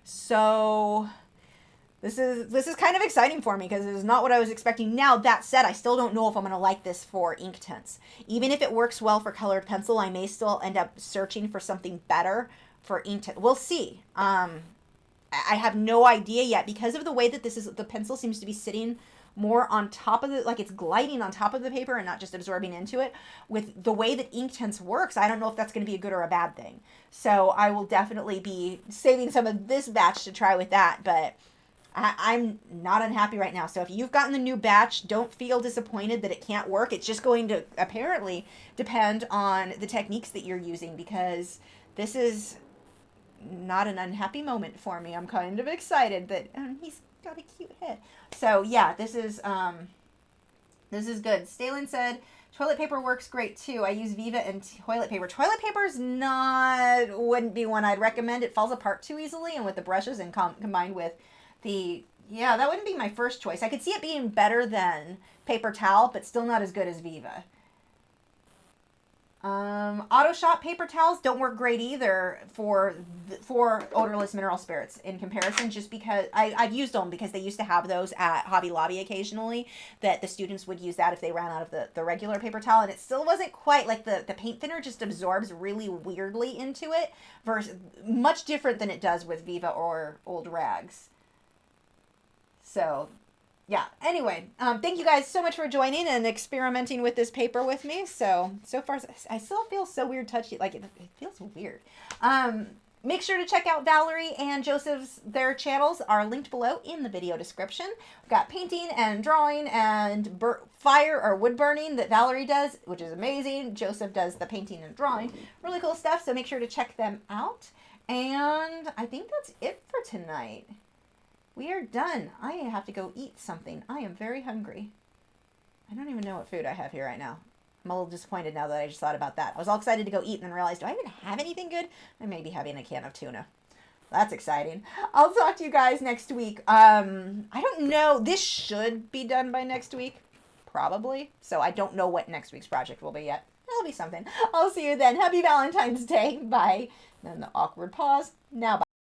So this is kind of exciting for me, because it is not what I was expecting. Now, that said, I still don't know if I'm going to like this for Inktense. Even if it works well for colored pencil, I may still end up searching for something better for Inktense. We'll see. I have no idea yet, because of the way that the pencil seems to be sitting more on top of like it's gliding on top of the paper and not just absorbing into it. With the way that Inktense works, I don't know if that's going to be a good or a bad thing. So I will definitely be saving some of this batch to try with that, but I'm not unhappy right now. So if you've gotten the new batch, don't feel disappointed that it can't work. It's just going to apparently depend on the techniques that you're using, because this is not an unhappy moment for me. I'm kind of excited that he's got a cute head. So yeah, this is good. Stalin said toilet paper works great too. I use Viva and toilet paper. Toilet paper is wouldn't be one I'd recommend. It falls apart too easily, and with the brushes and combined with the Yeah, that wouldn't be my first choice. I could see it being better than paper towel, but still not as good as Viva. Auto Shop paper towels don't work great either for odorless mineral spirits in comparison, just because I've used them because they used to have those at Hobby Lobby occasionally, that the students would use that if they ran out of the regular paper towel, and it still wasn't quite like the paint thinner just absorbs really weirdly into it, versus much different than it does with Viva or old rags. So yeah, anyway, thank you guys so much for joining and experimenting with this paper with me. So far, I still feel so weird touching, like it feels weird. Make sure to check out Valerie and Joseph's, their channels are linked below in the video description. We've got painting and drawing and fire or wood burning that Valerie does, which is amazing. Joseph does the painting and drawing. Really cool stuff, so make sure to check them out. And I think that's it for tonight. We are done. I have to go eat something. I am very hungry. I don't even know what food I have here right now. I'm a little disappointed now that I just thought about that. I was all excited to go eat and then realized, do I even have anything good? I may be having a can of tuna. That's exciting. I'll talk to you guys next week. I don't know. This should be done by next week. Probably. So I don't know what next week's project will be yet. It'll be something. I'll see you then. Happy Valentine's Day. Bye. And then the awkward pause. Now bye.